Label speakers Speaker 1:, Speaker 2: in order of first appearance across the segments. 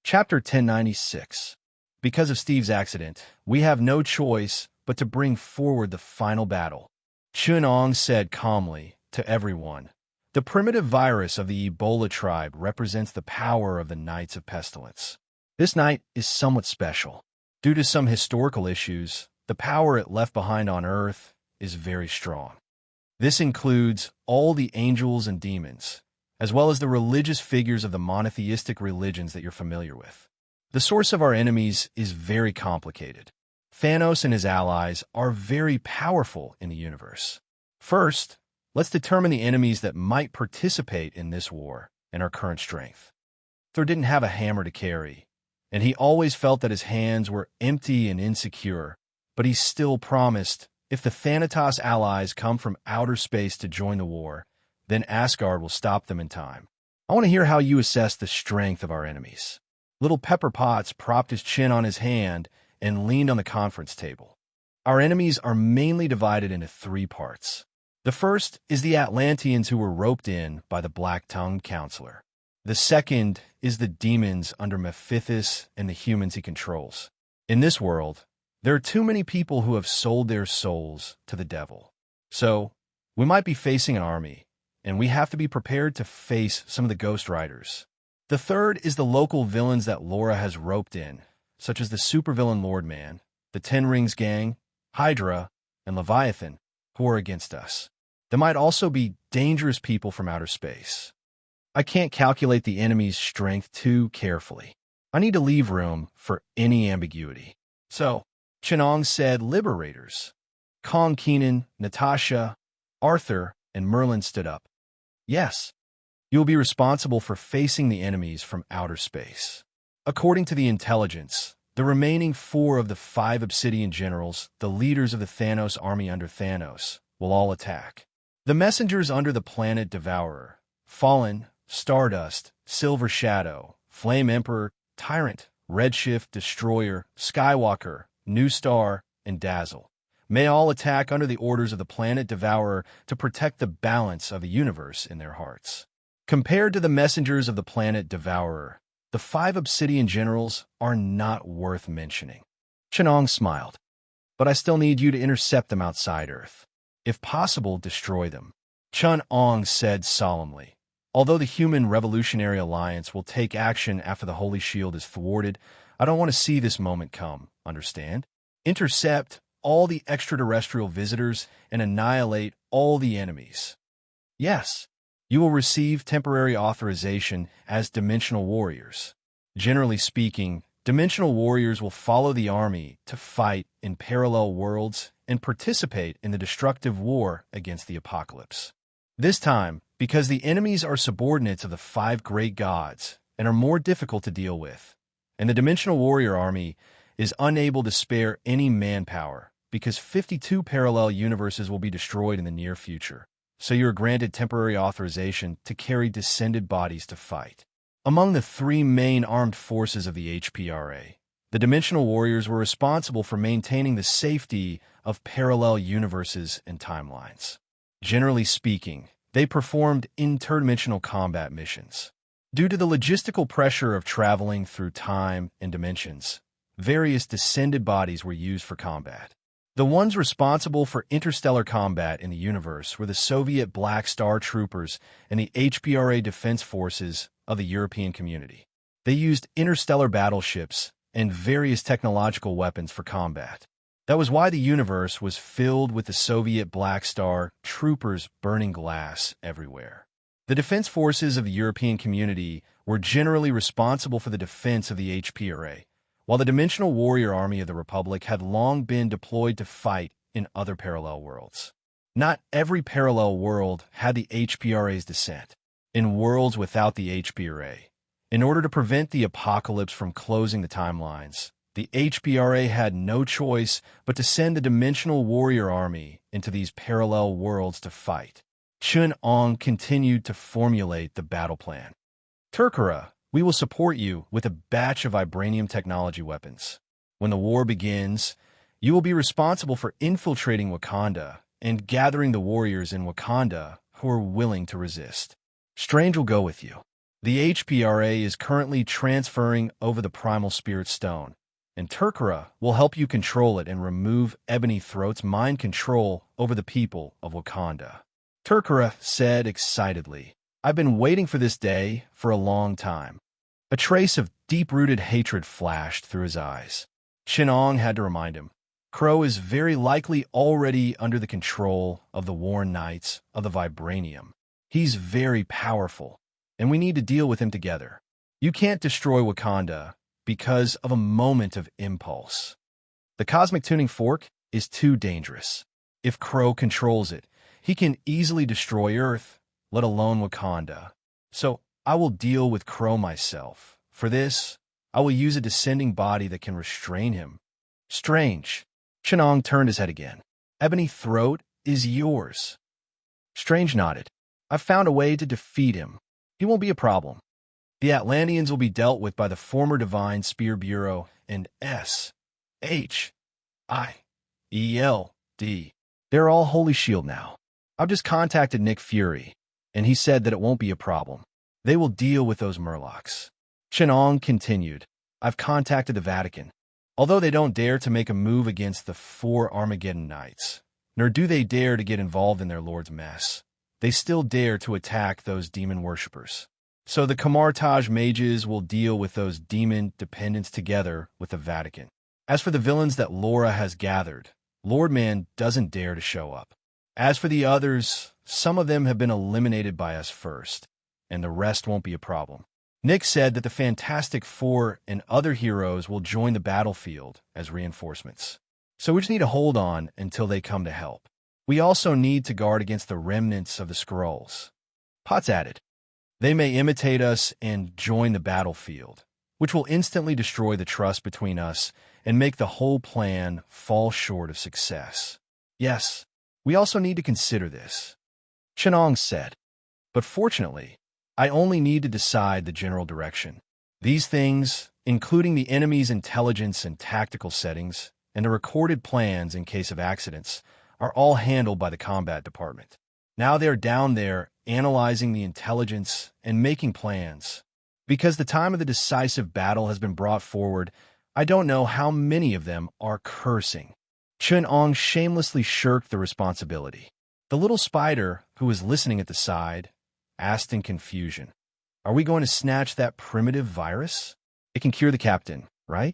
Speaker 1: Chapter 1096. Because of Steve's accident, we have no choice but to bring forward the final battle. Chun-Ong said calmly to everyone. The primitive virus of the Ebola tribe represents the power of the Knights of Pestilence. This night is somewhat special. Due to some historical issues, the power it left behind on Earth is very strong. This includes all the angels and demons, as well as the religious figures of the monotheistic religions that you're familiar with. The source of our enemies is very complicated. Thanos and his allies are very powerful in the universe. First, let's determine the enemies that might participate in this war and our current strength. Thor didn't have a hammer to carry, and he always felt that his hands were empty and insecure, but he still promised, if the Thanatos allies come from outer space to join the war, then Asgard will stop them in time. I want to hear how you assess the strength of our enemies. Little Pepper Potts propped his chin on his hand and leaned on the conference table. Our enemies are mainly divided into three parts. The first is the Atlanteans who were roped in by the black-tongued counselor. The second is the demons under Mephitis and the humans he controls. In this world, there are too many people who have sold their souls to the devil. So, we might be facing an army, and we have to be prepared to face some of the Ghost Riders. The third is the local villains that Laura has roped in, such as the supervillain Lordman, the Ten Rings Gang, Hydra, and Leviathan, who are against us. There might also be dangerous people from outer space. I can't calculate the enemy's strength too carefully. I need to leave room for any ambiguity. So, Chun-Ong said liberators. Kong Keenan, Natasha, Arthur, and Merlin stood up. Yes, you will be responsible for facing the enemies from outer space. According to the intelligence, the remaining 4 of the 5 Obsidian generals, the leaders of the Thanos army under Thanos, will all attack. The messengers under the planet Devourer, Fallen, Stardust, Silver Shadow, Flame Emperor, Tyrant, Redshift, Destroyer, Skywalker, New Star, and Dazzle may all attack under the orders of the planet Devourer to protect the balance of the universe in their hearts. Compared to the messengers of the planet Devourer, the 5 Obsidian generals are not worth mentioning. Chun-Ong smiled. But I still need you to intercept them outside Earth. If possible, destroy them. Chun-Ong said solemnly. Although the Human Revolutionary Alliance will take action after the Holy Shield is thwarted, I don't want to see this moment come, understand? Intercept all the extraterrestrial visitors and annihilate all the enemies. Yes, you will receive temporary authorization as Dimensional Warriors. Generally speaking, Dimensional Warriors will follow the army to fight in parallel worlds and participate in the destructive war against the apocalypse. This time, because the enemies are subordinates of the 5 great gods and are more difficult to deal with, and the Dimensional Warrior army is unable to spare any manpower because 52 parallel universes will be destroyed in the near future. So you are granted temporary authorization to carry descended bodies to fight. Among the 3 main armed forces of the HPRA, the Dimensional Warriors were responsible for maintaining the safety of parallel universes and timelines. Generally speaking, they performed interdimensional combat missions. Due to the logistical pressure of traveling through time and dimensions, various descended bodies were used for combat. The ones responsible for interstellar combat in the universe were the Soviet Black Star Troopers and the HPRA Defense Forces of the European Community. They used interstellar battleships and various technological weapons for combat. That was why the universe was filled with the Soviet Black Star Troopers burning glass everywhere. The defense forces of the European Community were generally responsible for the defense of the HPRA, while the Dimensional Warrior Army of the Republic had long been deployed to fight in other parallel worlds. Not every parallel world had the HPRA's descent. In worlds without the HPRA, in order to prevent the apocalypse from closing the timelines, the HPRA had no choice but to send the Dimensional Warrior Army into these parallel worlds to fight. Chun-Ong continued to formulate the battle plan. Turkara, we will support you with a batch of vibranium technology weapons. When the war begins, you will be responsible for infiltrating Wakanda and gathering the warriors in Wakanda who are willing to resist. Strange will go with you. The HPRA is currently transferring over the Primal Spirit Stone, and Turkara will help you control it and remove Ebony Throat's mind control over the people of Wakanda. Turkara said excitedly, I've been waiting for this day for a long time. A trace of deep-rooted hatred flashed through his eyes. Chinong had to remind him. Crow is very likely already under the control of the Worn Knights of the Vibranium. He's very powerful, and we need to deal with him together. You can't destroy Wakanda because of a moment of impulse. The Cosmic Tuning Fork is too dangerous. If Crow controls it, he can easily destroy Earth, let alone Wakanda. So I will deal with Crow myself. For this, I will use a descending body that can restrain him. Strange. Chinong turned his head again. Ebony Throat is yours. Strange nodded. I've found a way to defeat him. He won't be a problem. The Atlanteans will be dealt with by the former Divine Spear Bureau and S.H.I.E.L.D. They're all Holy Shield now. I've just contacted Nick Fury, and he said that it won't be a problem. They will deal with those Murlocs. Chinong continued, I've contacted the Vatican. Although they don't dare to make a move against the 4 Armageddon Knights, nor do they dare to get involved in their Lord's mess, they still dare to attack those demon worshippers. So the Kamartaj mages will deal with those demon dependents together with the Vatican. As for the villains that Laura has gathered, Lordman doesn't dare to show up. As for the others, some of them have been eliminated by us first, and the rest won't be a problem. Nick said that the Fantastic Four and other heroes will join the battlefield as reinforcements. So we just need to hold on until they come to help. We also need to guard against the remnants of the Skrulls. Potts added, they may imitate us and join the battlefield, which will instantly destroy the trust between us and make the whole plan fall short of success. Yes, we also need to consider this, Chinong said. But fortunately, I only need to decide the general direction. These things, including the enemy's intelligence and tactical settings, and the recorded plans in case of accidents, are all handled by the combat department. Now they're down there analyzing the intelligence and making plans. Because the time of the decisive battle has been brought forward, I don't know how many of them are cursing. Chun-Ong shamelessly shirked the responsibility. The little spider, who was listening at the side, asked in confusion, are we going to snatch that primitive virus? It can cure the captain, right?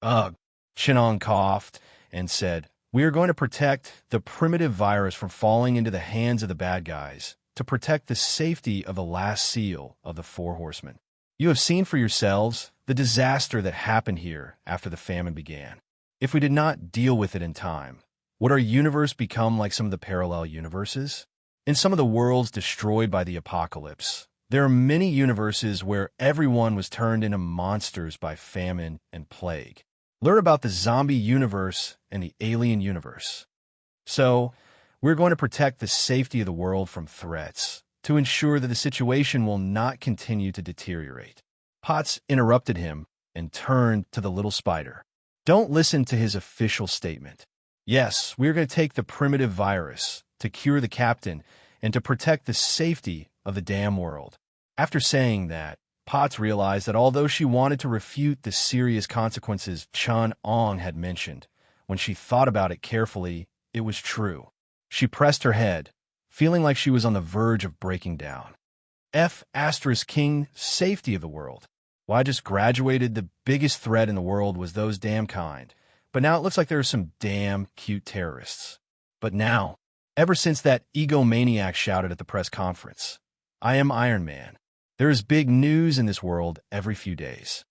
Speaker 1: Ugh. Chun-Ong coughed and said, we are going to protect the primitive virus from falling into the hands of the bad guys, to protect the safety of the last seal of the 4 horsemen. You have seen for yourselves the disaster that happened here after the famine began. If we did not deal with it in time, would our universe become like some of the parallel universes? In some of the worlds destroyed by the apocalypse, there are many universes where everyone was turned into monsters by famine and plague. Learn about the zombie universe and the alien universe. So, we're going to protect the safety of the world from threats to ensure that the situation will not continue to deteriorate. Potts interrupted him and turned to the little spider. Don't listen to his official statement. Yes, we're going to take the primitive virus to cure the captain and to protect the safety of the damn world. After saying that, Potts realized that although she wanted to refute the serious consequences Chun-Ong had mentioned, when she thought about it carefully, it was true. She pressed her head, feeling like she was on the verge of breaking down. King, safety of the world. Well, I just graduated. The biggest threat in the world was those damn kind. But now it looks like there are some damn cute terrorists. But now, ever since that egomaniac shouted at the press conference, I am Iron Man. There is big news in this world every few days.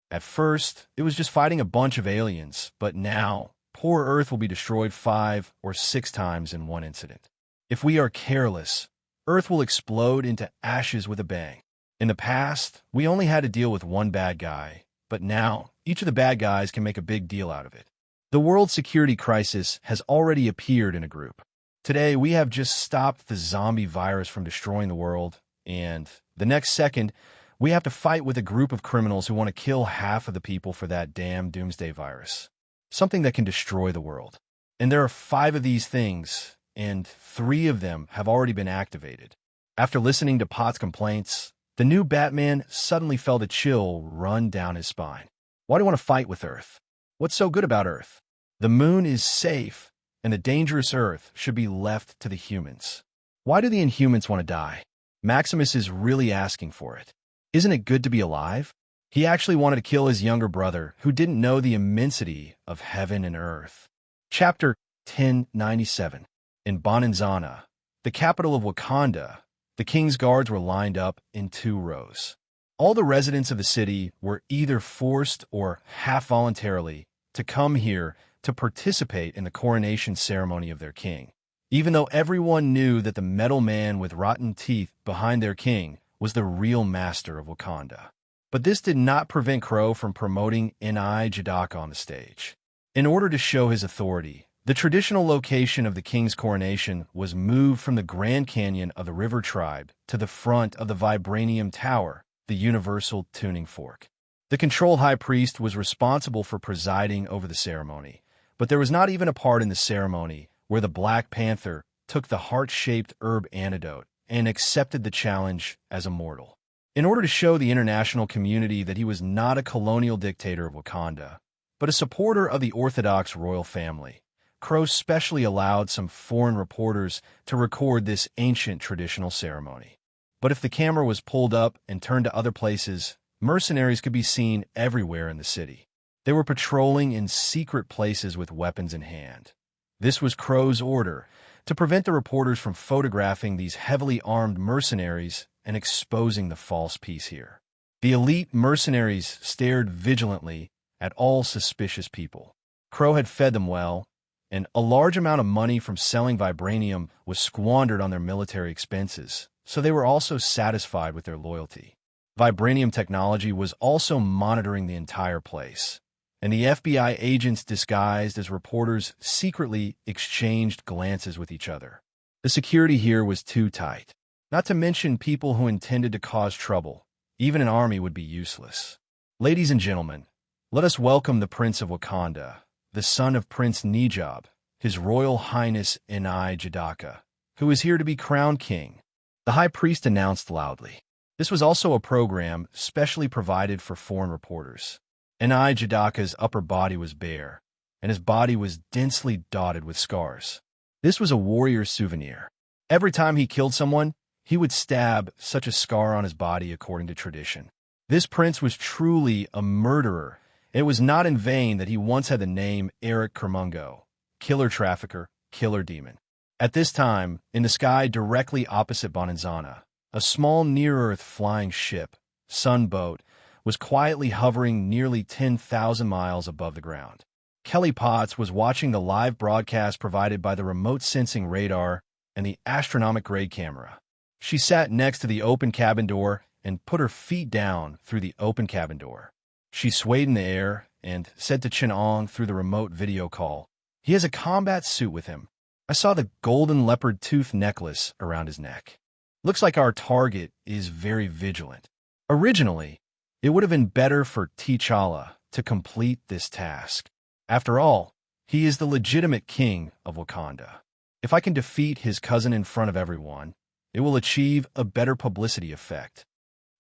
Speaker 1: At first, it was just fighting a bunch of aliens, but now, poor Earth will be destroyed 5 or 6 times in one incident. If we are careless, Earth will explode into ashes with a bang. In the past, we only had to deal with one bad guy, but now, each of the bad guys can make a big deal out of it. The world security crisis has already appeared in a group. Today, we have just stopped the zombie virus from destroying the world, and the next second, we have to fight with a group of criminals who want to kill half of the people for that damn doomsday virus. Something that can destroy the world. And there are 5 of these things, and 3 of them have already been activated. After listening to Potts' complaints, The new Batman suddenly felt a chill run down his spine. Why do you want to fight with Earth? What's so good about Earth? The moon is safe, and the dangerous Earth should be left to the humans. Why do the Inhumans want to die? Maximus is really asking for it. Isn't it good to be alive? He actually wanted to kill his younger brother, who didn't know the immensity of heaven and earth. Chapter 1097. In Bonanzana, the capital of Wakanda, the king's guards were lined up in 2 rows. All the residents of the city were either forced or half-voluntarily to come here to participate in the coronation ceremony of their king, even though everyone knew that the metal man with rotten teeth behind their king was the real master of Wakanda. But this did not prevent Crow from promoting N'Jadaka on the stage. In order to show his authority, the traditional location of the king's coronation was moved from the Grand Canyon of the River Tribe to the front of the Vibranium Tower, the Universal Tuning Fork. The Control High Priest was responsible for presiding over the ceremony, but there was not even a part in the ceremony where the Black Panther took the heart-shaped herb antidote and accepted the challenge as a mortal. In order to show the international community that he was not a colonial dictator of Wakanda, but a supporter of the Orthodox royal family, Crow specially allowed some foreign reporters to record this ancient traditional ceremony. But if the camera was pulled up and turned to other places, mercenaries could be seen everywhere in the city. They were patrolling in secret places with weapons in hand. This was Crow's order to prevent the reporters from photographing these heavily armed mercenaries and exposing the false piece here. The elite mercenaries stared vigilantly at all suspicious people. Crow had fed them well, and a large amount of money from selling vibranium was squandered on their military expenses, so they were also satisfied with their loyalty. Vibranium technology was also monitoring the entire place, and the FBI agents disguised as reporters secretly exchanged glances with each other. The security here was too tight. Not to mention people who intended to cause trouble. Even an army would be useless. Ladies and gentlemen, let us welcome the Prince of Wakanda, the son of Prince Nejab, His Royal Highness N'Jadaka, who is here to be crowned king. The High Priest announced loudly. This was also a program specially provided for foreign reporters. N'Jadaka's upper body was bare, and his body was densely dotted with scars. This was a warrior's souvenir. Every time he killed someone, he would stab such a scar on his body according to tradition. This prince was truly a murderer. It was not in vain that he once had the name Eric Kermungo, killer trafficker, killer demon. At this time, in the sky directly opposite Bonanzana, a small near-Earth flying ship, Sunboat, was quietly hovering nearly 10,000 miles above the ground. Kelly Potts was watching the live broadcast provided by the remote sensing radar and the astronomic-grade camera. She sat next to the open cabin door and put her feet down through the open cabin door. She swayed in the air and said to Chin-Ong through the remote video call, "He has a combat suit with him. I saw the golden leopard tooth necklace around his neck. Looks like our target is very vigilant." Originally, it would have been better for T'Challa to complete this task. After all, he is the legitimate king of Wakanda. If I can defeat his cousin in front of everyone, it will achieve a better publicity effect.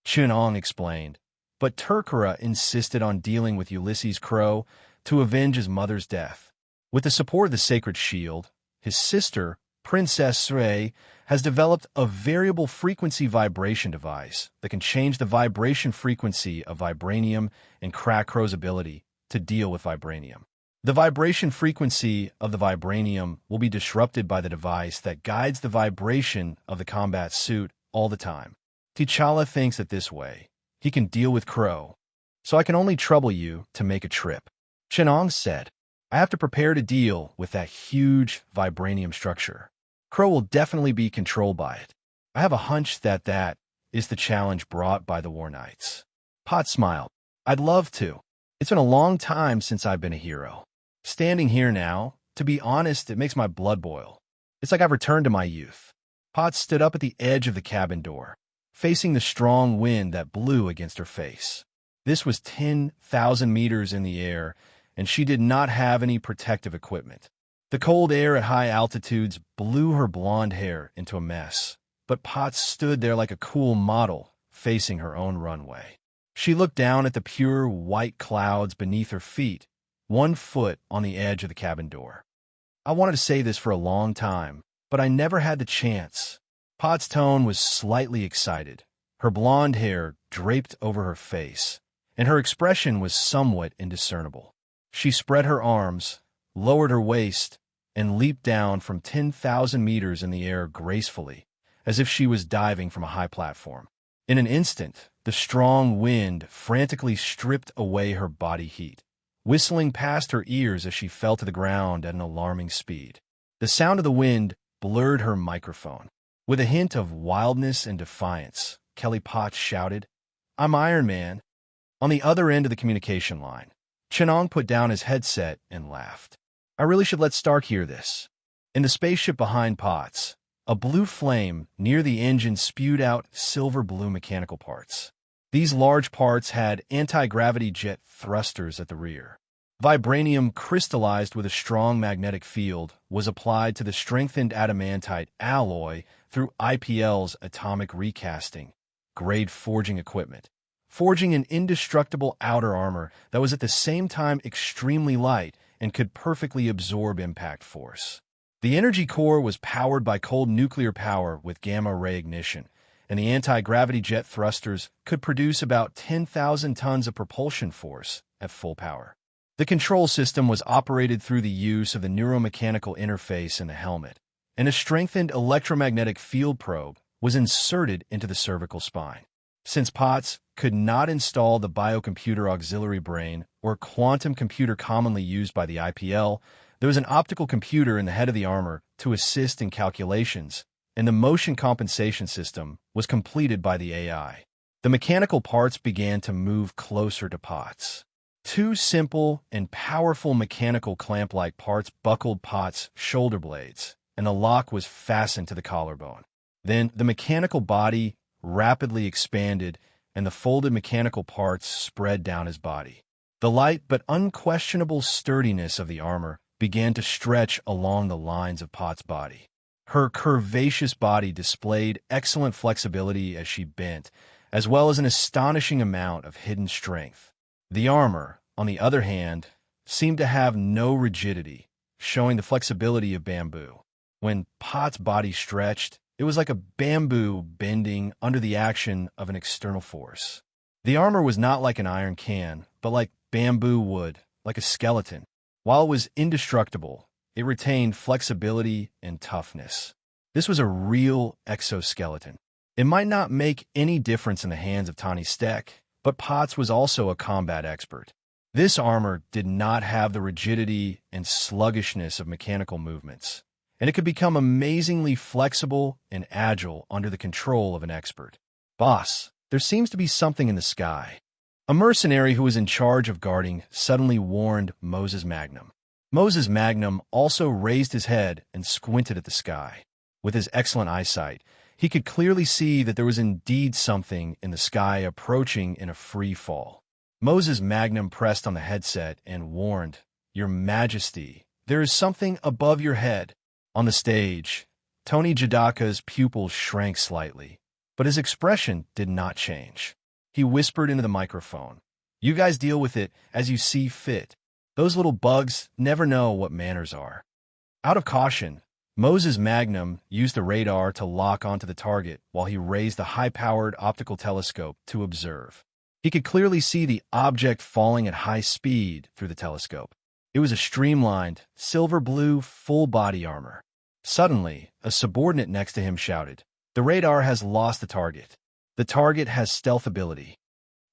Speaker 1: Chin-Ong explained, but Turkara insisted on dealing with Ulysses Crow to avenge his mother's death. With the support of the Sacred Shield, his sister, Princess Srey, has developed a variable frequency vibration device that can change the vibration frequency of vibranium and crack Crow's ability to deal with vibranium. The vibration frequency of the vibranium will be disrupted by the device that guides the vibration of the combat suit all the time. T'Challa thinks that this way, he can deal with Crow, so I can only trouble you to make a trip. Chin-Ong said, I have to prepare to deal with that huge vibranium structure. Crow will definitely be controlled by it. I have a hunch that is the challenge brought by the War Knights. Pot smiled. I'd love to. It's been a long time since I've been a hero. Standing here now, to be honest, it makes my blood boil. It's like I've returned to my youth. Pot stood up at the edge of the cabin door, facing the strong wind that blew against her face. This was 10,000 meters in the air, and she did not have any protective equipment. The cold air at high altitudes blew her blonde hair into a mess, but Potts stood there like a cool model, facing her own runway. She looked down at the pure white clouds beneath her feet, 1 foot on the edge of the cabin door. I wanted to say this for a long time, but I never had the chance. Pot's tone was slightly excited, her blonde hair draped over her face, and her expression was somewhat indiscernible. She spread her arms, lowered her waist, and leaped down from 10,000 meters in the air gracefully, as if she was diving from a high platform. In an instant, the strong wind frantically stripped away her body heat, whistling past her ears as she fell to the ground at an alarming speed. The sound of the wind blurred her microphone. With a hint of wildness and defiance, Kelly Potts shouted, "I'm Iron Man." On the other end of the communication line, Chenong put down his headset and laughed. I really should let Stark hear this. In the spaceship behind Potts, a blue flame near the engine spewed out silver-blue mechanical parts. These large parts had anti-gravity jet thrusters at the rear. Vibranium crystallized with a strong magnetic field was applied to the strengthened adamantite alloy through IPL's atomic recasting, grade forging equipment, forging an indestructible outer armor that was at the same time extremely light and could perfectly absorb impact force. The energy core was powered by cold nuclear power with gamma-ray ignition, and the anti-gravity jet thrusters could produce about 10,000 tons of propulsion force at full power. The control system was operated through the use of the neuromechanical interface in the helmet, and a strengthened electromagnetic field probe was inserted into the cervical spine. Since Potts could not install the biocomputer auxiliary brain or quantum computer commonly used by the IPL, there was an optical computer in the head of the armor to assist in calculations, and the motion compensation system was completed by the AI. The mechanical parts began to move closer to Potts. 2 simple and powerful mechanical clamp-like parts buckled Potts' shoulder blades, and the lock was fastened to the collarbone. Then the mechanical body rapidly expanded, and the folded mechanical parts spread down his body. The light but unquestionable sturdiness of the armor began to stretch along the lines of Potts' body. Her curvaceous body displayed excellent flexibility as she bent, as well as an astonishing amount of hidden strength. The armor, on the other hand, seemed to have no rigidity, showing the flexibility of bamboo. When Potts' body stretched, it was like a bamboo bending under the action of an external force. The armor was not like an iron can, but like bamboo wood, like a skeleton. While it was indestructible, it retained flexibility and toughness. This was a real exoskeleton. It might not make any difference in the hands of Tony Steck, but Potts was also a combat expert. This armor did not have the rigidity and sluggishness of mechanical movements, and it could become amazingly flexible and agile under the control of an expert. "Boss, there seems to be something in the sky." A mercenary who was in charge of guarding suddenly warned Moses Magnum. Moses Magnum also raised his head and squinted at the sky. With his excellent eyesight, he could clearly see that there was indeed something in the sky approaching in a free fall. Moses Magnum pressed on the headset and warned, "Your Majesty, there is something above your head." On the stage, Tony Jadaka's pupils shrank slightly, but his expression did not change. He whispered into the microphone, "You guys deal with it as you see fit. Those little bugs never know what manners are." Out of caution, Moses Magnum used the radar to lock onto the target while he raised the high-powered optical telescope to observe. He could clearly see the object falling at high speed through the telescope. It was a streamlined, silver-blue, full-body armor. Suddenly, a subordinate next to him shouted, "The radar has lost the target. The target has stealth ability.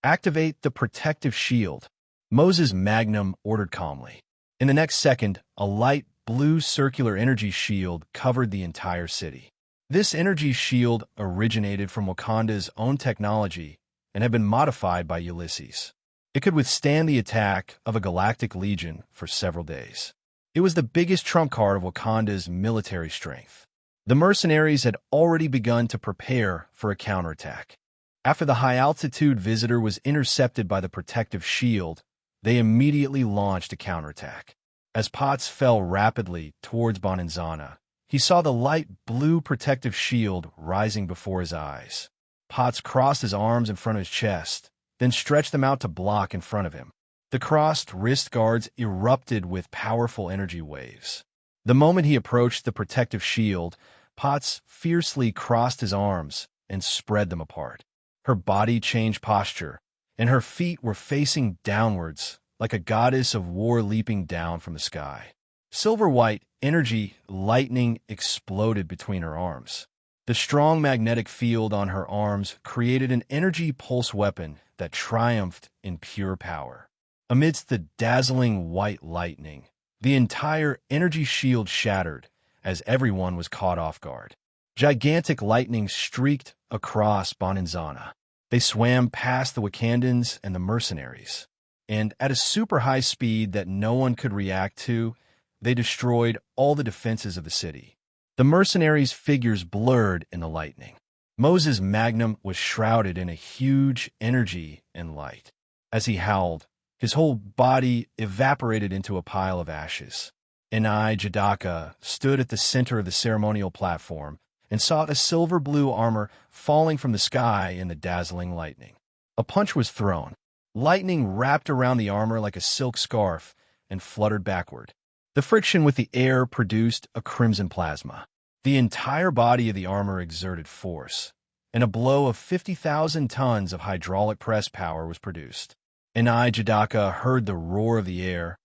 Speaker 1: Activate the protective shield." Moses Magnum ordered calmly. In the next second, a light blue circular energy shield covered the entire city. This energy shield originated from Wakanda's own technology and had been modified by Ulysses. It could withstand the attack of a galactic legion for several days. It was the biggest trump card of Wakanda's military strength. The mercenaries had already begun to prepare for a counterattack. After the high-altitude visitor was intercepted by the protective shield, they immediately launched a counterattack. As Potts fell rapidly towards Bonanzana, he saw the light blue protective shield rising before his eyes. Potts crossed his arms in front of his chest, then stretched them out to block in front of him. The crossed wrist guards erupted with powerful energy waves. The moment he approached the protective shield, Potts fiercely crossed his arms and spread them apart. Her body changed posture, and her feet were facing downwards like a goddess of war leaping down from the sky. Silver-white energy lightning exploded between her arms. The strong magnetic field on her arms created an energy pulse weapon that triumphed in pure power. Amidst the dazzling white lightning, the entire energy shield shattered as everyone was caught off guard. Gigantic lightning streaked across Bonanzana. They swam past the Wakandans and the mercenaries, and at a super high speed that no one could react to, they destroyed all the defenses of the city. The mercenaries' figures blurred in the lightning. Moses' magnum was shrouded in a huge energy and light. As he howled, his whole body evaporated into a pile of ashes. Enai Jadaka stood at the center of the ceremonial platform and saw a silver-blue armor falling from the sky in the dazzling lightning. A punch was thrown. Lightning wrapped around the armor like a silk scarf and fluttered backward. The friction with the air produced a crimson plasma. The entire body of the armor exerted force, and a blow of 50,000 tons of hydraulic press power was produced. Enai Jadaka heard the roar of the air,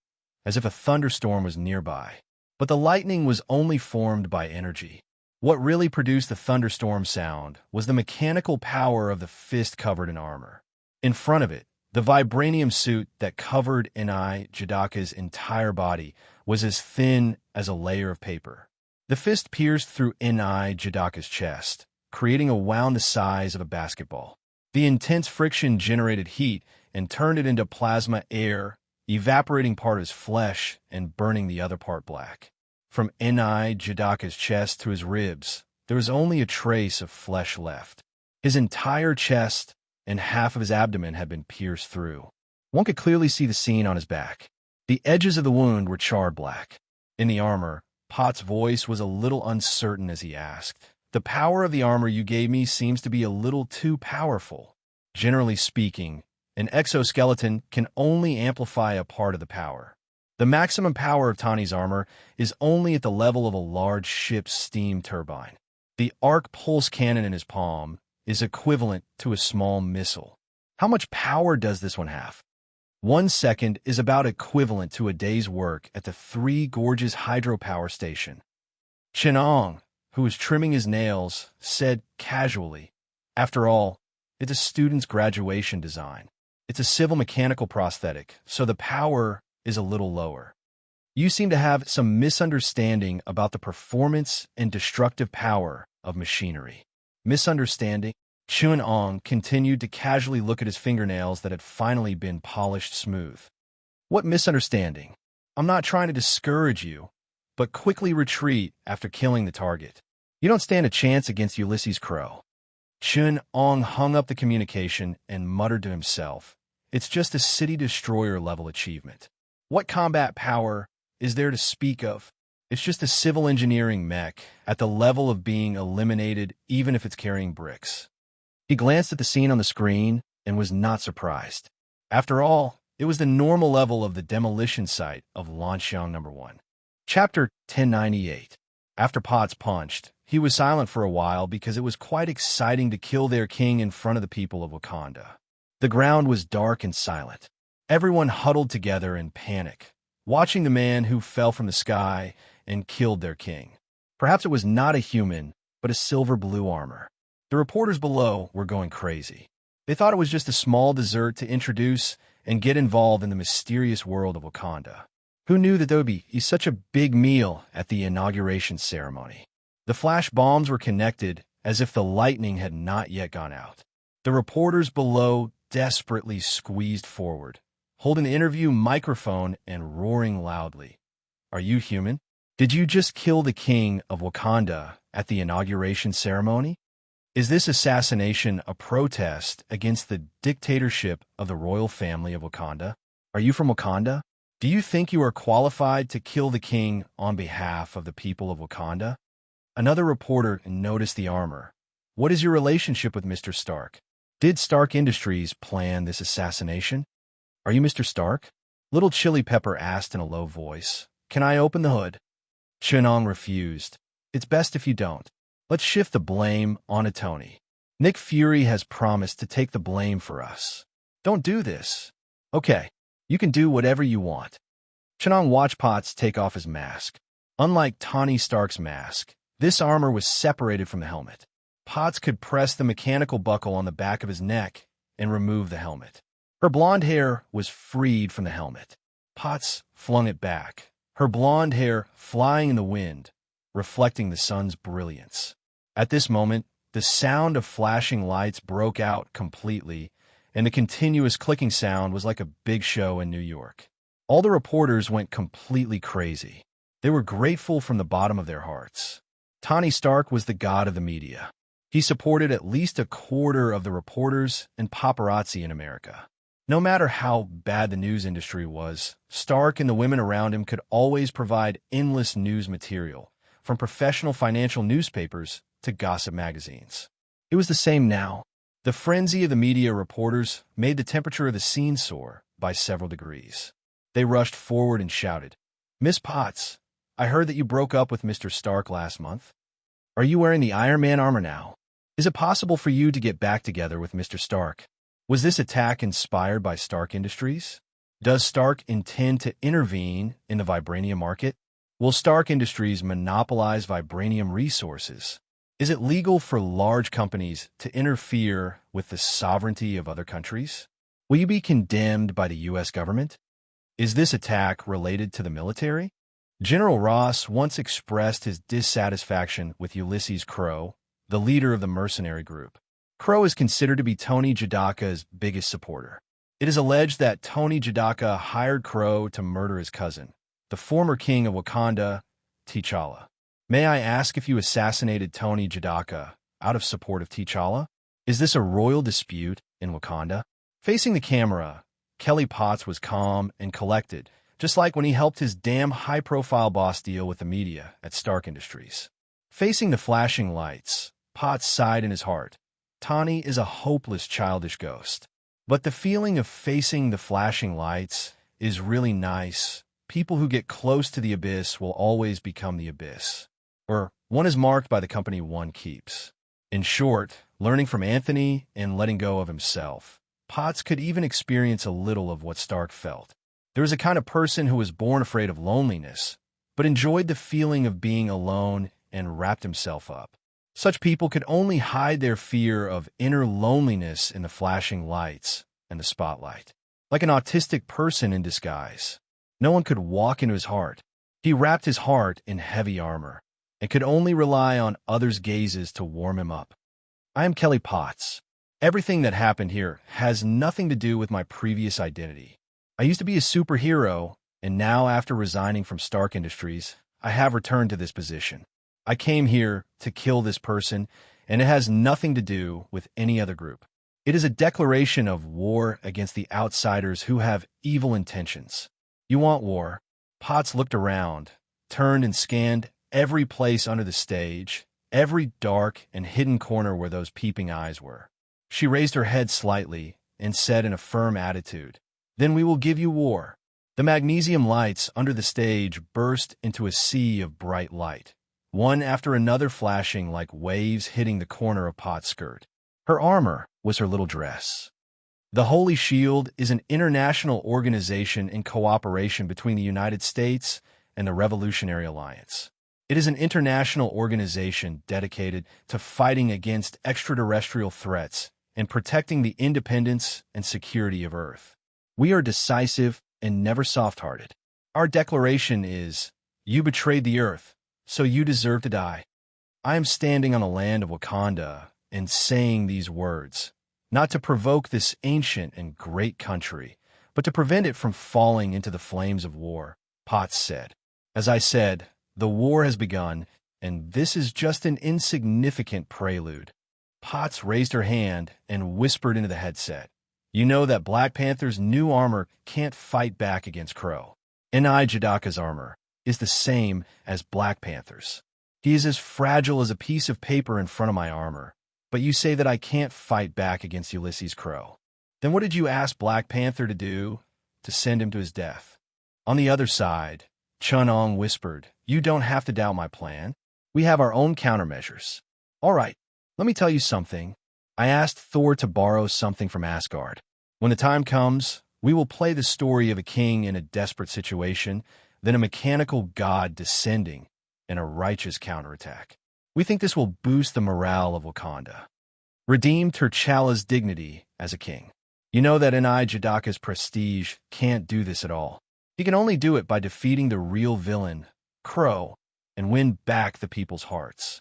Speaker 1: as if a thunderstorm was nearby. But the lightning was only formed by energy. What really produced the thunderstorm sound was the mechanical power of the fist covered in armor. In front of it, the vibranium suit that covered Enai Jadaka's entire body was as thin as a layer of paper. The fist pierced through Enai Jadaka's chest, creating a wound the size of a basketball. The intense friction generated heat and turned it into plasma air, evaporating part of his flesh and burning the other part black. From Enai Jadaka's chest to his ribs, there was only a trace of flesh left. His entire chest and half of his abdomen had been pierced through. One could clearly see the seam on his back. The edges of the wound were charred black. In the armor, Potts' voice was a little uncertain as he asked, "The power of the armor you gave me seems to be a little too powerful." Generally speaking, an exoskeleton can only amplify a part of the power. The maximum power of Tani's armor is only at the level of a large ship's steam turbine. The arc pulse cannon in his palm is equivalent to a small missile. How much power does this one have? 1 second is about equivalent to a day's work at the Three Gorges hydropower station. Chenong, who was trimming his nails, said casually, "After all, it's a student's graduation design. It's a civil mechanical prosthetic, so the power is a little lower. You seem to have some misunderstanding about the performance and destructive power of machinery." Misunderstanding? Chun-Ong continued to casually look at his fingernails that had finally been polished smooth. "What misunderstanding? I'm not trying to discourage you, but quickly retreat after killing the target. You don't stand a chance against Ulysses Crow." Chun-Ong hung up the communication and muttered to himself, "It's just a city destroyer level achievement. What combat power is there to speak of? It's just a civil engineering mech at the level of being eliminated even if it's carrying bricks." He glanced at the scene on the screen and was not surprised. After all, it was the normal level of the demolition site of Lanxiang No. 1. Chapter 1098. After Potts punched, he was silent for a while because it was quite exciting to kill their king in front of the people of Wakanda. The ground was dark and silent. Everyone huddled together in panic, watching the man who fell from the sky and killed their king. Perhaps it was not a human, but a silver-blue armor. The reporters below were going crazy. They thought it was just a small dessert to introduce and get involved in the mysterious world of Wakanda. Who knew that there would be such a big meal at the inauguration ceremony? The flash bombs were connected as if the lightning had not yet gone out. The reporters below desperately squeezed forward, holding the interview microphone and roaring loudly. "Are you human? Did you just kill the king of Wakanda at the inauguration ceremony? Is this assassination a protest against the dictatorship of the royal family of Wakanda? Are you from Wakanda? Do you think you are qualified to kill the king on behalf of the people of Wakanda?" Another reporter noticed the armor, What is your relationship with Mr. Stark? Did Stark Industries plan this assassination? Are you Mr. Stark? Little Chili Pepper asked in a low voice. Can I open the hood? Chunong refused. It's best if you don't. Let's shift the blame onto Tony. Nick Fury has promised to take the blame for us. Don't do this. Okay, you can do whatever you want. Chunong watched Potts take off his mask. Unlike Tony Stark's mask, this armor was separated from the helmet. Potts could press the mechanical buckle on the back of his neck and remove the helmet. Her blonde hair was freed from the helmet. Potts flung it back, her blonde hair flying in the wind, reflecting the sun's brilliance. At this moment, the sound of flashing lights broke out completely, and the continuous clicking sound was like a big show in New York. All the reporters went completely crazy. They were grateful from the bottom of their hearts. Tony Stark was the god of the media. He supported at least a quarter of the reporters and paparazzi in America. No matter how bad the news industry was, Stark and the women around him could always provide endless news material, from professional financial newspapers to gossip magazines. It was the same now. The frenzy of the media reporters made the temperature of the scene soar by several degrees. They rushed forward and shouted, "Miss Potts, I heard that you broke up with Mr. Stark last month. Are you wearing the Iron Man armor now? Is it possible for you to get back together with Mr. Stark? Was this attack inspired by Stark Industries? Does Stark intend to intervene in the vibranium market? Will Stark Industries monopolize vibranium resources? Is it legal for large companies to interfere with the sovereignty of other countries? Will you be condemned by the U.S. government? Is this attack related to the military?" General Ross once expressed his dissatisfaction with Ulysses Crow, the leader of the mercenary group. Crow is considered to be Tony Jadaka's biggest supporter. It is alleged that Tony Jadaka hired Crow to murder his cousin, the former king of Wakanda, T'Challa. May I ask if you assassinated Tony Jadaka out of support of T'Challa? Is this a royal dispute in Wakanda? Facing the camera, Kelly Potts was calm and collected, just like when he helped his damn high-profile boss deal with the media at Stark Industries. Facing the flashing lights, Potts sighed in his heart. Tony is a hopeless, childish ghost. But the feeling of facing the flashing lights is really nice. People who get close to the abyss will always become the abyss. Or one is marked by the company one keeps. In short, learning from Anthony and letting go of himself, Potts could even experience a little of what Stark felt. There was a kind of person who was born afraid of loneliness, but enjoyed the feeling of being alone and wrapped himself up. Such people could only hide their fear of inner loneliness in the flashing lights and the spotlight. Like an autistic person in disguise. No one could walk into his heart. He wrapped his heart in heavy armor and could only rely on others' gazes to warm him up. I am Kelly Potts. Everything that happened here has nothing to do with my previous identity. I used to be a superhero, and now after resigning from Stark Industries, I have returned to this position. I came here to kill this person, and it has nothing to do with any other group. It is a declaration of war against the outsiders who have evil intentions. You want war? Potts looked around, turned and scanned every place under the stage, every dark and hidden corner where those peeping eyes were. She raised her head slightly and said in a firm attitude, "Then we will give you war." The magnesium lights under the stage burst into a sea of bright light, one after another flashing like waves hitting the corner of Potts' skirt. Her armor was her little dress. The Holy Shield is an international organization in cooperation between the United States and the Revolutionary Alliance. It is an international organization dedicated to fighting against extraterrestrial threats and protecting the independence and security of Earth. We are decisive and never soft-hearted. Our declaration is, you betrayed the Earth, so you deserve to die. I am standing on the land of Wakanda and saying these words, not to provoke this ancient and great country, but to prevent it from falling into the flames of war, Potts said. As I said, the war has begun, and this is just an insignificant prelude. Potts raised her hand and whispered into the headset. You know that Black Panther's new armor can't fight back against Crow. N.I. Jadaka's armor is the same as Black Panther's. He is as fragile as a piece of paper in front of my armor, But you say that I can't fight back against Ulysses Crow. Then what did you ask Black Panther to do to send him to his death? On the other side, Chun-Ong whispered, you don't have to doubt my plan. We have our own countermeasures. All right, let me tell you something. I asked Thor to borrow something from Asgard. When the time comes, we will play the story of a king in a desperate situation, then a mechanical god descending in a righteous counterattack. We think this will boost the morale of Wakanda. Redeem T'Challa's dignity as a king. You know that N.I. Jadaka's prestige can't do this at all. He can only do it by defeating the real villain, Crow, and win back the people's hearts.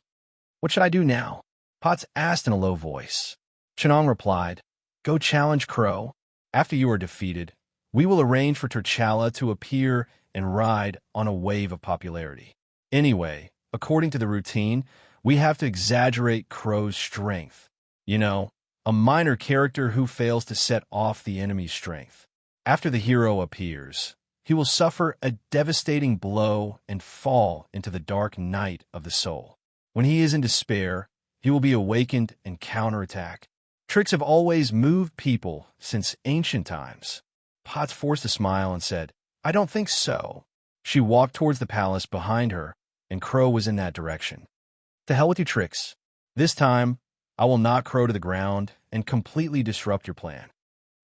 Speaker 1: What should I do now? Potts asked in a low voice. Chun-Ong replied, go challenge Crow. After you are defeated, we will arrange for T'Challa to appear and ride on a wave of popularity. Anyway, according to the routine, we have to exaggerate Crow's strength. You know, a minor character who fails to set off the enemy's strength. After the hero appears, he will suffer a devastating blow and fall into the dark night of the soul. When he is in despair, he will be awakened and counterattack. Tricks have always moved people since ancient times. Potts forced a smile and said, I don't think so. She walked towards the palace behind her, and Crow was in that direction. To hell with you tricks. This time, I will knock Crow to the ground and completely disrupt your plan.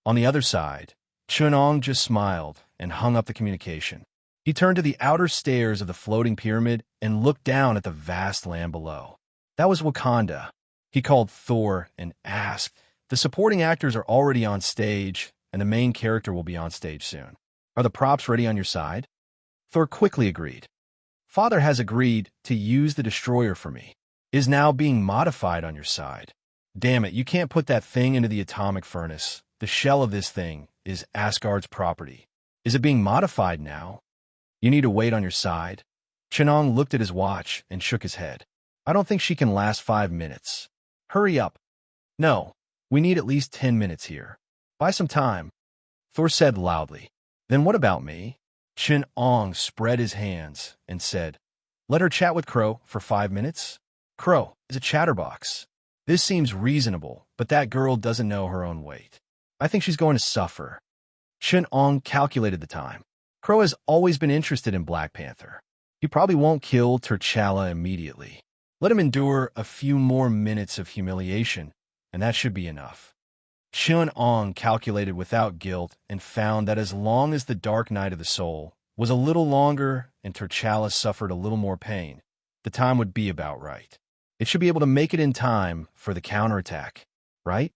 Speaker 1: On the other side, Chun-Ong just smiled and hung up the communication. He turned to the outer stairs of the floating pyramid and looked down at the vast land below. That was Wakanda. He called Thor and asked, the supporting actors are already on stage, and the main character will be on stage soon. Are the props ready on your side? Thor quickly agreed. Father has agreed to use the destroyer for me. It is now being modified on your side. Damn it, you can't put that thing into the atomic furnace. The shell of this thing is Asgard's property. Is it being modified now? You need to wait on your side. Chun-Ong looked at his watch and shook his head. I don't think she can last 5 minutes. Hurry up. No, we need at least 10 minutes here. Buy some time. Thor said loudly. Then what about me? Chun-Ong spread his hands and said, let her chat with Crow for 5 minutes. Crow is a chatterbox. This seems reasonable, but that girl doesn't know her own weight. I think she's going to suffer. Chun-Ong calculated the time. Crow has always been interested in Black Panther. He probably won't kill T'Challa immediately. Let him endure a few more minutes of humiliation, and that should be enough. Chun-Ong calculated without guilt and found that as long as the dark night of the soul was a little longer and T'Challa suffered a little more pain, the time would be about right. It should be able to make it in time for the counterattack, right?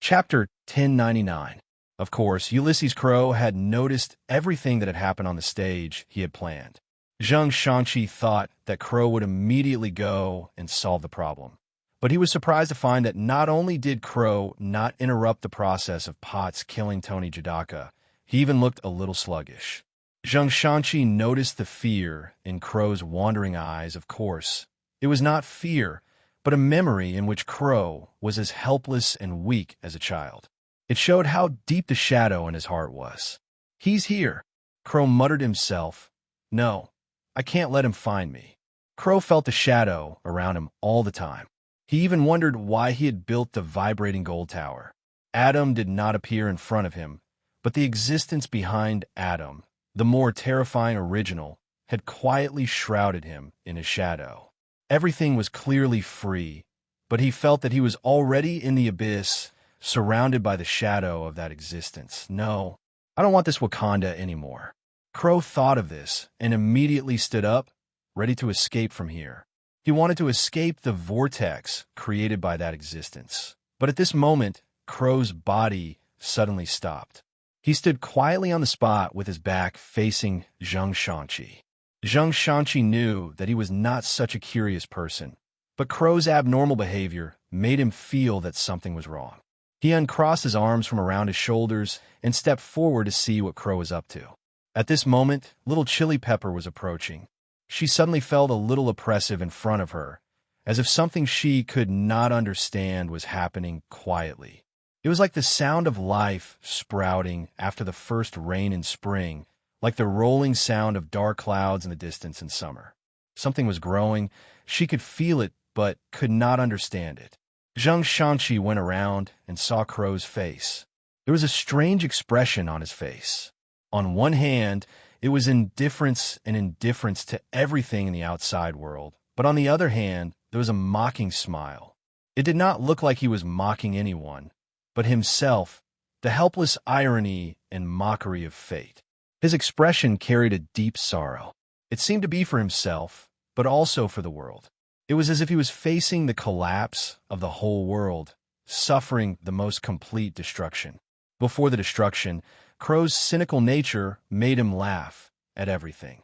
Speaker 1: Chapter 1099. Of course, Ulysses Crow had noticed everything that had happened on the stage he had planned. Zhang Shanqi thought that Crow would immediately go and solve the problem. But he was surprised to find that not only did Crow not interrupt the process of Potts killing Tony Jadaka, he even looked a little sluggish. Zhang Shanqi noticed the fear in Crow's wandering eyes, of course. It was not fear, but a memory in which Crow was as helpless and weak as a child. It showed how deep the shadow in his heart was. He's here, Crow muttered to himself. No, I can't let him find me. Crow felt the shadow around him all the time. He even wondered why he had built the vibrating gold tower. Adam did not appear in front of him, but the existence behind Adam, the more terrifying original, had quietly shrouded him in his shadow. Everything was clearly free, but he felt that he was already in the abyss, surrounded by the shadow of that existence. No, I don't want this Wakanda anymore. Crow thought of this and immediately stood up, ready to escape from here. He wanted to escape the vortex created by that existence. But at this moment, Crow's body suddenly stopped. He stood quietly on the spot with his back facing Zhang Shanqi. Zhang Shanqi knew that he was not such a curious person, but Crow's abnormal behavior made him feel that something was wrong. He uncrossed his arms from around his shoulders and stepped forward to see what Crow was up to. At this moment, little Chili Pepper was approaching. She suddenly felt a little oppressive in front of her, as if something she could not understand was happening quietly. It was like the sound of life sprouting after the first rain in spring, like the rolling sound of dark clouds in the distance in summer. Something was growing. She could feel it, but could not understand it. Zhang Shangqi went around and saw Crow's face. There was a strange expression on his face. On one hand, it was indifference to everything in the outside world, but on the other hand, there was a mocking smile. It did not look like he was mocking anyone, but himself, the helpless irony and mockery of fate. His expression carried a deep sorrow. It seemed to be for himself, but also for the world. It was as if he was facing the collapse of the whole world, suffering the most complete destruction. Before the destruction, Crow's cynical nature made him laugh at everything.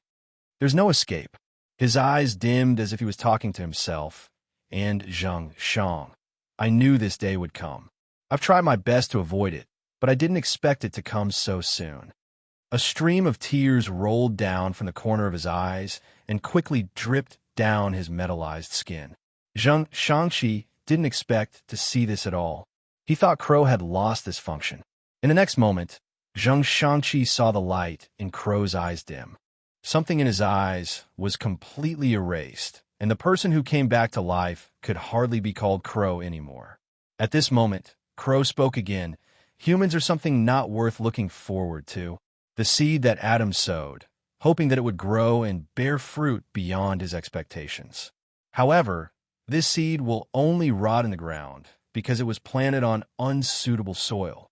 Speaker 1: There's no escape. His eyes dimmed as if he was talking to himself. And Zhang Shang. I knew this day would come. I've tried my best to avoid it, but I didn't expect it to come so soon. A stream of tears rolled down from the corner of his eyes and quickly dripped down his metallized skin. Zhang Shangqi didn't expect to see this at all. He thought Crow had lost this function. In the next moment, Zhang Shangqi saw the light in Crow's eyes dim. Something in his eyes was completely erased, and the person who came back to life could hardly be called Crow anymore. At this moment, Crow spoke again. Humans are something not worth looking forward to. The seed that Adam sowed, hoping that it would grow and bear fruit beyond his expectations. However, this seed will only rot in the ground because it was planted on unsuitable soil.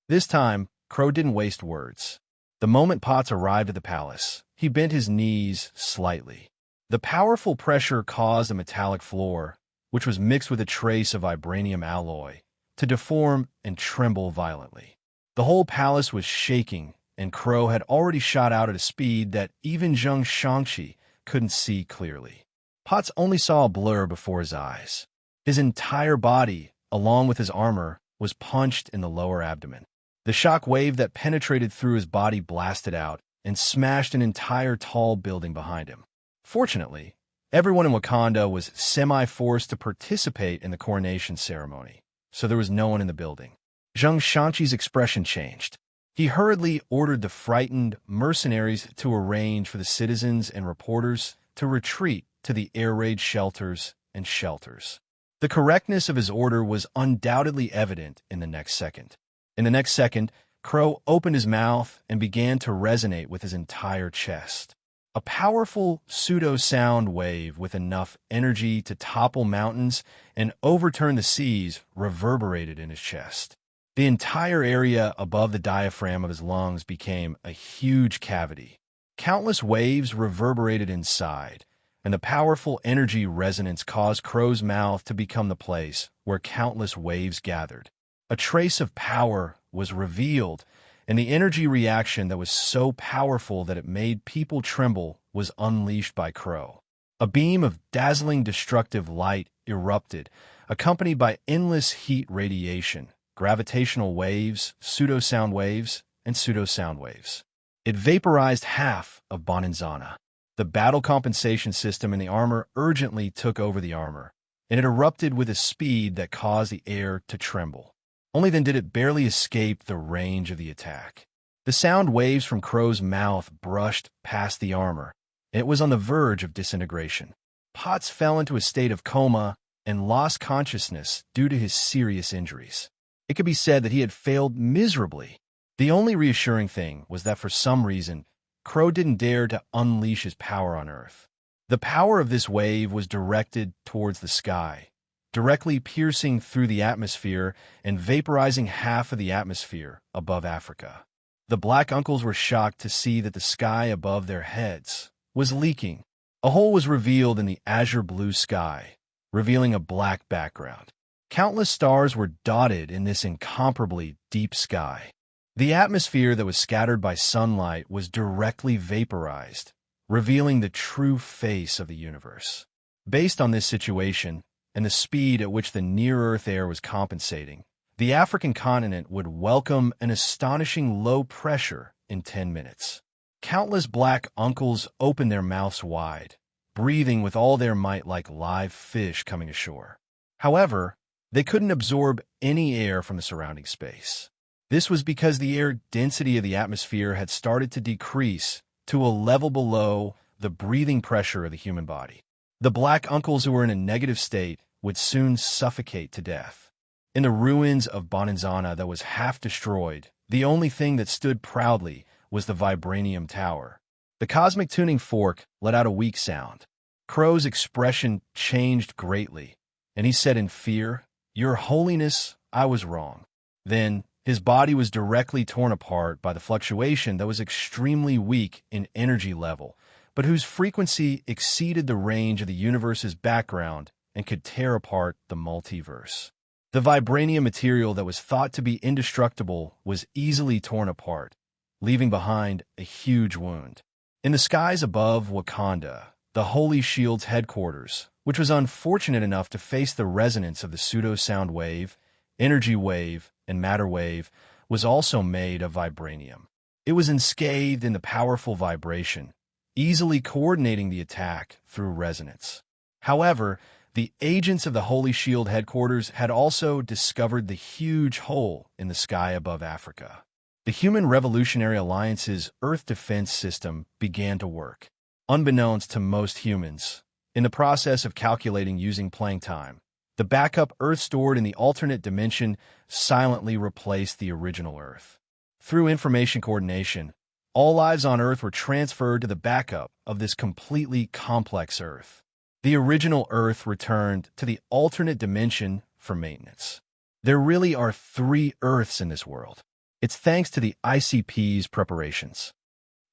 Speaker 1: This time, Crow didn't waste words. The moment Potts arrived at the palace, he bent his knees slightly. The powerful pressure caused the metallic floor, which was mixed with a trace of vibranium alloy, to deform and tremble violently. The whole palace was shaking, and Crow had already shot out at a speed that even Zhang Shangqi couldn't see clearly. Potts only saw a blur before his eyes. His entire body, along with his armor, was punched in the lower abdomen. The shock wave that penetrated through his body blasted out and smashed an entire tall building behind him. Fortunately, everyone in Wakanda was semi-forced to participate in the coronation ceremony, so there was no one in the building. Zhang Shangqi's expression changed. He hurriedly ordered the frightened mercenaries to arrange for the citizens and reporters to retreat to the air raid shelters and shelters. The correctness of his order was undoubtedly evident in the next second. In the next second, Crow opened his mouth and began to resonate with his entire chest. A powerful pseudo-sound wave with enough energy to topple mountains and overturn the seas reverberated in his chest. The entire area above the diaphragm of his lungs became a huge cavity. Countless waves reverberated inside, and the powerful energy resonance caused Crow's mouth to become the place where countless waves gathered. A trace of power was revealed, and the energy reaction that was so powerful that it made people tremble was unleashed by Crow. A beam of dazzling destructive light erupted, accompanied by endless heat radiation, gravitational waves, pseudo-sound waves, and pseudo-sound waves. It vaporized half of Bonanzana. The battle compensation system in the armor urgently took over the armor, and it erupted with a speed that caused the air to tremble. Only then did it barely escape the range of the attack. The sound waves from Crow's mouth brushed past the armor, and it was on the verge of disintegration. Potts fell into a state of coma and lost consciousness due to his serious injuries. It could be said that he had failed miserably. The only reassuring thing was that for some reason, Crow didn't dare to unleash his power on Earth. The power of this wave was directed towards the sky, directly piercing through the atmosphere and vaporizing half of the atmosphere above Africa. The Black Uncles were shocked to see that the sky above their heads was leaking. A hole was revealed in the azure blue sky, revealing a black background. Countless stars were dotted in this incomparably deep sky. The atmosphere that was scattered by sunlight was directly vaporized, revealing the true face of the universe. Based on this situation, and the speed at which the near-Earth air was compensating, the African continent would welcome an astonishing low pressure in 10 minutes. Countless Black Uncles opened their mouths wide, breathing with all their might like live fish coming ashore. However, they couldn't absorb any air from the surrounding space. This was because the air density of the atmosphere had started to decrease to a level below the breathing pressure of the human body. The Black Uncles who were in a negative state would soon suffocate to death. In the ruins of Bonanzana that was half destroyed, the only thing that stood proudly was the vibranium tower. The cosmic tuning fork let out a weak sound. Crow's expression changed greatly, and he said in fear, "Your Holiness, I was wrong." Then, his body was directly torn apart by the fluctuation that was extremely weak in energy level, but whose frequency exceeded the range of the universe's background and could tear apart the multiverse. The vibranium material that was thought to be indestructible was easily torn apart, leaving behind a huge wound. In the skies above Wakanda, the Holy Shield's headquarters, which was unfortunate enough to face the resonance of the pseudo-sound wave, energy wave, and matter wave, was also made of vibranium. It was enscathed in the powerful vibration, easily coordinating the attack through resonance. However, the agents of the Holy Shield headquarters had also discovered the huge hole in the sky above Africa. The Human Revolutionary Alliance's Earth Defense System began to work, unbeknownst to most humans. In the process of calculating using playing time, the backup Earth stored in the alternate dimension silently replaced the original Earth. Through information coordination, all lives on Earth were transferred to the backup of this completely complex Earth. The original Earth returned to the alternate dimension for maintenance. There really are 3 Earths in this world. It's thanks to the ICP's preparations.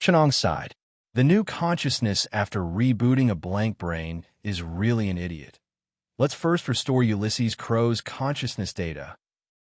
Speaker 1: Chenong sighed. The new consciousness after rebooting a blank brain is really an idiot. Let's first restore Ulysses Crow's consciousness data.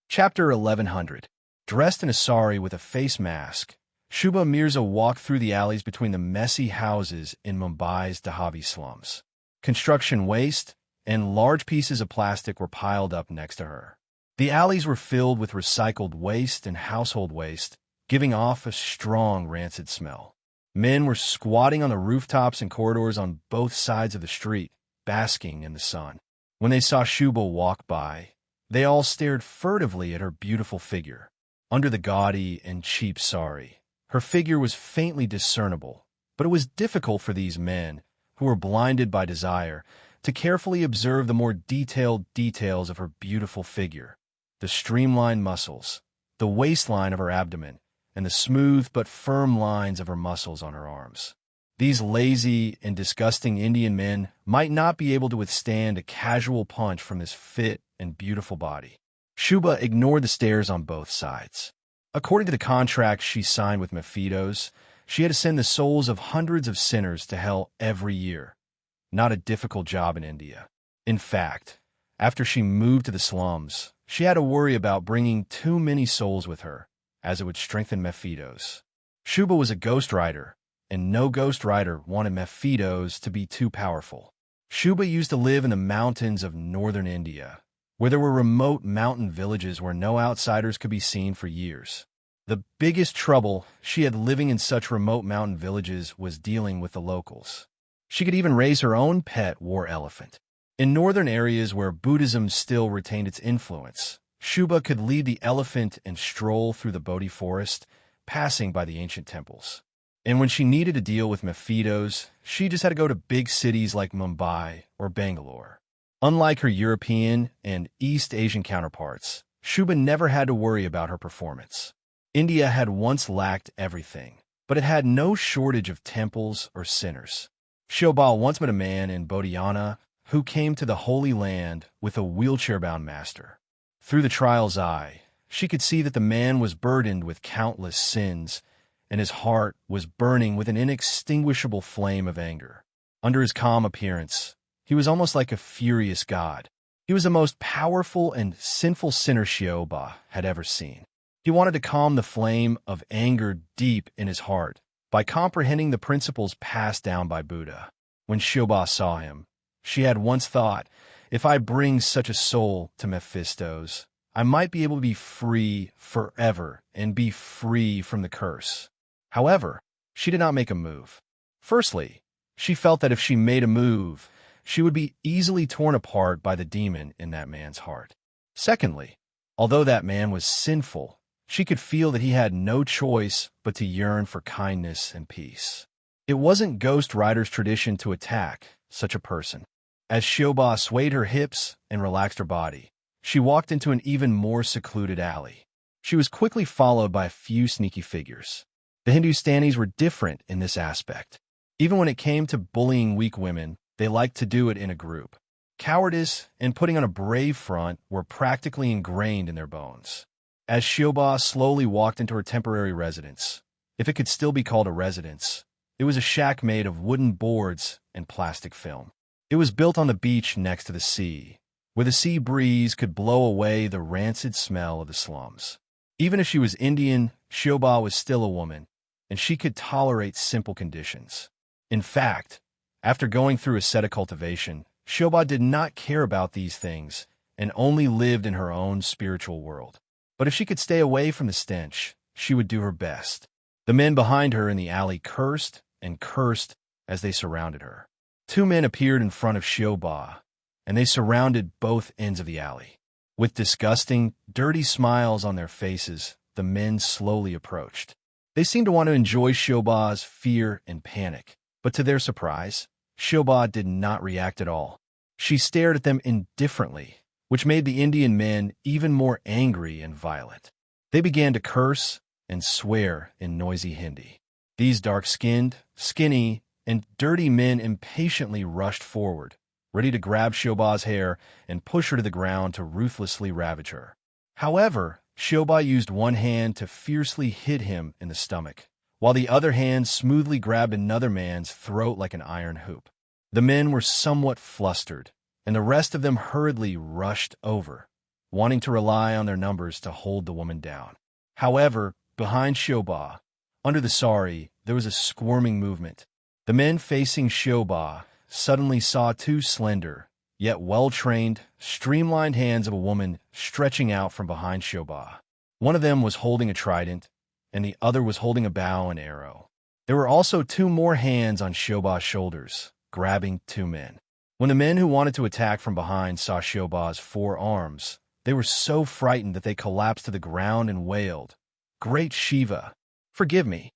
Speaker 1: Chapter 1100. Dressed in a sari with a face mask, Shubha Mirza walked through the alleys between the messy houses in Mumbai's Dhabi slums. Construction waste and large pieces of plastic were piled up next to her. The alleys were filled with recycled waste and household waste, giving off a strong rancid smell. Men were squatting on the rooftops and corridors on both sides of the street, basking in the sun. When they saw Shubha walk by, they all stared furtively at her beautiful figure. Under the gaudy and cheap sari, her figure was faintly discernible, but it was difficult for these men, who were blinded by desire, to carefully observe the more detailed details of her beautiful figure, the streamlined muscles, the waistline of her abdomen, and the smooth but firm lines of her muscles on her arms. These lazy and disgusting Indian men might not be able to withstand a casual punch from this fit and beautiful body. Shubha ignored the stares on both sides. According to the contract she signed with Mephitos, she had to send the souls of hundreds of sinners to hell every year. Not a difficult job in India. In fact, after she moved to the slums, she had to worry about bringing too many souls with her, as it would strengthen Mephitos. Shubha was a ghostwriter, and no ghostwriter wanted Mephitos to be too powerful. Shubha used to live in the mountains of northern India, where there were remote mountain villages where no outsiders could be seen for years. The biggest trouble she had living in such remote mountain villages was dealing with the locals. She could even raise her own pet war elephant. In northern areas where Buddhism still retained its influence, Shubha could lead the elephant and stroll through the Bodhi forest, passing by the ancient temples. And when she needed to deal with Mephitos, she just had to go to big cities like Mumbai or Bangalore. Unlike her European and East Asian counterparts, Shubha never had to worry about her performance. India had once lacked everything, but it had no shortage of temples or sinners. Shobal once met a man in Bodhiana who came to the Holy Land with a wheelchair-bound master. Through the trial's eye, she could see that the man was burdened with countless sins, and his heart was burning with an inextinguishable flame of anger. Under his calm appearance, he was almost like a furious god. He was the most powerful and sinful sinner Shioba had ever seen. He wanted to calm the flame of anger deep in his heart by comprehending the principles passed down by Buddha. When Shioba saw him, she had once thought, if I bring such a soul to Mephistos, I might be able to be free forever and be free from the curse. However, she did not make a move. Firstly, she felt that if she made a move, she would be easily torn apart by the demon in that man's heart. Secondly, although that man was sinful, she could feel that he had no choice but to yearn for kindness and peace. It wasn't Ghost Rider's tradition to attack such a person. As Shoba swayed her hips and relaxed her body, she walked into an even more secluded alley. She was quickly followed by a few sneaky figures. The Hindustanis were different in this aspect. Even when it came to bullying weak women, they liked to do it in a group. Cowardice and putting on a brave front were practically ingrained in their bones. As Shoba slowly walked into her temporary residence, if it could still be called a residence, it was a shack made of wooden boards and plastic film. It was built on the beach next to the sea, where the sea breeze could blow away the rancid smell of the slums. Even if she was Indian, Shoba was still a woman, and she could tolerate simple conditions. In fact, after going through a set of cultivation, Shoba did not care about these things and only lived in her own spiritual world. But if she could stay away from the stench, she would do her best. The men behind her in the alley cursed and cursed as they surrounded her. Two men appeared in front of Shoba, and they surrounded both ends of the alley. With disgusting, dirty smiles on their faces, the men slowly approached. They seemed to want to enjoy Shoba's fear and panic, but to their surprise, Shoba did not react at all. She stared at them indifferently, which made the Indian men even more angry and violent. They began to curse and swear in noisy Hindi. These dark-skinned, skinny, and dirty men impatiently rushed forward, ready to grab Shoba's hair and push her to the ground to ruthlessly ravage her. However, Shoba used one hand to fiercely hit him in the stomach, while the other hand smoothly grabbed another man's throat like an iron hoop. The men were somewhat flustered, and the rest of them hurriedly rushed over, wanting to rely on their numbers to hold the woman down. However, behind Shoba, under the sari, there was a squirming movement. The men facing Shoba suddenly saw two slender, yet well-trained, streamlined hands of a woman stretching out from behind Shoba. One of them was holding a trident, and the other was holding a bow and arrow. There were also two more hands on Shoba's shoulders, grabbing two men. When the men who wanted to attack from behind saw Shoba's 4 arms, they were so frightened that they collapsed to the ground and wailed, "Great Shiva, forgive me."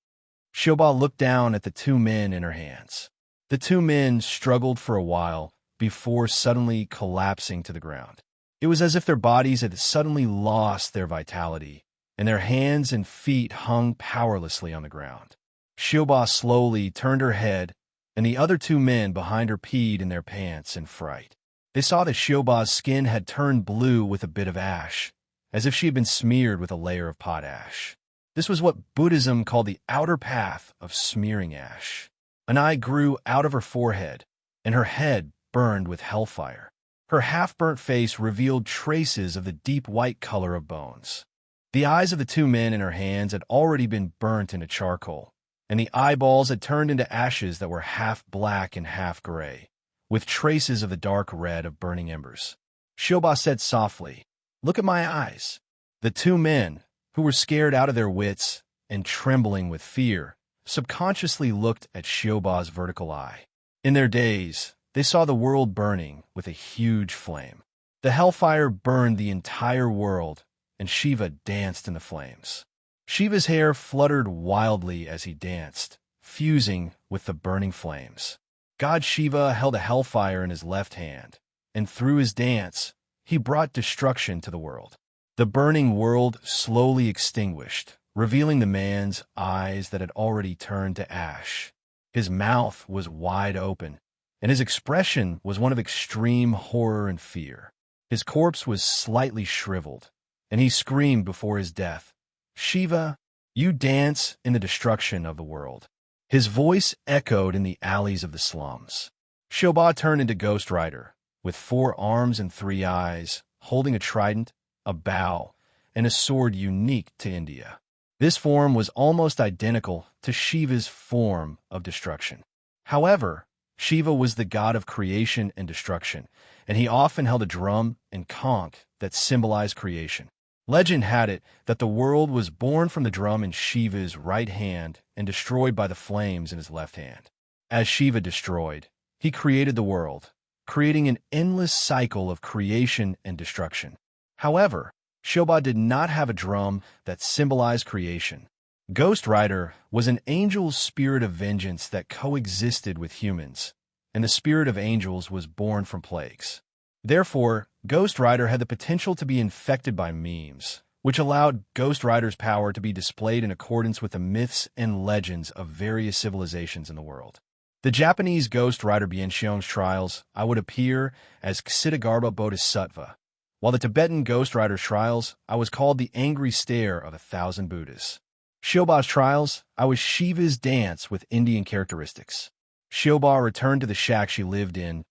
Speaker 1: Shoba looked down at the two men in her hands. The two men struggled for a while before suddenly collapsing to the ground. It was as if their bodies had suddenly lost their vitality, and their hands and feet hung powerlessly on the ground. Shoba slowly turned her head, and the other two men behind her peed in their pants in fright. They saw that Shoba's skin had turned blue with a bit of ash, as if she had been smeared with a layer of potash. This was what Buddhism called the outer path of smearing ash. An eye grew out of her forehead, and her head burned with hellfire. Her half-burnt face revealed traces of the deep white color of bones. The eyes of the two men in her hands had already been burnt into charcoal, and the eyeballs had turned into ashes that were half black and half gray, with traces of the dark red of burning embers. Shoba said softly, "Look at my eyes." The two men, who were scared out of their wits and trembling with fear, subconsciously looked at Shoba's vertical eye. In their daze, they saw the world burning with a huge flame. The hellfire burned the entire world, and Shiva danced in the flames. Shiva's hair fluttered wildly as he danced, fusing with the burning flames. God Shiva held a hellfire in his left hand, and through his dance, he brought destruction to the world. The burning world slowly extinguished, revealing the man's eyes that had already turned to ash. His mouth was wide open, and his expression was one of extreme horror and fear. His corpse was slightly shriveled, and he screamed before his death, "Shiva, you dance in the destruction of the world." His voice echoed in the alleys of the slums. Shoba turned into Ghost Rider, with 4 arms and 3 eyes, holding a trident, a bow, and a sword unique to India. This form was almost identical to Shiva's form of destruction. However, Shiva was the god of creation and destruction, and he often held a drum and conch that symbolized creation. Legend had it that the world was born from the drum in Shiva's right hand and destroyed by the flames in his left hand. As Shiva destroyed, he created the world, creating an endless cycle of creation and destruction. However, Shoba did not have a drum that symbolized creation. Ghost Rider was an angel's spirit of vengeance that coexisted with humans, and the spirit of angels was born from plagues. Therefore, Ghost Rider had the potential to be infected by memes, which allowed Ghost Rider's power to be displayed in accordance with the myths and legends of various civilizations in the world. The Japanese Ghost Rider Bienxiong's trials, I would appear as Ksitigarbha Bodhisattva, while the Tibetan Ghost Rider's trials, I was called the angry stare of 1,000 Buddhas. Shioba's trials, I was Shiva's dance with Indian characteristics. Shioba returned to the shack she lived in,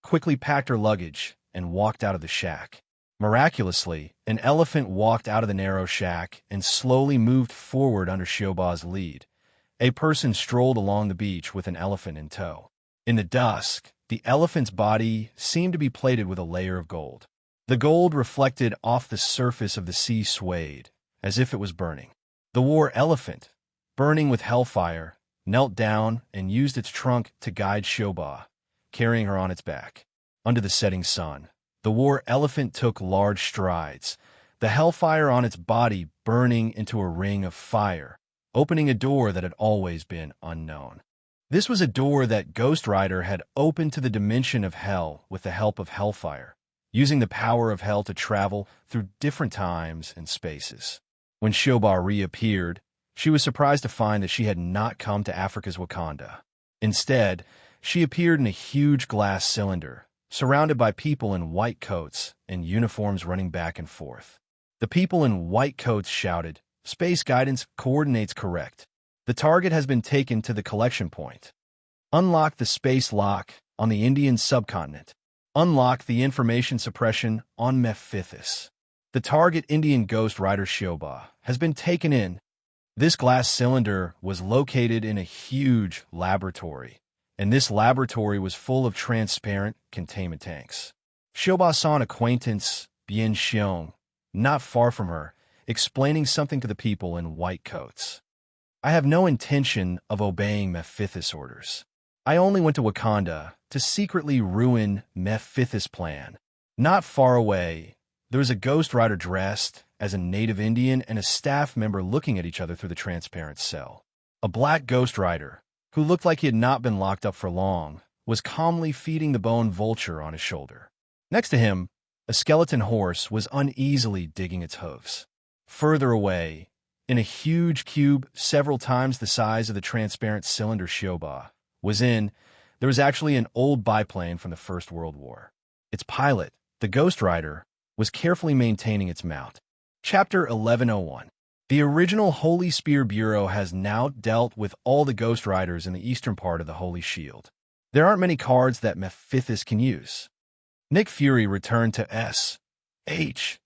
Speaker 1: quickly packed her luggage, and walked out of the shack. Miraculously, an elephant walked out of the narrow shack and slowly moved forward under Shioba's lead. A person strolled along the beach with an elephant in tow. In the dusk, the elephant's body seemed to be plated with a layer of gold. The gold reflected off the surface of the sea swayed, as if it was burning. The war elephant, burning with hellfire, knelt down and used its trunk to guide Shioba, carrying her on its back. Under the setting sun, the war elephant took large strides, the hellfire on its body burning into a ring of fire, opening a door that had always been unknown. This was a door that Ghost Rider had opened to the dimension of hell with the help of hellfire, using the power of hell to travel through different times and spaces. When Shioba reappeared, she was surprised to find that she had not come to Africa's Wakanda. Instead, she appeared in a huge glass cylinder, surrounded by people in white coats and uniforms running back and forth. The people in white coats shouted, "Space guidance coordinates correct. The target has been taken to the collection point. Unlock the space lock on the Indian subcontinent. Unlock the information suppression on Mephithis. The target Indian Ghost Rider Shioba has been taken in." This glass cylinder was located in a huge laboratory, and this laboratory was full of transparent containment tanks. Shioba saw an acquaintance, Bienxiong, not far from her, explaining something to the people in white coats. "I have no intention of obeying Mephithis' orders. I only went to Wakanda to secretly ruin Mephithis' plan." Not far away, there was a Ghost Rider dressed as a native Indian and a staff member looking at each other through the transparent cell. A black Ghost Rider, who looked like he had not been locked up for long, was calmly feeding the bone vulture on his shoulder. Next to him, a skeleton horse was uneasily digging its hooves. Further away, in a huge cube several times the size of the transparent cylinder Shioba was in, there was actually an old biplane from the First World War. Its pilot, the Ghost Rider, was carefully maintaining its mount. Chapter 1101. The original Holy Spear Bureau has now dealt with all the Ghost Riders in the eastern part of the Holy Shield. There aren't many cards that Mephithis can use. Nick Fury returned to SHIELD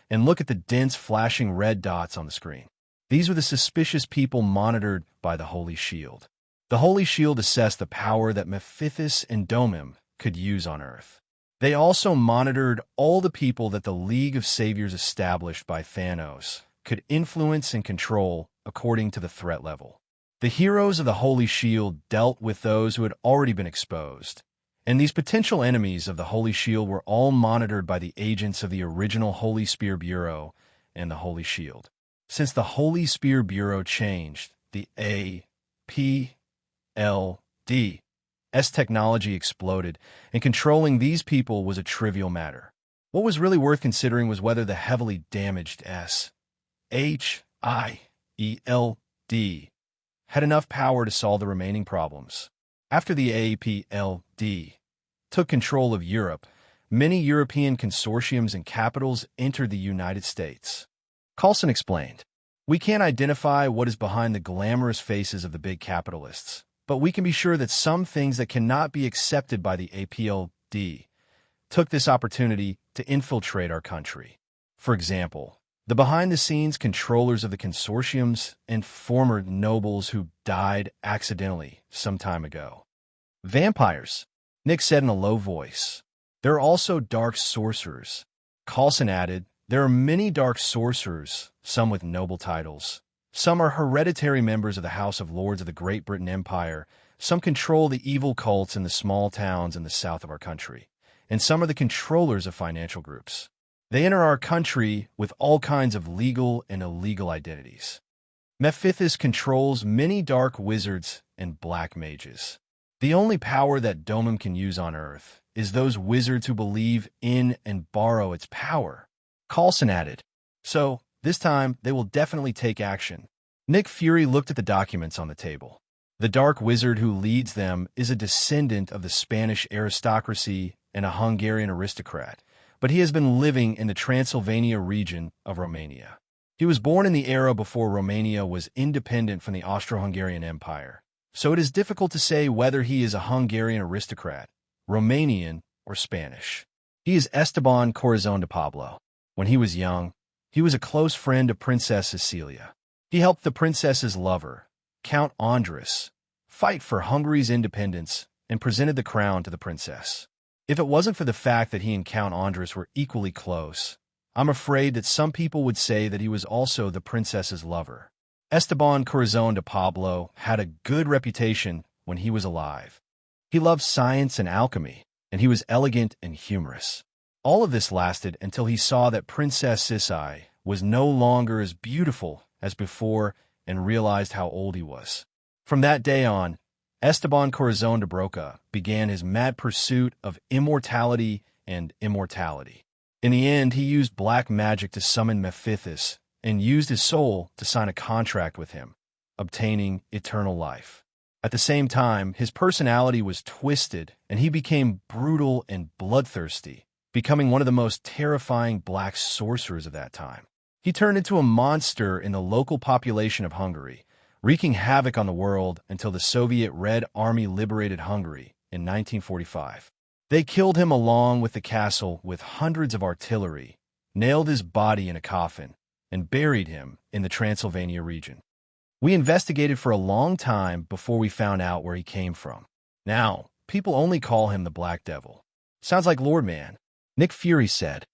Speaker 1: and look at the dense flashing red dots on the screen. These were the suspicious people monitored by the Holy Shield. The Holy Shield assessed the power that Mephithis and Domim could use on Earth. They also monitored all the people that the League of Saviors established by Thanos could influence and control according to the threat level. The heroes of the Holy Shield dealt with those who had already been exposed, and these potential enemies of the Holy Shield were all monitored by the agents of the original Holy Spear Bureau and the Holy Shield. Since the Holy Spear Bureau changed, the APLD's technology exploded, and controlling these people was a trivial matter. What was really worth considering was whether the heavily damaged SHIELD had enough power to solve the remaining problems. After the APLD took control of Europe, many European consortiums and capitals entered the United States. Coulson explained, "We can't identify what is behind the glamorous faces of the big capitalists, but we can be sure that some things that cannot be accepted by the APLD took this opportunity to infiltrate our country. For example, the behind-the-scenes controllers of the consortiums and former nobles who died accidentally some time ago." "Vampires," Nick said in a low voice. "There are also dark sorcerers." Coulson added, "There are many dark sorcerers, some with noble titles. Some are hereditary members of the House of Lords of the Great Britain Empire. Some control the evil cults in the small towns in the south of our country. And some are the controllers of financial groups. They enter our country with all kinds of legal and illegal identities." Mephithus controls many dark wizards and black mages. The only power that Domum can use on Earth is those wizards who believe in and borrow its power. Coulson added, so, this time, they will definitely take action. Nick Fury looked at the documents on the table. The dark wizard who leads them is a descendant of the Spanish aristocracy and a Hungarian aristocrat, but he has been living in the Transylvania region of Romania. He was born in the era before Romania was independent from the Austro-Hungarian Empire, so it is difficult to say whether he is a Hungarian aristocrat, Romanian, or Spanish. He is Esteban Corazon de Pablo. When he was young, he was a close friend of Princess Cecilia. He helped the princess's lover, Count Andres, fight for Hungary's independence and presented the crown to the princess. If it wasn't for the fact that he and Count Andres were equally close, I'm afraid that some people would say that he was also the princess's lover. Esteban Corazon de Pablo had a good reputation when he was alive. He loved science and alchemy, and he was elegant and humorous. All of this lasted until he saw that Princess Sisai was no longer as beautiful as before and realized how old he was. From that day on, Esteban Corazon de Broca began his mad pursuit of immortality and immortality. In the end, he used black magic to summon Mephithus and used his soul to sign a contract with him, obtaining eternal life. At the same time, his personality was twisted and he became brutal and bloodthirsty, becoming one of the most terrifying black sorcerers of that time. He turned into a monster in the local population of Hungary, wreaking havoc on the world until the Soviet Red Army liberated Hungary in 1945. They killed him along with the castle with hundreds of artillery, nailed his body in a coffin, and buried him in the Transylvania region. We investigated for a long time before we found out where he came from. Now, people only call him the Black Devil. Sounds like Lord Man, Nick Fury said.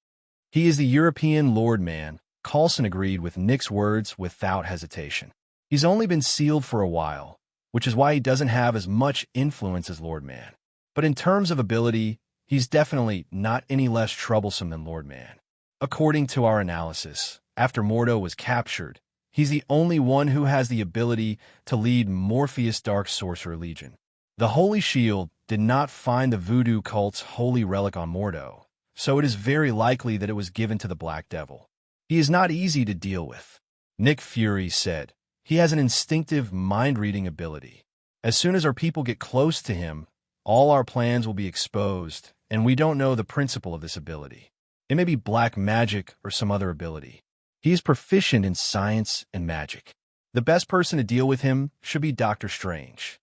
Speaker 1: He is the European Lord Man. Coulson agreed with Nick's words without hesitation. He's only been sealed for a while, which is why he doesn't have as much influence as Lord Man. But in terms of ability, he's definitely not any less troublesome than Lord Man. According to our analysis, after Mordo was captured, he's the only one who has the ability to lead Morpheus' Dark Sorcerer Legion. The Holy Shield did not find the voodoo cult's holy relic on Mordo, so it is very likely that it was given to the Black Devil. He is not easy to deal with. Nick Fury said, he has an instinctive mind-reading ability. As soon as our people get close to him, all our plans will be exposed, and we don't know the principle of this ability. It may be black magic or some other ability. He is proficient in science and magic. The best person to deal with him should be Dr. Strange.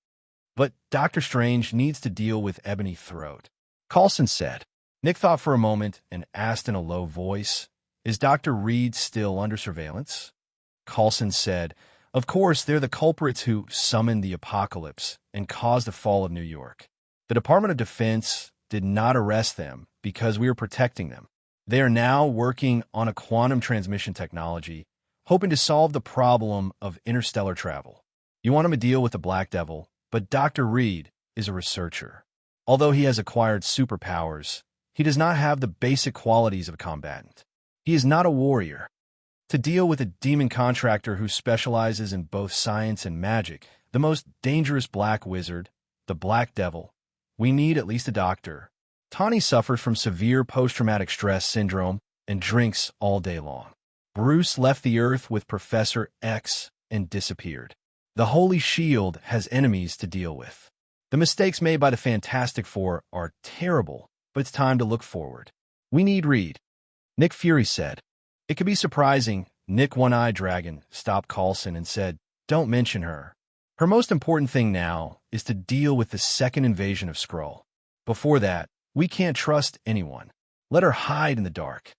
Speaker 1: But Dr. Strange needs to deal with Ebony Throat. Coulson said. Nick thought for a moment and asked in a low voice, is Dr. Reed still under surveillance? Coulson said, of course, they're the culprits who summoned the apocalypse and caused the fall of New York. The Department of Defense did not arrest them because we are protecting them. They are now working on a quantum transmission technology, hoping to solve the problem of interstellar travel. You want him to deal with the Black Devil, but Dr. Reed is a researcher. Although he has acquired superpowers, he does not have the basic qualities of a combatant. He is not a warrior. To deal with a demon contractor who specializes in both science and magic, the most dangerous black wizard, the Black Devil, we need at least a doctor. Tawny suffers from severe post-traumatic stress syndrome and drinks all day long. Bruce left the Earth with Professor X and disappeared. The Holy Shield has enemies to deal with. The mistakes made by the Fantastic Four are terrible, but it's time to look forward. We need Reed. Nick Fury said. It could be surprising. Nick One-Eyed Dragon stopped Coulson and said, don't mention her. Her most important thing now is to deal with the second invasion of Skrull. Before that, we can't trust anyone. Let her hide in the dark.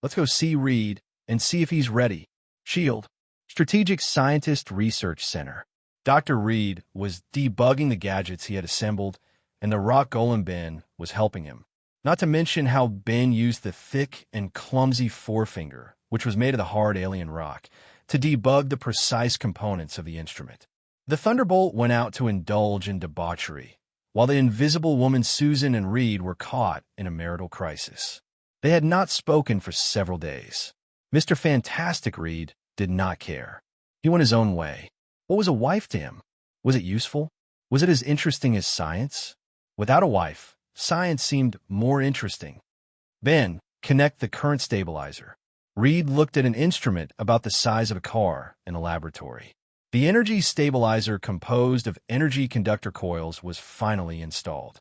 Speaker 1: Let's go see Reed and see if he's ready. SHIELD. Strategic Scientist Research Center. Dr. Reed was debugging the gadgets he had assembled, and the rock golem Ben was helping him. Not to mention how Ben used the thick and clumsy forefinger, which was made of the hard alien rock, to debug the precise components of the instrument. The Thunderbolt went out to indulge in debauchery, while the Invisible Woman Susan and Reed were caught in a marital crisis. They had not spoken for several days. Mr. Fantastic Reed did not care. He went his own way. What was a wife to him? Was it useful? Was it as interesting as science? Without a wife, science seemed more interesting. Ben, connect the current stabilizer. Reed looked at an instrument about the size of a car in a laboratory. The energy stabilizer composed of energy conductor coils was finally installed.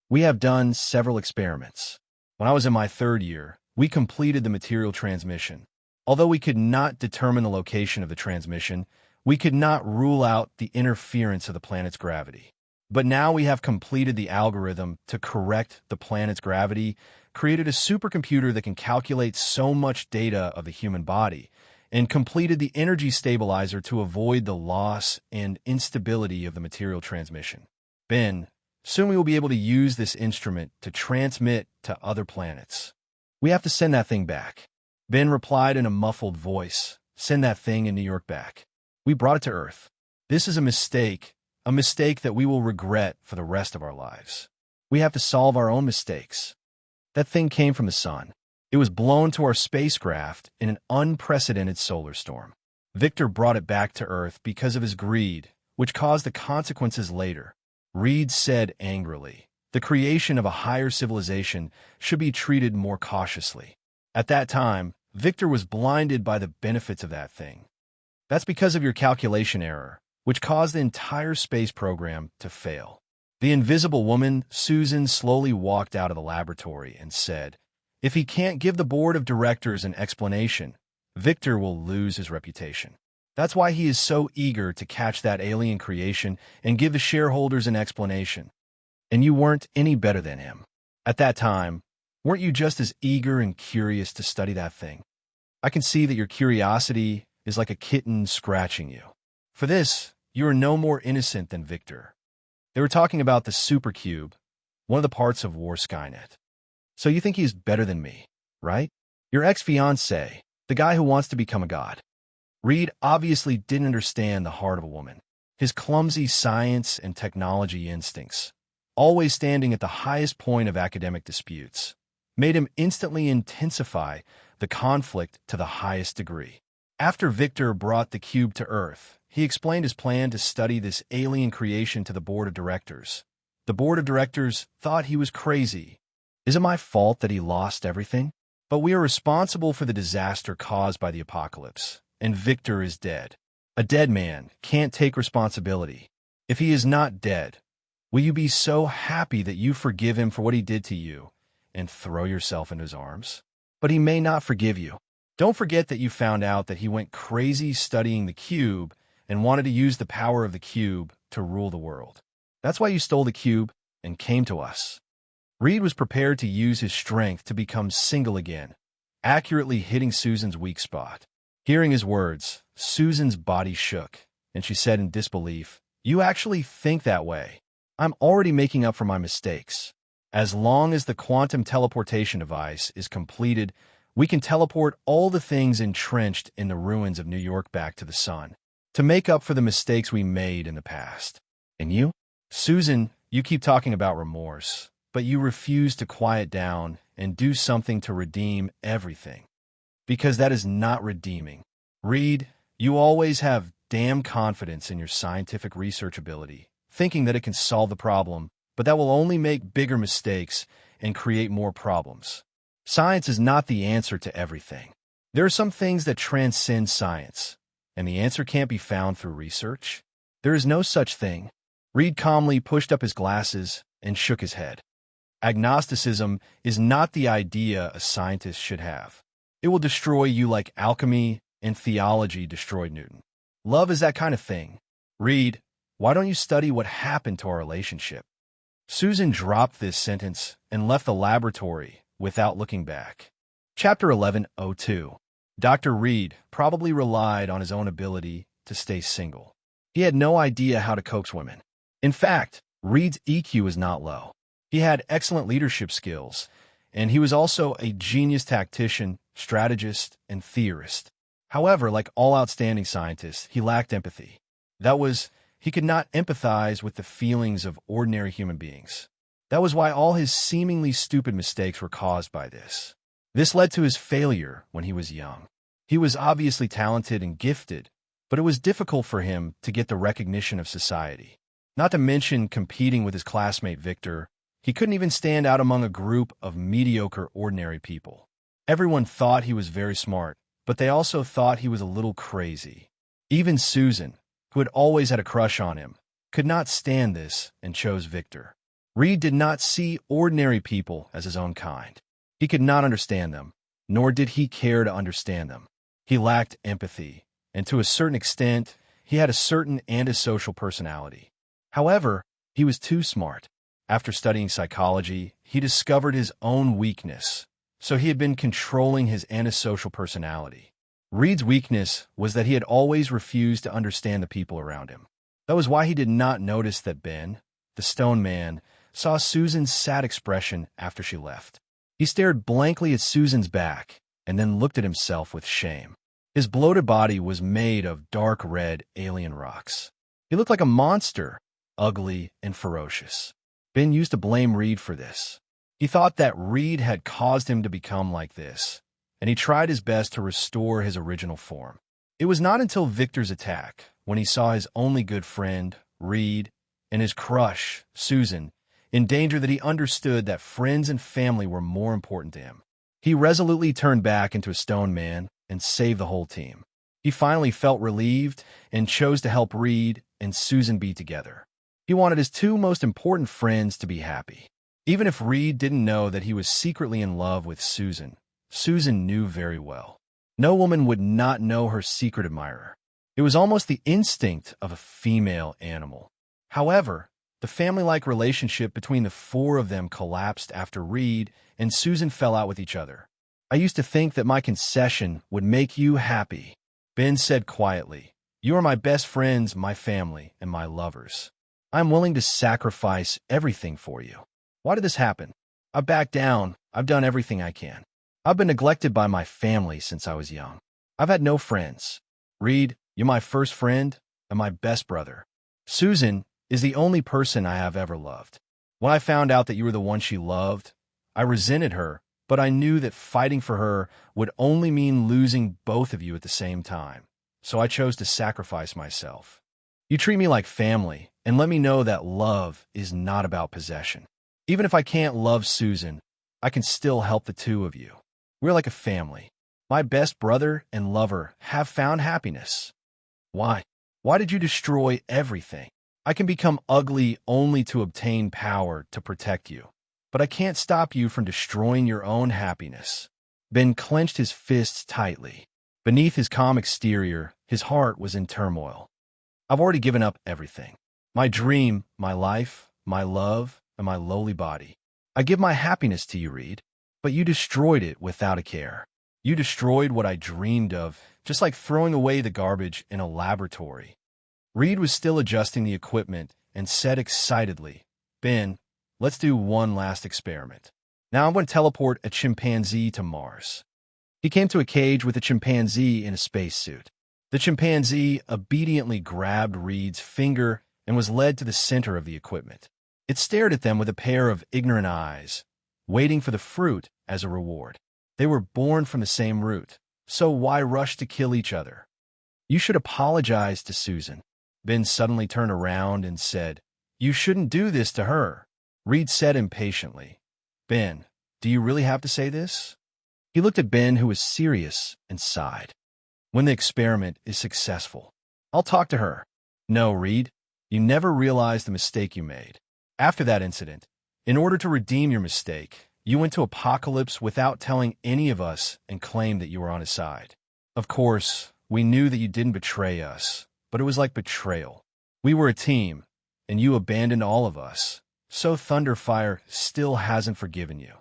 Speaker 1: We have done several experiments. When I was in my third year, we completed the material transmission. Although we could not determine the location of the transmission, we could not rule out the interference of the planet's gravity. But now we have completed the algorithm to correct the planet's gravity, created a supercomputer that can calculate so much data of the human body, and completed the energy stabilizer to avoid the loss and instability of the material transmission. Ben, soon we will be able to use this instrument to transmit to other planets. We have to send that thing back. Ben replied in a muffled voice, send that thing in New York back. We brought it to Earth. This is a mistake that we will regret for the rest of our lives. We have to solve our own mistakes. That thing came from the sun. It was blown to our spacecraft in an unprecedented solar storm. Victor brought it back to Earth because of his greed, which caused the consequences later. Reed said angrily, the creation of a higher civilization should be treated more cautiously. At that time, Victor was blinded by the benefits of that thing. That's because of your calculation error, which caused the entire space program to fail. The invisible woman, Susan, slowly walked out of the laboratory and said, if he can't give the board of directors an explanation, Victor will lose his reputation. That's why he is so eager to catch that alien creation and give the shareholders an explanation. And you weren't any better than him. At that time, weren't you just as eager and curious to study that thing? I can see that your curiosity is like a kitten scratching you. For this, you are no more innocent than Victor. They were talking about the supercube, one of the parts of War Skynet. So you think he's better than me, right? Your ex-fiancé, the guy who wants to become a god. Reed obviously didn't understand the heart of a woman. His clumsy science and technology instincts, always standing at the highest point of academic disputes, made him instantly intensify the conflict to the highest degree. After Victor brought the cube to Earth, he explained his plan to study this alien creation to the board of directors. The board of directors thought he was crazy. Is it my fault that he lost everything? But we are responsible for the disaster caused by the apocalypse, and Victor is dead. A dead man can't take responsibility. If he is not dead, will you be so happy that you forgive him for what he did to you and throw yourself into his arms? But he may not forgive you. Don't forget that you found out that he went crazy studying the cube and wanted to use the power of the cube to rule the world. That's why you stole the cube and came to us. Reed was prepared to use his strength to become single again, accurately hitting Susan's weak spot. Hearing his words, Susan's body shook, and she said in disbelief, you actually think that way. I'm already making up for my mistakes. As long as the quantum teleportation device is completed, we can teleport all the things entrenched in the ruins of New York back to the sun, to make up for the mistakes we made in the past. And you? Susan, you keep talking about remorse, but you refuse to quiet down and do something to redeem everything. Because that is not redeeming. Reed, you always have damn confidence in your scientific research ability, thinking that it can solve the problem, but that will only make bigger mistakes and create more problems. Science is not the answer to everything. There are some things that transcend science, and the answer can't be found through research. There is no such thing. Reed calmly pushed up his glasses and shook his head. Agnosticism is not the idea a scientist should have. It will destroy you like alchemy and theology destroyed Newton. Love is that kind of thing. Reed, why don't you study what happened to our relationship? Susan dropped this sentence and left the laboratory without looking back. Chapter 11:02. Dr. Reed probably relied on his own ability to stay single. He had no idea how to coax women. In fact, Reed's EQ was not low. He had excellent leadership skills, and he was also a genius tactician, strategist, and theorist. However, like all outstanding scientists, he lacked empathy. That was, he could not empathize with the feelings of ordinary human beings. That was why all his seemingly stupid mistakes were caused by this. This led to his failure when he was young. He was obviously talented and gifted, but it was difficult for him to get the recognition of society. Not to mention competing with his classmate Victor, he couldn't even stand out among a group of mediocre, ordinary people. Everyone thought he was very smart, but they also thought he was a little crazy. Even Susan, who had always had a crush on him, could not stand this and chose Victor. Reed did not see ordinary people as his own kind. He could not understand them, nor did he care to understand them. He lacked empathy, and to a certain extent, he had a certain antisocial personality. However, he was too smart. After studying psychology, he discovered his own weakness, so he had been controlling his antisocial personality. Reed's weakness was that he had always refused to understand the people around him. That was why he did not notice that Ben, the stone man, saw Susan's sad expression after she left. He stared blankly at Susan's back and then looked at himself with shame. His bloated body was made of dark red alien rocks. He looked like a monster, ugly and ferocious. Ben used to blame Reed for this. He thought that Reed had caused him to become like this, and he tried his best to restore his original form. It was not until Victor's attack, when he saw his only good friend, Reed, and his crush, Susan, in danger, that he understood that friends and family were more important to him. He resolutely turned back into a stone man and saved the whole team. He finally felt relieved and chose to help Reed and Susan be together. He wanted his two most important friends to be happy. Even if Reed didn't know that he was secretly in love with Susan, Susan knew very well. No woman would not know her secret admirer. It was almost the instinct of a female animal. However, the family-like relationship between the four of them collapsed after Reed and Susan fell out with each other. "I used to think that my concession would make you happy," Ben said quietly. "You are my best friends, my family, and my lovers. I'm willing to sacrifice everything for you. Why did this happen? I backed down. I've done everything I can. I've been neglected by my family since I was young. I've had no friends. Reed, you're my first friend and my best brother. Susan is the only person I have ever loved. When I found out that you were the one she loved, I resented her, but I knew that fighting for her would only mean losing both of you at the same time, so I chose to sacrifice myself. You treat me like family and let me know that love is not about possession. Even if I can't love Susan, I can still help the two of you. We're like a family. My best brother and lover have found happiness. Why? Why did you destroy everything? I can become ugly only to obtain power to protect you, but I can't stop you from destroying your own happiness." Ben clenched his fists tightly. Beneath his calm exterior, his heart was in turmoil. "I've already given up everything. My dream, my life, my love, and my lowly body. I give my happiness to you, Reed, but you destroyed it without a care. You destroyed what I dreamed of, just like throwing away the garbage in a laboratory." Reed was still adjusting the equipment and said excitedly, "Ben, let's do one last experiment. Now I'm going to teleport a chimpanzee to Mars." He came to a cage with a chimpanzee in a spacesuit. The chimpanzee obediently grabbed Reed's finger and was led to the center of the equipment. It stared at them with a pair of ignorant eyes, waiting for the fruit as a reward. They were born from the same root, so why rush to kill each other? "You should apologize to Susan." Ben suddenly turned around and said, "You shouldn't do this to her." Reed said impatiently, "Ben, do you really have to say this?" He looked at Ben, who was serious, and sighed. "When the experiment is successful, I'll talk to her." "No, Reed, you never realized the mistake you made. After that incident, in order to redeem your mistake, you went to Apocalypse without telling any of us and claimed that you were on his side. Of course, we knew that you didn't betray us, but it was like betrayal. We were a team, and you abandoned all of us, so Thunderfire still hasn't forgiven you.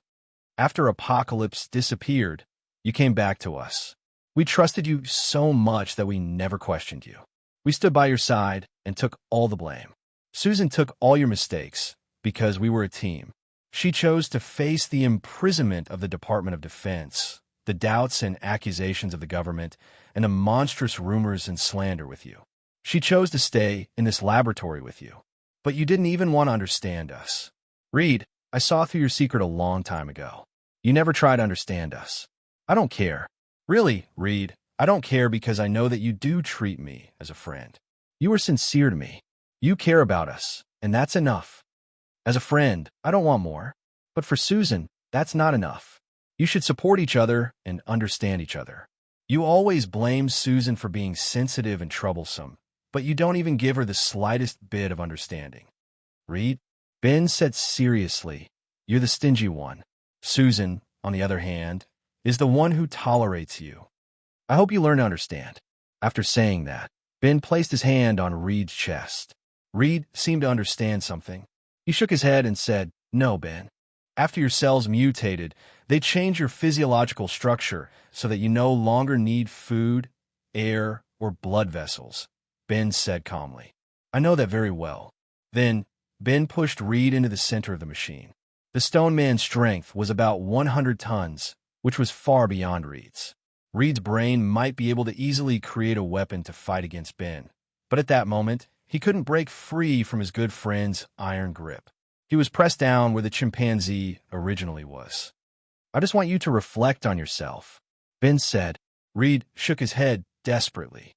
Speaker 1: After Apocalypse disappeared, you came back to us. We trusted you so much that we never questioned you. We stood by your side and took all the blame. Susan took all your mistakes because we were a team. She chose to face the imprisonment of the Department of Defense, the doubts and accusations of the government, and the monstrous rumors and slander with you. She chose to stay in this laboratory with you. But you didn't even want to understand us. Reed, I saw through your secret a long time ago. You never tried to understand us. I don't care. Really, Reed, I don't care because I know that you do treat me as a friend. You are sincere to me. You care about us, and that's enough. As a friend, I don't want more. But for Susan, that's not enough. You should support each other and understand each other. You always blame Susan for being sensitive and troublesome, but you don't even give her the slightest bit of understanding. Reed, Ben said seriously, you're the stingy one. Susan, on the other hand, is the one who tolerates you. I hope you learn to understand. After saying that, Ben placed his hand on Reed's chest. Reed seemed to understand something. He shook his head and said, No, Ben. After your cells mutated, they change your physiological structure so that you no longer need food, air, or blood vessels, Ben said calmly. I know that very well. Then, Ben pushed Reed into the center of the machine. The stone man's strength was about 100 tons, which was far beyond Reed's. Reed's brain might be able to easily create a weapon to fight against Ben, but at that moment, he couldn't break free from his good friend's iron grip. He was pressed down where the chimpanzee originally was. I just want you to reflect on yourself, Ben said. Reed shook his head desperately.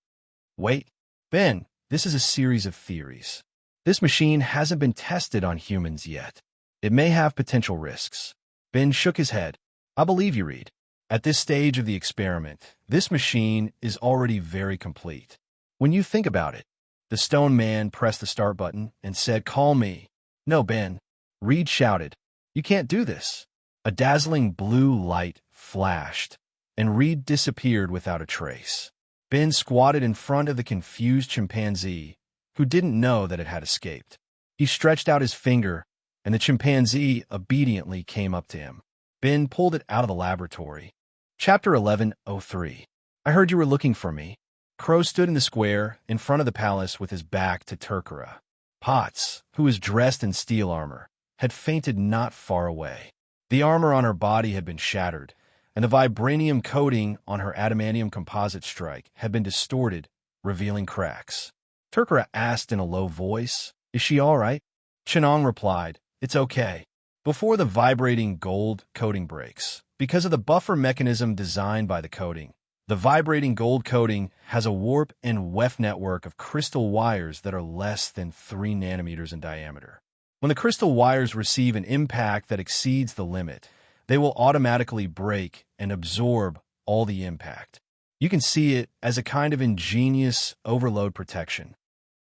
Speaker 1: Wait, Ben, this is a series of theories. This machine hasn't been tested on humans yet. It may have potential risks. Ben shook his head. I believe you, Reed. At this stage of the experiment, this machine is already very complete. When you think about it, the stone man pressed the start button and said, Call me. No, Ben. Reed shouted, You can't do this. A dazzling blue light flashed, and Reed disappeared without a trace. Ben squatted in front of the confused chimpanzee, who didn't know that it had escaped. He stretched out his finger, and the chimpanzee obediently came up to him. Ben pulled it out of the laboratory. Chapter 11:03. I heard you were looking for me. Crow stood in the square in front of the palace with his back to Turkara. Potts, who was dressed in steel armor, had fainted not far away. The armor on her body had been shattered, and the vibranium coating on her adamantium composite strike had been distorted, revealing cracks. Turkara asked in a low voice, Is she all right? Chenong replied, It's okay. Before the vibrating gold coating breaks, because of the buffer mechanism designed by the coating, the vibrating gold coating has a warp and weft network of crystal wires that are less than 3 nanometers in diameter. When the crystal wires receive an impact that exceeds the limit, they will automatically break and absorb all the impact. You can see it as a kind of ingenious overload protection.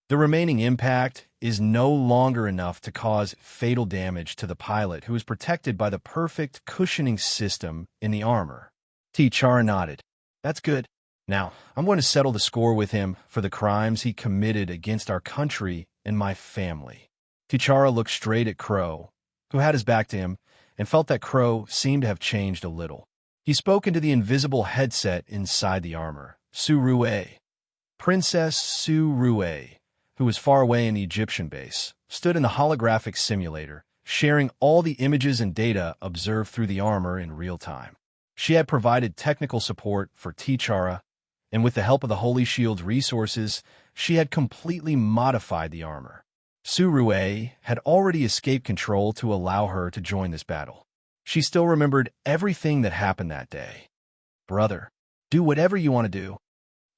Speaker 1: The remaining impact is no longer enough to cause fatal damage to the pilot, who is protected by the perfect cushioning system in the armor. T'Chara nodded. That's good. Now, I'm going to settle the score with him for the crimes he committed against our country and my family. T'Chara looked straight at Crow, who had his back to him, and felt that Crow seemed to have changed a little. He spoke into the invisible headset inside the armor. Su-Rue. Princess Su-Rue, who was far away in the Egyptian base, stood in the holographic simulator, sharing all the images and data observed through the armor in real time. She had provided technical support for T'Chara, and with the help of the Holy Shield's resources, she had completely modified the armor. Su-Rue had already escaped control to allow her to join this battle. She still remembered everything that happened that day. Brother, do whatever you want to do.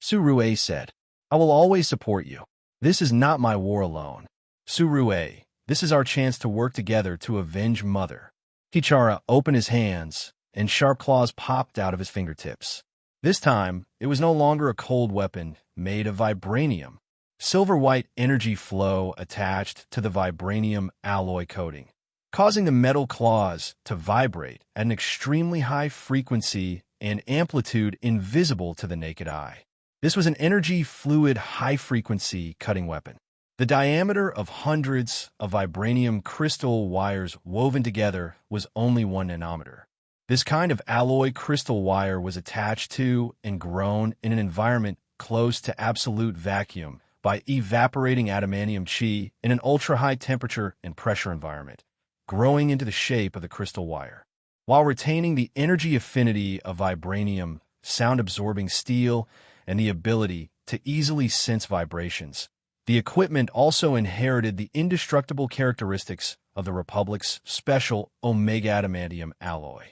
Speaker 1: Su-Rue said, I will always support you. This is not my war alone. Su-Rue, this is our chance to work together to avenge Mother. T'Chara opened his hands, and sharp claws popped out of his fingertips. This time, it was no longer a cold weapon made of vibranium. Silver-white energy flow attached to the vibranium alloy coating, causing the metal claws to vibrate at an extremely high frequency and amplitude invisible to the naked eye. This was an energy-fluid high-frequency cutting weapon. The diameter of hundreds of vibranium crystal wires woven together was only 1 nanometer. This kind of alloy crystal wire was attached to and grown in an environment close to absolute vacuum by evaporating adamantium chi in an ultra-high temperature and pressure environment, growing into the shape of the crystal wire. While retaining the energy affinity of vibranium, sound-absorbing steel, and the ability to easily sense vibrations, the equipment also inherited the indestructible characteristics of the Republic's special Omega adamantium alloy.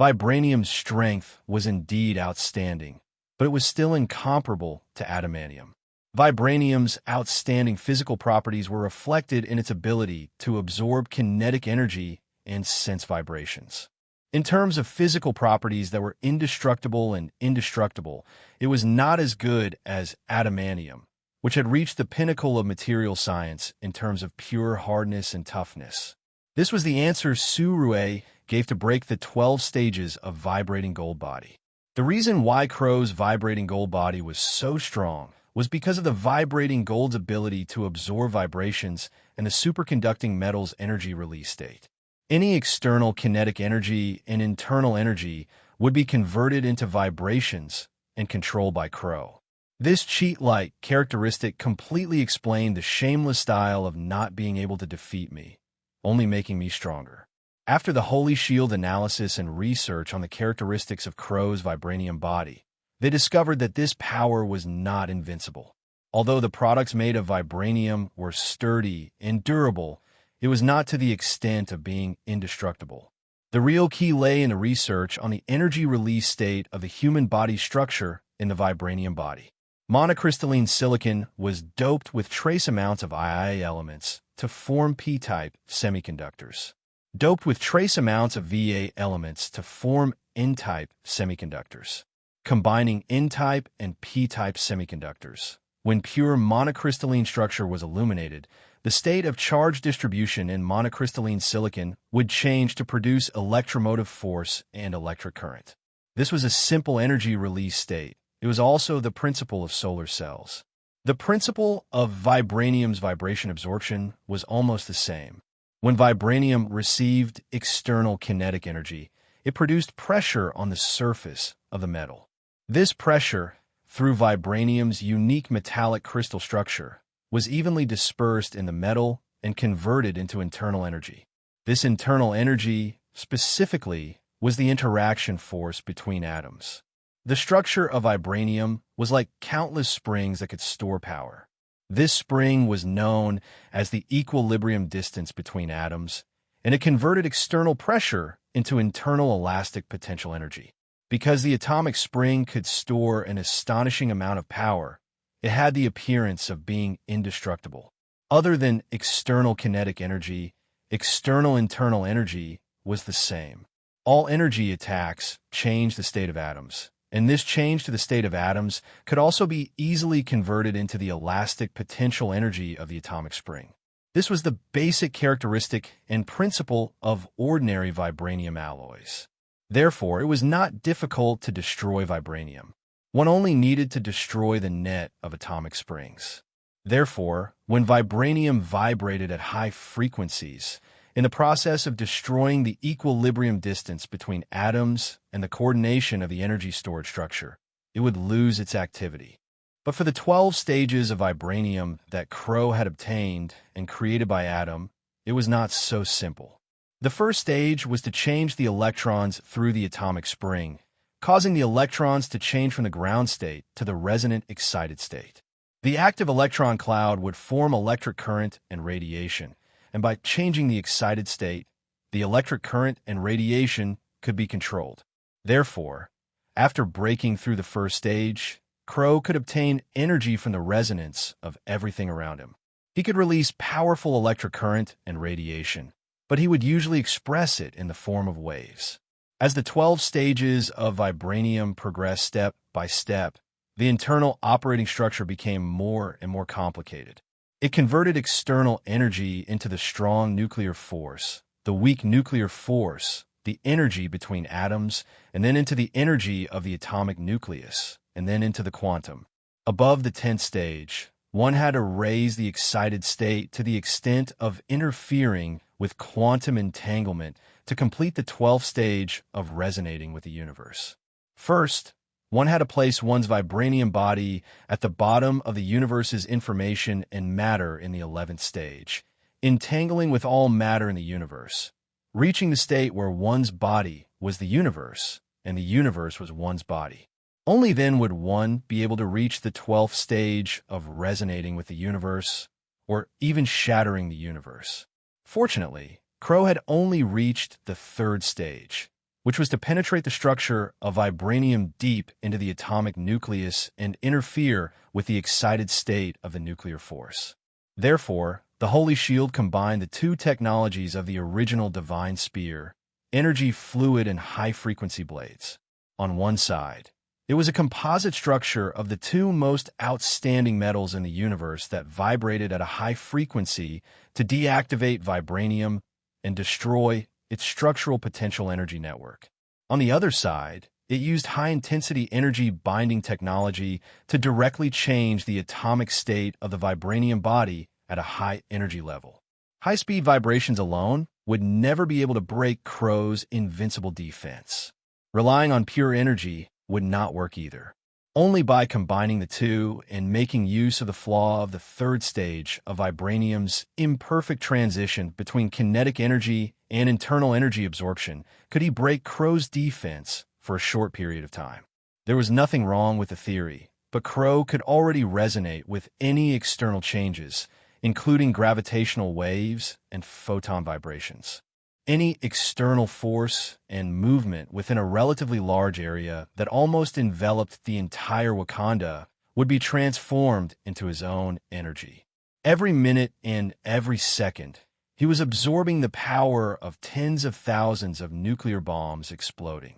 Speaker 1: Vibranium's strength was indeed outstanding, but it was still incomparable to adamantium. Vibranium's outstanding physical properties were reflected in its ability to absorb kinetic energy and sense vibrations. In terms of physical properties that were indestructible and indestructible, it was not as good as adamantium, which had reached the pinnacle of material science in terms of pure hardness and toughness. This was the answer Surue gave to break the 12 stages of vibrating gold body. The reason why Crow's vibrating gold body was so strong was because of the vibrating gold's ability to absorb vibrations and the superconducting metal's energy release state. Any external kinetic energy and internal energy would be converted into vibrations and controlled by Crow. This cheat-like characteristic completely explained the shameless style of not being able to defeat me, only making me stronger. After the Holy Shield analysis and research on the characteristics of Crow's vibranium body, they discovered that this power was not invincible. Although the products made of vibranium were sturdy and durable, it was not to the extent of being indestructible. The real key lay in the research on the energy release state of the human body structure in the vibranium body. Monocrystalline silicon was doped with trace amounts of II elements to form p-type semiconductors, doped with trace amounts of Va elements to form n-type semiconductors, combining n-type and p-type semiconductors. When pure monocrystalline structure was illuminated, the state of charge distribution in monocrystalline silicon would change to produce electromotive force and electric current. This was a simple energy release state. It was also the principle of solar cells. The principle of vibranium's vibration absorption was almost the same. When vibranium received external kinetic energy, it produced pressure on the surface of the metal. This pressure, through vibranium's unique metallic crystal structure, was evenly dispersed in the metal and converted into internal energy. This internal energy, specifically, was the interaction force between atoms. The structure of vibranium was like countless springs that could store power. This spring was known as the equilibrium distance between atoms, and it converted external pressure into internal elastic potential energy. Because the atomic spring could store an astonishing amount of power, it had the appearance of being indestructible. Other than external kinetic energy, external internal energy was the same. All energy attacks changed the state of atoms, and this change to the state of atoms could also be easily converted into the elastic potential energy of the atomic spring. This was the basic characteristic and principle of ordinary vibranium alloys. Therefore, it was not difficult to destroy vibranium. One only needed to destroy the net of atomic springs. Therefore, when vibranium vibrated at high frequencies, in the process of destroying the equilibrium distance between atoms and the coordination of the energy storage structure, it would lose its activity. But for the 12 stages of vibranium that Crow had obtained and created by Atom, it was not so simple. The first stage was to change the electrons through the atomic spring, causing the electrons to change from the ground state to the resonant excited state. The active electron cloud would form electric current and radiation, and by changing the excited state, the electric current and radiation could be controlled. Therefore, after breaking through the first stage, Crow could obtain energy from the resonance of everything around him. He could release powerful electric current and radiation, but he would usually express it in the form of waves. As the 12 stages of vibranium progressed step by step, the internal operating structure became more and more complicated. It converted external energy into the strong nuclear force, the weak nuclear force, the energy between atoms, and then into the energy of the atomic nucleus, and then into the quantum. Above the 10th stage, one had to raise the excited state to the extent of interfering with quantum entanglement to complete the 12th stage of resonating with the universe. First, one had to place one's vibranium body at the bottom of the universe's information and matter in the 11th stage, entangling with all matter in the universe, reaching the state where one's body was the universe and the universe was one's body. Only then would one be able to reach the 12th stage of resonating with the universe, or even shattering the universe. Fortunately, Crow had only reached the 3rd stage, which was to penetrate the structure of vibranium deep into the atomic nucleus and interfere with the excited state of the nuclear force. Therefore, the Holy Shield combined the two technologies of the original Divine Spear, energy fluid and high-frequency blades. On one side, it was a composite structure of the two most outstanding metals in the universe that vibrated at a high frequency to deactivate vibranium and destroy its structural potential energy network. On the other side, it used high-intensity energy binding technology to directly change the atomic state of the vibranium body at a high energy level. High-speed vibrations alone would never be able to break Crow's invincible defense. Relying on pure energy would not work either. Only by combining the two and making use of the flaw of the third stage of vibranium's imperfect transition between kinetic energy and internal energy absorption could he break Crow's defense for a short period of time. There was nothing wrong with the theory, but Crow could already resonate with any external changes, including gravitational waves and photon vibrations. Any external force and movement within a relatively large area that almost enveloped the entire Wakanda would be transformed into his own energy. Every minute and every second, he was absorbing the power of tens of thousands of nuclear bombs exploding.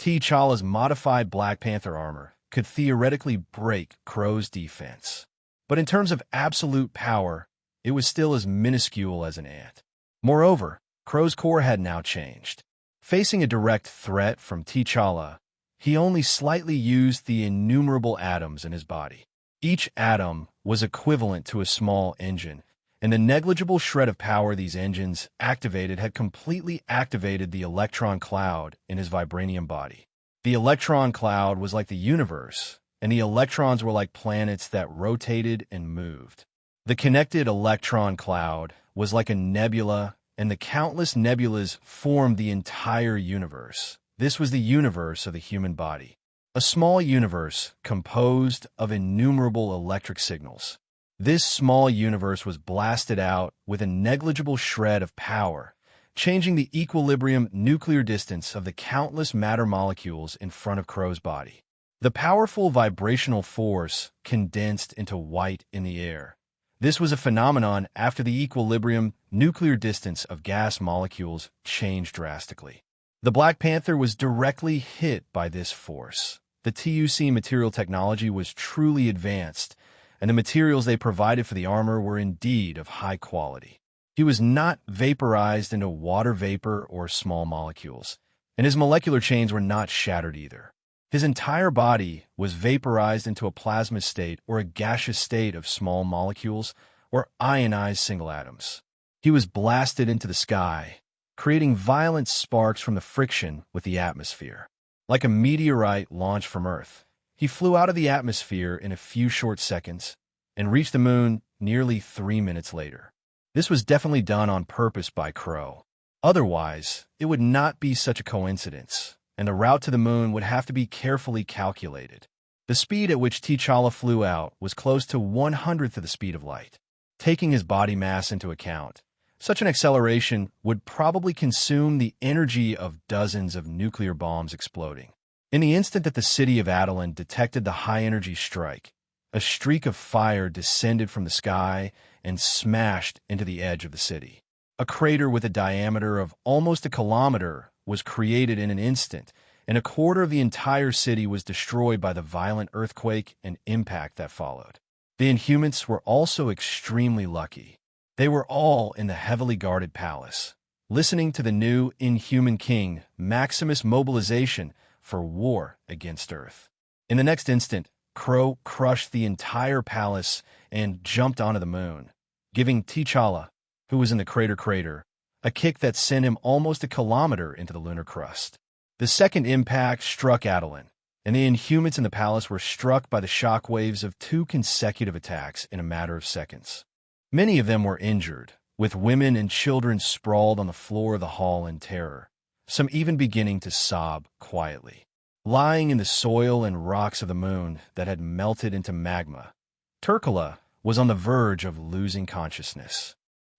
Speaker 1: T'Challa's modified Black Panther armor could theoretically break Crow's defense, but in terms of absolute power, it was still as minuscule as an ant. Moreover, Crow's core had now changed. Facing a direct threat from T'Challa, he only slightly used the innumerable atoms in his body. Each atom was equivalent to a small engine, and the negligible shred of power these engines activated had completely activated the electron cloud in his vibranium body. The electron cloud was like the universe, and the electrons were like planets that rotated and moved. The connected electron cloud was like a nebula, and the countless nebulas formed the entire universe. This was the universe of the human body, a small universe composed of innumerable electric signals. This small universe was blasted out with a negligible shred of power, changing the equilibrium nuclear distance of the countless matter molecules in front of Crow's body. The powerful vibrational force condensed into white in the air. This was a phenomenon after the equilibrium nuclear distance of gas molecules changed drastically. The Black Panther was directly hit by this force. The TUC material technology was truly advanced, and the materials they provided for the armor were indeed of high quality. He was not vaporized into water vapor or small molecules, and his molecular chains were not shattered either. His entire body was vaporized into a plasma state or a gaseous state of small molecules or ionized single atoms. He was blasted into the sky, creating violent sparks from the friction with the atmosphere. Like a meteorite launched from Earth, he flew out of the atmosphere in a few short seconds and reached the moon nearly 3 minutes later. This was definitely done on purpose by Crow. Otherwise, it would not be such a coincidence, and the route to the moon would have to be carefully calculated. The speed at which T'Challa flew out was close to 1/100th of the speed of light. Taking his body mass into account, such an acceleration would probably consume the energy of dozens of nuclear bombs exploding. In the instant that the city of Attilan detected the high-energy strike, a streak of fire descended from the sky and smashed into the edge of the city. A crater with a diameter of almost a kilometer was created in an instant, and a quarter of the entire city was destroyed by the violent earthquake and impact that followed. The Inhumans were also extremely lucky. They were all in the heavily guarded palace, listening to the new Inhuman King Maximus' mobilization for war against Earth. In the next instant, Crow crushed the entire palace and jumped onto the moon, giving T'Challa, who was in the crater, a kick that sent him almost a kilometer into the lunar crust. The second impact struck Attilan, and the Inhumans in the palace were struck by the shock waves of 2 consecutive attacks in a matter of seconds. Many of them were injured, with women and children sprawled on the floor of the hall in terror, some even beginning to sob quietly. Lying in the soil and rocks of the moon that had melted into magma, T'Challa was on the verge of losing consciousness.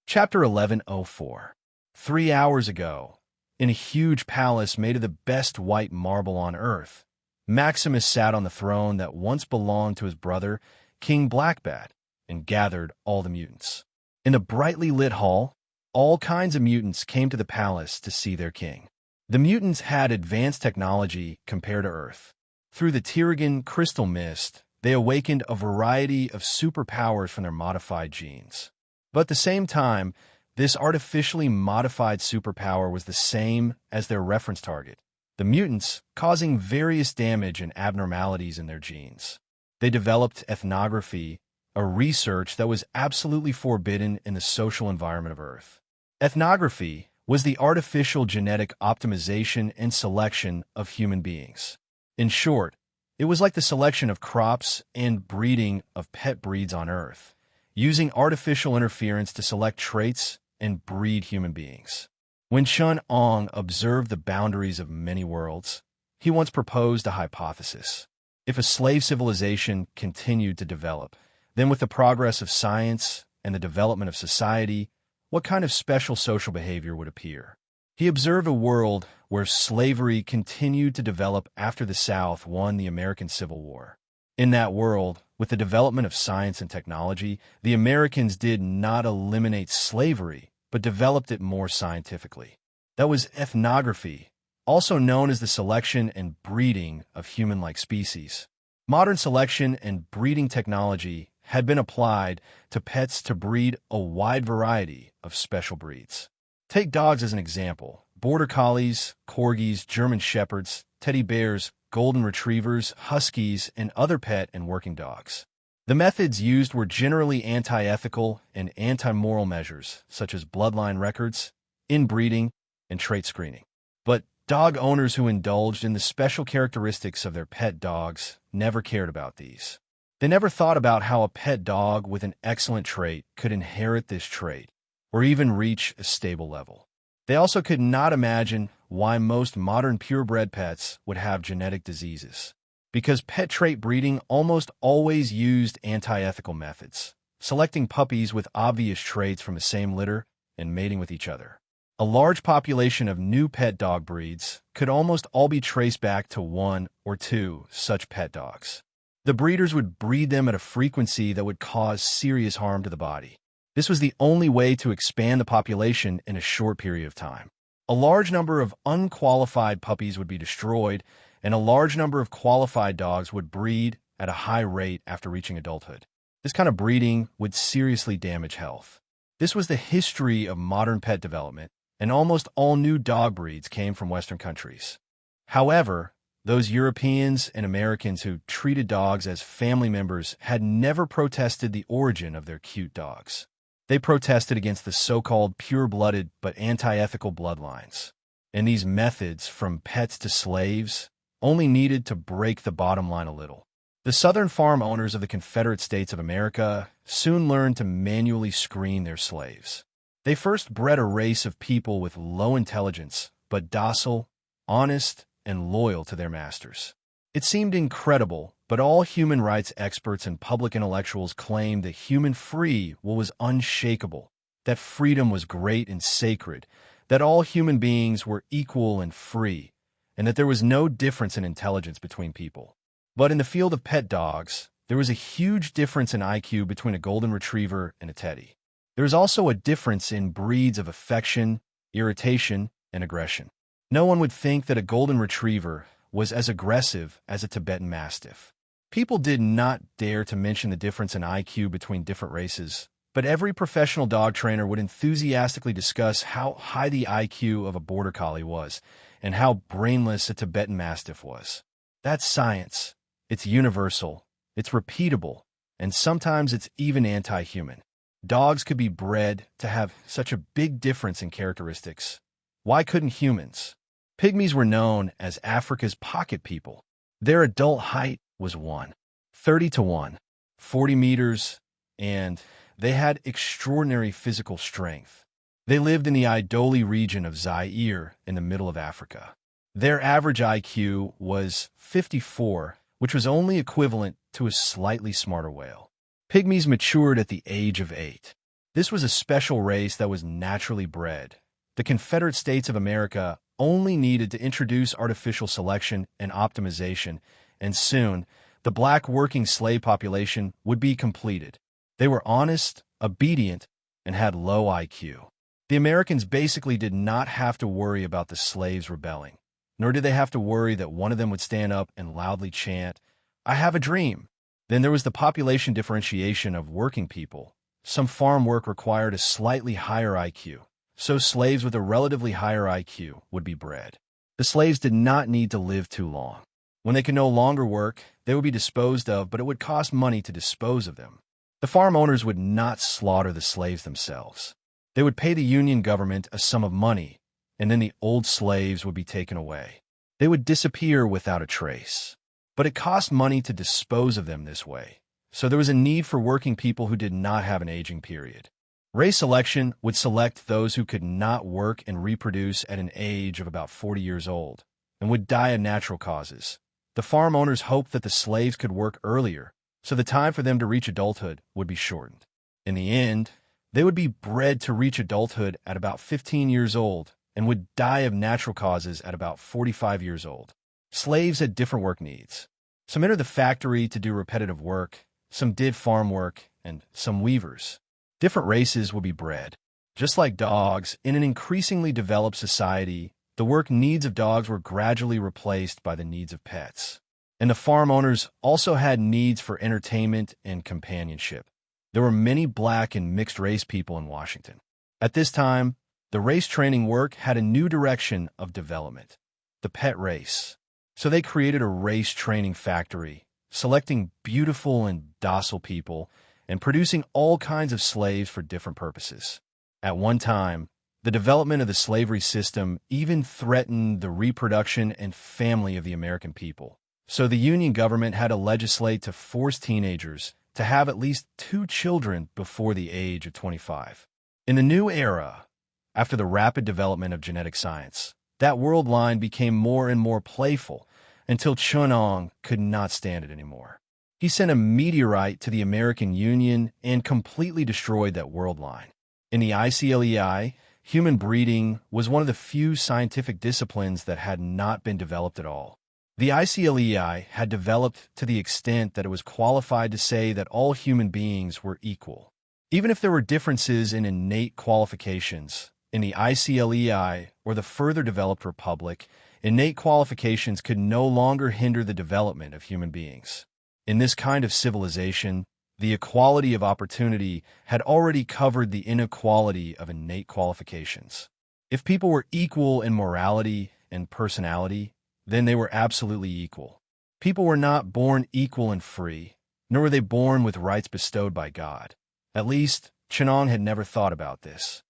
Speaker 1: Chapter 1104. 3 hours ago, In a huge palace made of the best white marble on earth, Maximus sat on the throne that once belonged to his brother, King Blackbat, and gathered all the mutants. In the brightly lit hall, all kinds of mutants came to the palace to see their king. The mutants had advanced technology compared to Earth. Through the Tyrigan crystal mist, they awakened a variety of superpowers from their modified genes. But at the same time, this artificially modified superpower was the same as their reference target, the mutants, causing various damage and abnormalities in their genes. They developed ethnography, a research that was absolutely forbidden in the social environment of Earth. Ethnography was the artificial genetic optimization and selection of human beings. In short, it was like the selection of crops and breeding of pet breeds on Earth, using artificial interference to select traits and breed human beings. When Chun Ong observed the boundaries of many worlds, he once proposed a hypothesis. If a slave civilization continued to develop, then with the progress of science and the development of society, what kind of special social behavior would appear? He observed a world where slavery continued to develop after the South won the American Civil War. In that world, with the development of science and technology, the Americans did not eliminate slavery, but developed it more scientifically. That was ethnography, also known as the selection and breeding of human-like species. Modern selection and breeding technology had been applied to pets to breed a wide variety of special breeds. Take dogs as an example. Border collies, corgis, German shepherds, teddy bears, golden retrievers, huskies, and other pet and working dogs. The methods used were generally anti-ethical and anti-moral measures, such as bloodline records, inbreeding, and trait screening. But dog owners who indulged in the special characteristics of their pet dogs never cared about these. They never thought about how a pet dog with an excellent trait could inherit this trait, or even reach a stable level. They also could not imagine why most modern purebred pets would have genetic diseases, because pet trait breeding almost always used anti-ethical methods, selecting puppies with obvious traits from the same litter and mating with each other. A large population of new pet dog breeds could almost all be traced back to one or two such pet dogs. The breeders would breed them at a frequency that would cause serious harm to the body. This was the only way to expand the population in a short period of time. A large number of unqualified puppies would be destroyed, and a large number of qualified dogs would breed at a high rate after reaching adulthood. This kind of breeding would seriously damage health. This was the history of modern pet development, and almost all new dog breeds came from Western countries. However, those Europeans and Americans who treated dogs as family members had never protested the origin of their cute dogs. They protested against the so-called pure-blooded but anti-ethical bloodlines. And these methods, from pets to slaves, only needed to break the bottom line a little. The southern farm owners of the Confederate States of America soon learned to manually screen their slaves. They first bred a race of people with low intelligence, but docile, honest, and loyal to their masters. It seemed incredible, but all human rights experts and public intellectuals claimed that human free will was unshakable, that freedom was great and sacred, that all human beings were equal and free, and that there was no difference in intelligence between people. But in the field of pet dogs, there was a huge difference in IQ between a golden retriever and a teddy. There is also a difference in breeds of affection, irritation, and aggression. No one would think that a golden retriever was as aggressive as a Tibetan Mastiff. People did not dare to mention the difference in IQ between different races, but every professional dog trainer would enthusiastically discuss how high the IQ of a Border Collie was and how brainless a Tibetan Mastiff was. That's science. It's universal. It's repeatable. And sometimes it's even anti-human. Dogs could be bred to have such a big difference in characteristics. Why couldn't humans? Pygmies were known as Africa's pocket people. Their adult height was 1:30 to 1:40 meters, and they had extraordinary physical strength. They lived in the Idoli region of Zaire in the middle of Africa. Their average IQ was 54, which was only equivalent to a slightly smarter whale. Pygmies matured at the age of 8. This was a special race that was naturally bred. The Confederate States of America only needed to introduce artificial selection and optimization, and soon, the black working slave population would be completed. They were honest, obedient, and had low IQ. The Americans basically did not have to worry about the slaves rebelling, nor did they have to worry that one of them would stand up and loudly chant, "I have a dream." Then there was the population differentiation of working people. Some farm work required a slightly higher IQ, so slaves with a relatively higher IQ would be bred. The slaves did not need to live too long. When they could no longer work, they would be disposed of, but it would cost money to dispose of them. The farm owners would not slaughter the slaves themselves. They would pay the Union government a sum of money, and then the old slaves would be taken away. They would disappear without a trace. But it cost money to dispose of them this way, so there was a need for working people who did not have an aging period. Race selection would select those who could not work and reproduce at an age of about 40 years old, and would die of natural causes. The farm owners hoped that the slaves could work earlier, so the time for them to reach adulthood would be shortened. In the end, they would be bred to reach adulthood at about 15 years old and would die of natural causes at about 45 years old. Slaves had different work needs. Some entered the factory to do repetitive work, some did farm work, and some weavers. Different races would be bred. Just like dogs, in an increasingly developed society, the work needs of dogs were gradually replaced by the needs of pets. And the farm owners also had needs for entertainment and companionship. There were many black and mixed-race people in Washington. At this time, the race training work had a new direction of development, the pet race. So they created a race training factory, selecting beautiful and docile people and producing all kinds of slaves for different purposes. At one time, the development of the slavery system even threatened the reproduction and family of the American people. So the Union government had to legislate to force teenagers to have at least 2 children before the age of 25. In the new era, after the rapid development of genetic science, that world line became more and more playful until Chunong could not stand it anymore. He sent a meteorite to the American Union and completely destroyed that world line. In the ICLEI, human breeding was one of the few scientific disciplines that had not been developed at all. The ICLEI had developed to the extent that it was qualified to say that all human beings were equal. Even if there were differences in innate qualifications, in the ICLEI or the further developed republic, innate qualifications could no longer hinder the development of human beings. In this kind of civilization, the equality of opportunity had already covered the inequality of innate qualifications. If people were equal in morality and personality, then they were absolutely equal. People were not born equal and free, nor were they born with rights bestowed by God. At least, Chenong had never thought about this.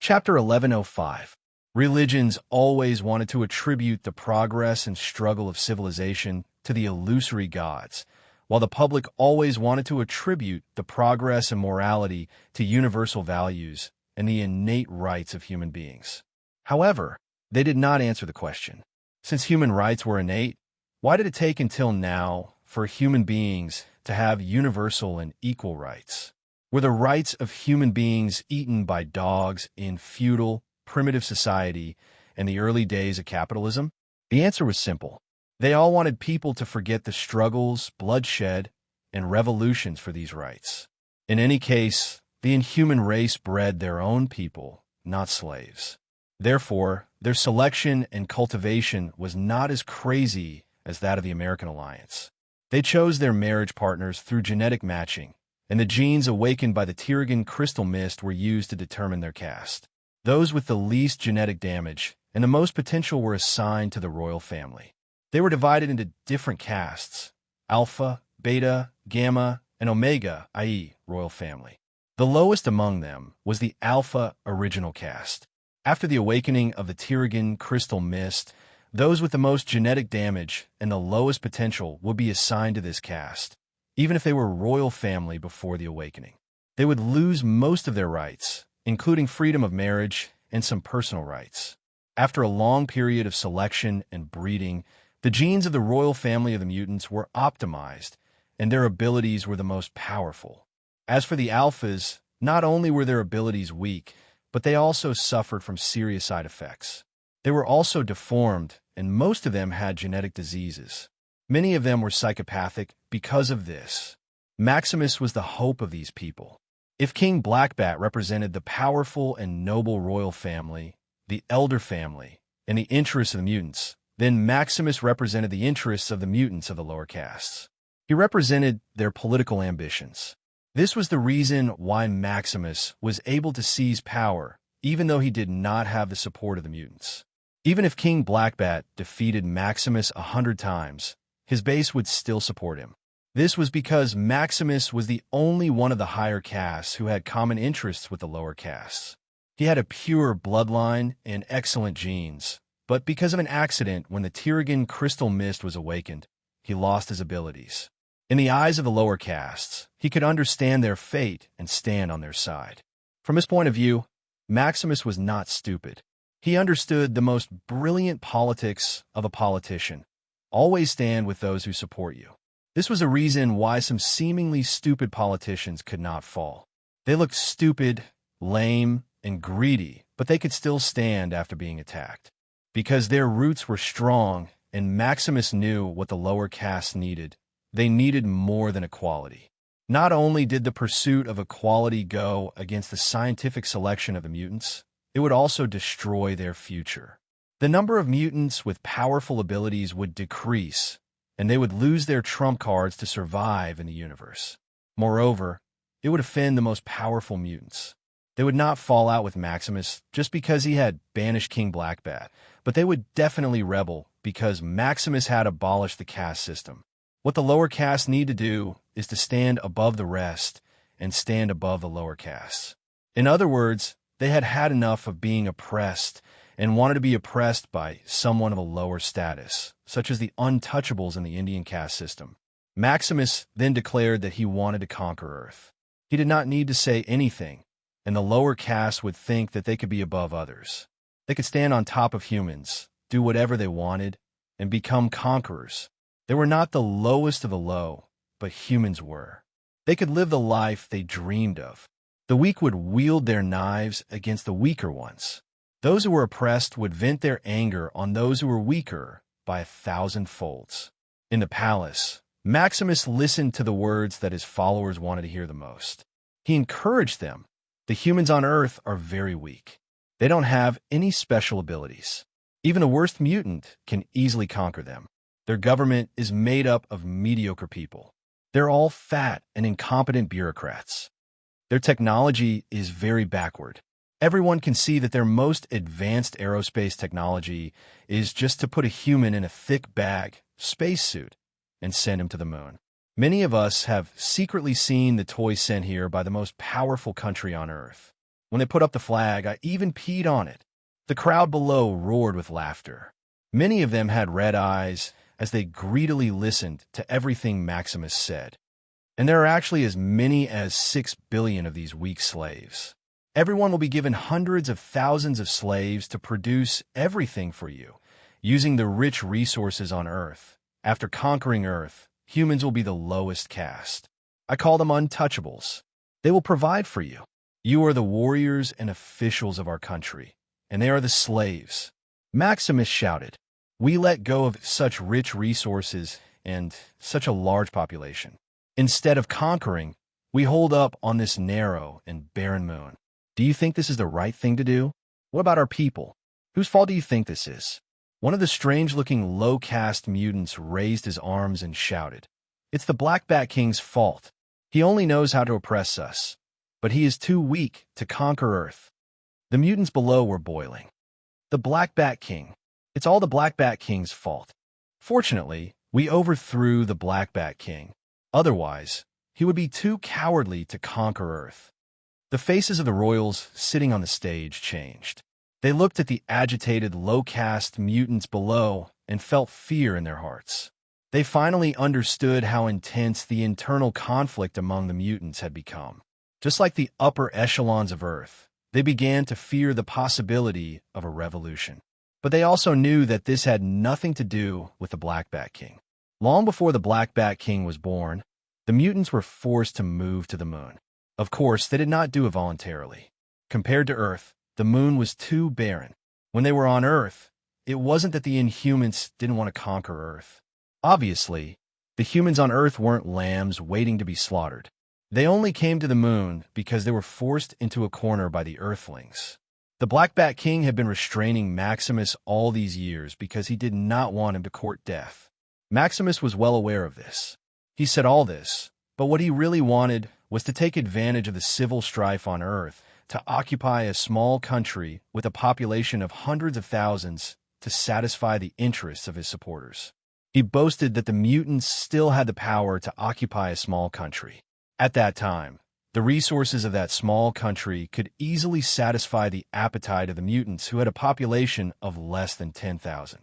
Speaker 1: Chapter 1105. Religions always wanted to attribute the progress and struggle of civilization to the illusory gods, while the public always wanted to attribute the progress and morality to universal values and the innate rights of human beings. However, they did not answer the question. Since human rights were innate, why did it take until now for human beings to have universal and equal rights? Were the rights of human beings eaten by dogs in feudal, primitive society in the early days of capitalism? The answer was simple. They all wanted people to forget the struggles, bloodshed, and revolutions for these rights. In any case, the inhuman race bred their own people, not slaves. Therefore, their selection and cultivation was not as crazy as that of the American alliance. They chose their marriage partners through genetic matching, and the genes awakened by the Tirigan crystal mist were used to determine their caste. Those with the least genetic damage and the most potential were assigned to the royal family. They were divided into different castes: Alpha, Beta, Gamma, and Omega, i.e., royal family. The lowest among them was the Alpha original caste. After the awakening of the Tirigan crystal mist, those with the most genetic damage and the lowest potential would be assigned to this caste, even if they were royal family before the awakening. They would lose most of their rights, including freedom of marriage and some personal rights. After a long period of selection and breeding, the genes of the royal family of the mutants were optimized, and their abilities were the most powerful. As for the alphas, not only were their abilities weak, but they also suffered from serious side effects. They were also deformed, and most of them had genetic diseases. Many of them were psychopathic because of this. Maximus was the hope of these people. If King Blackbat represented the powerful and noble royal family, the elder family, and the interests of the mutants, then Maximus represented the interests of the mutants of the lower castes. He represented their political ambitions. This was the reason why Maximus was able to seize power, even though he did not have the support of the mutants. Even if King Blackbat defeated Maximus 100 times, his base would still support him. This was because Maximus was the only one of the higher castes who had common interests with the lower castes. He had a pure bloodline and excellent genes, but because of an accident when the Tyrigan crystal mist was awakened, he lost his abilities. In the eyes of the lower castes, he could understand their fate and stand on their side. From his point of view, Maximus was not stupid. He understood the most brilliant politics of a politician. Always stand with those who support you. This was a reason why some seemingly stupid politicians could not fall. They looked stupid, lame, and greedy, but they could still stand after being attacked. Because their roots were strong, and Maximus knew what the lower castes needed, they needed more than equality. Not only did the pursuit of equality go against the scientific selection of the mutants, it would also destroy their future. The number of mutants with powerful abilities would decrease, and they would lose their trump cards to survive in the universe. Moreover, it would offend the most powerful mutants. They would not fall out with Maximus just because he had banished King Blackbat, but they would definitely rebel because Maximus had abolished the caste system. What the lower castes need to do is to stand above the rest and stand above the lower castes. In other words, they had had enough of being oppressed and wanted to be oppressed by someone of a lower status, such as the untouchables in the Indian caste system. Maximus then declared that he wanted to conquer Earth. He did not need to say anything, and the lower castes would think that they could be above others. They could stand on top of humans, do whatever they wanted, and become conquerors. They were not the lowest of the low, but humans were. They could live the life they dreamed of. The weak would wield their knives against the weaker ones. Those who were oppressed would vent their anger on those who were weaker by 1,000 folds. In the palace, Maximus listened to the words that his followers wanted to hear the most. He encouraged them. The humans on Earth are very weak. They don't have any special abilities. Even the worst mutant can easily conquer them. Their government is made up of mediocre people. They're all fat and incompetent bureaucrats. Their technology is very backward. Everyone can see that their most advanced aerospace technology is just to put a human in a thick bag, spacesuit, and send him to the moon. Many of us have secretly seen the toy sent here by the most powerful country on Earth. When they put up the flag, I even peed on it. The crowd below roared with laughter. Many of them had red eyes as they greedily listened to everything Maximus said. And there are actually as many as 6 billion of these weak slaves. Everyone will be given hundreds of thousands of slaves to produce everything for you, using the rich resources on Earth. After conquering Earth, humans will be the lowest caste. I call them untouchables. They will provide for you. You are the warriors and officials of our country, and they are the slaves. Maximus shouted, "We let go of such rich resources and such a large population. Instead of conquering, we hold up on this narrow and barren moon. Do you think this is the right thing to do? What about our people? Whose fault do you think this is?" One of the strange-looking low-caste mutants raised his arms and shouted, "It's the Black Bat King's fault. He only knows how to oppress us, but he is too weak to conquer Earth." The mutants below were boiling. The Black Bat King. It's all the Black Bat King's fault. Fortunately, we overthrew the Black Bat King. Otherwise, he would be too cowardly to conquer Earth. The faces of the royals sitting on the stage changed. They looked at the agitated, low-caste mutants below and felt fear in their hearts. They finally understood how intense the internal conflict among the mutants had become. Just like the upper echelons of Earth, they began to fear the possibility of a revolution. But they also knew that this had nothing to do with the Black Bat King. Long before the Black Bat King was born, the mutants were forced to move to the moon. Of course, they did not do it voluntarily. Compared to Earth, the moon was too barren. When they were on Earth, it wasn't that the Inhumans didn't want to conquer Earth. Obviously, the humans on Earth weren't lambs waiting to be slaughtered. They only came to the moon because they were forced into a corner by the Earthlings. The Black Bat King had been restraining Maximus all these years because he did not want him to court death. Maximus was well aware of this. He said all this, but what he really wanted was to take advantage of the civil strife on Earth to occupy a small country with a population of hundreds of thousands to satisfy the interests of his supporters. He boasted that the mutants still had the power to occupy a small country. At that time, the resources of that small country could easily satisfy the appetite of the mutants who had a population of less than 10,000.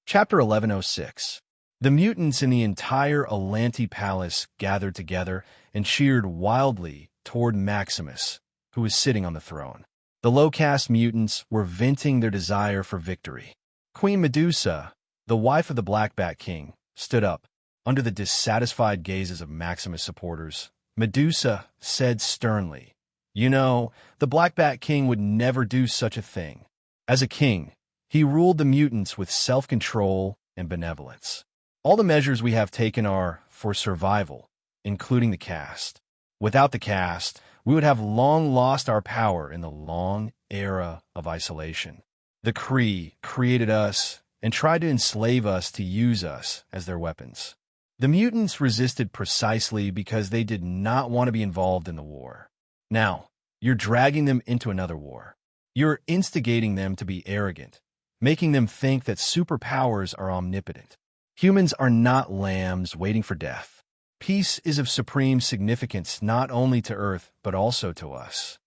Speaker 1: Chapter 1106. The mutants in the entire Atlanti Palace gathered together and cheered wildly toward Maximus, who was sitting on the throne. The low-caste mutants were venting their desire for victory. Queen Medusa, the wife of the Black Bat King, stood up. Under the dissatisfied gazes of Maximus' supporters, Medusa said sternly, "You know, the Black Bat King would never do such a thing. As a king, he ruled the mutants with self-control and benevolence. All the measures we have taken are for survival, including the caste. Without the caste, we would have long lost our power in the long era of isolation. The Kree created us and tried to enslave us to use us as their weapons. The mutants resisted precisely because they did not want to be involved in the war. Now, you're dragging them into another war. You're instigating them to be arrogant, making them think that superpowers are omnipotent. Humans are not lambs waiting for death. Peace is of supreme significance not only to Earth, but also to us.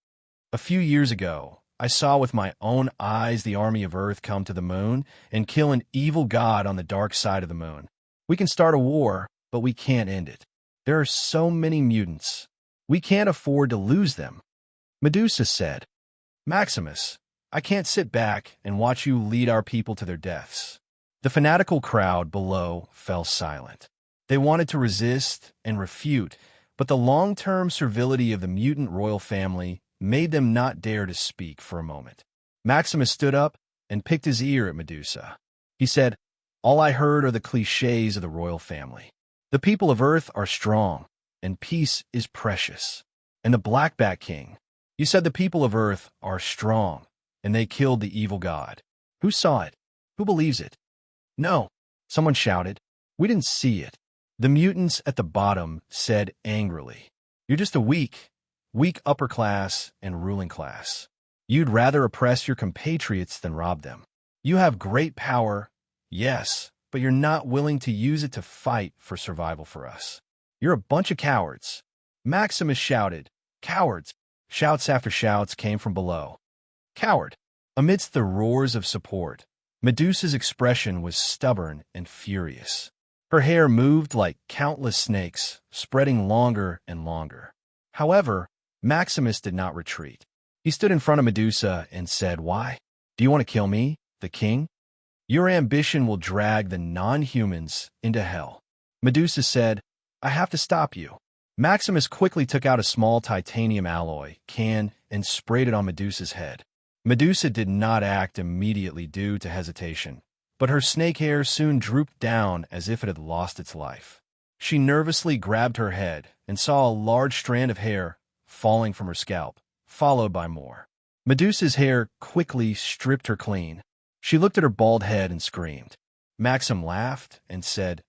Speaker 1: A few years ago, I saw with my own eyes the army of Earth come to the moon and kill an evil god on the dark side of the moon. We can start a war, but we can't end it. There are so many mutants. We can't afford to lose them." Medusa said, "Maximus, I can't sit back and watch you lead our people to their deaths." The fanatical crowd below fell silent. They wanted to resist and refute, but the long-term servility of the mutant royal family made them not dare to speak for a moment. Maximus stood up and picked his ear at Medusa. He said, "All I heard are the cliches of the royal family. The people of Earth are strong, and peace is precious. And the Black Bat King, you said the people of Earth are strong, and they killed the evil god. Who saw it? Who believes it?" "No," someone shouted. "We didn't see it." The mutants at the bottom said angrily, "You're just a weak upper class and ruling class. You'd rather oppress your compatriots than rob them. You have great power, yes, but you're not willing to use it to fight for survival for us. You're a bunch of cowards." Maximus shouted, "Cowards!" Shouts after shouts came from below. "Coward!" Amidst the roars of support, Medusa's expression was stubborn and furious. Her hair moved like countless snakes, spreading longer and longer. However, Maximus did not retreat. He stood in front of Medusa and said, "Why? Do you want to kill me, the king? Your ambition will drag the non-humans into hell." Medusa said, "I have to stop you." Maximus quickly took out a small titanium alloy can and sprayed it on Medusa's head. Medusa did not act immediately due to hesitation, but her snake hair soon drooped down as if it had lost its life. She nervously grabbed her head and saw a large strand of hair falling from her scalp, followed by more. Medusa's hair quickly stripped her clean. She looked at her bald head and screamed. Maxim laughed and said,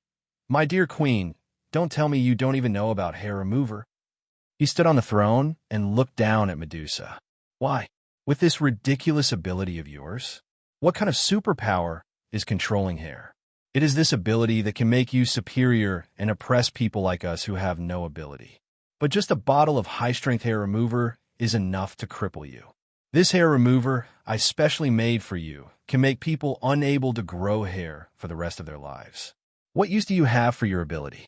Speaker 1: "My dear queen, don't tell me you don't even know about hair remover." He stood on the throne and looked down at Medusa. "Why, with this ridiculous ability of yours, what kind of superpower is controlling hair? It is this ability that can make you superior and oppress people like us who have no ability. But just a bottle of high-strength hair remover is enough to cripple you. This hair remover I specially made for you can make people unable to grow hair for the rest of their lives. What use do you have for your ability?"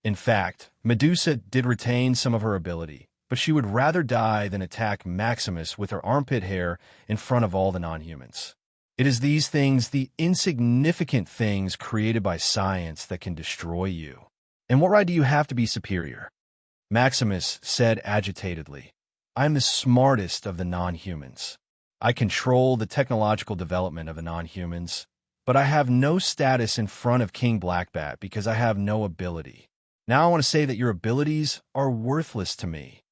Speaker 1: In fact, Medusa did retain some of her ability, but she would rather die than attack Maximus with her armpit hair in front of all the non-humans. It is these things, the insignificant things created by science, that can destroy you. And what right do you have to be superior? Maximus said agitatedly, "I am the smartest of the non-humans. I control the technological development of the non-humans, but I have no status in front of King Blackbat because I have no ability. Now I want to say that your abilities are worthless to me."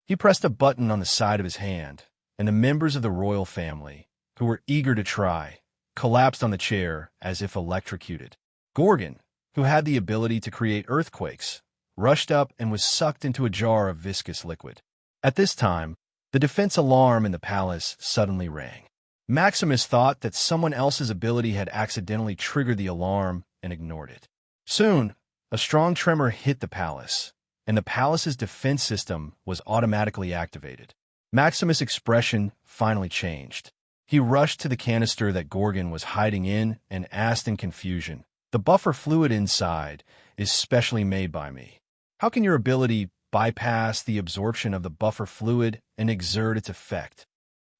Speaker 1: He pressed a button on the side of his hand, and the members of the royal family, who were eager to try, collapsed on the chair as if electrocuted. Gorgon, who had the ability to create earthquakes, rushed up and was sucked into a jar of viscous liquid. At this time, the defense alarm in the palace suddenly rang. Maximus thought that someone else's ability had accidentally triggered the alarm and ignored it. Soon, a strong tremor hit the palace, and the palace's defense system was automatically activated. Maximus' expression finally changed. He rushed to the canister that Gorgon was hiding in and asked in confusion, "The buffer fluid inside is specially made by me. How can your ability bypass the absorption of the buffer fluid and exert its effect?"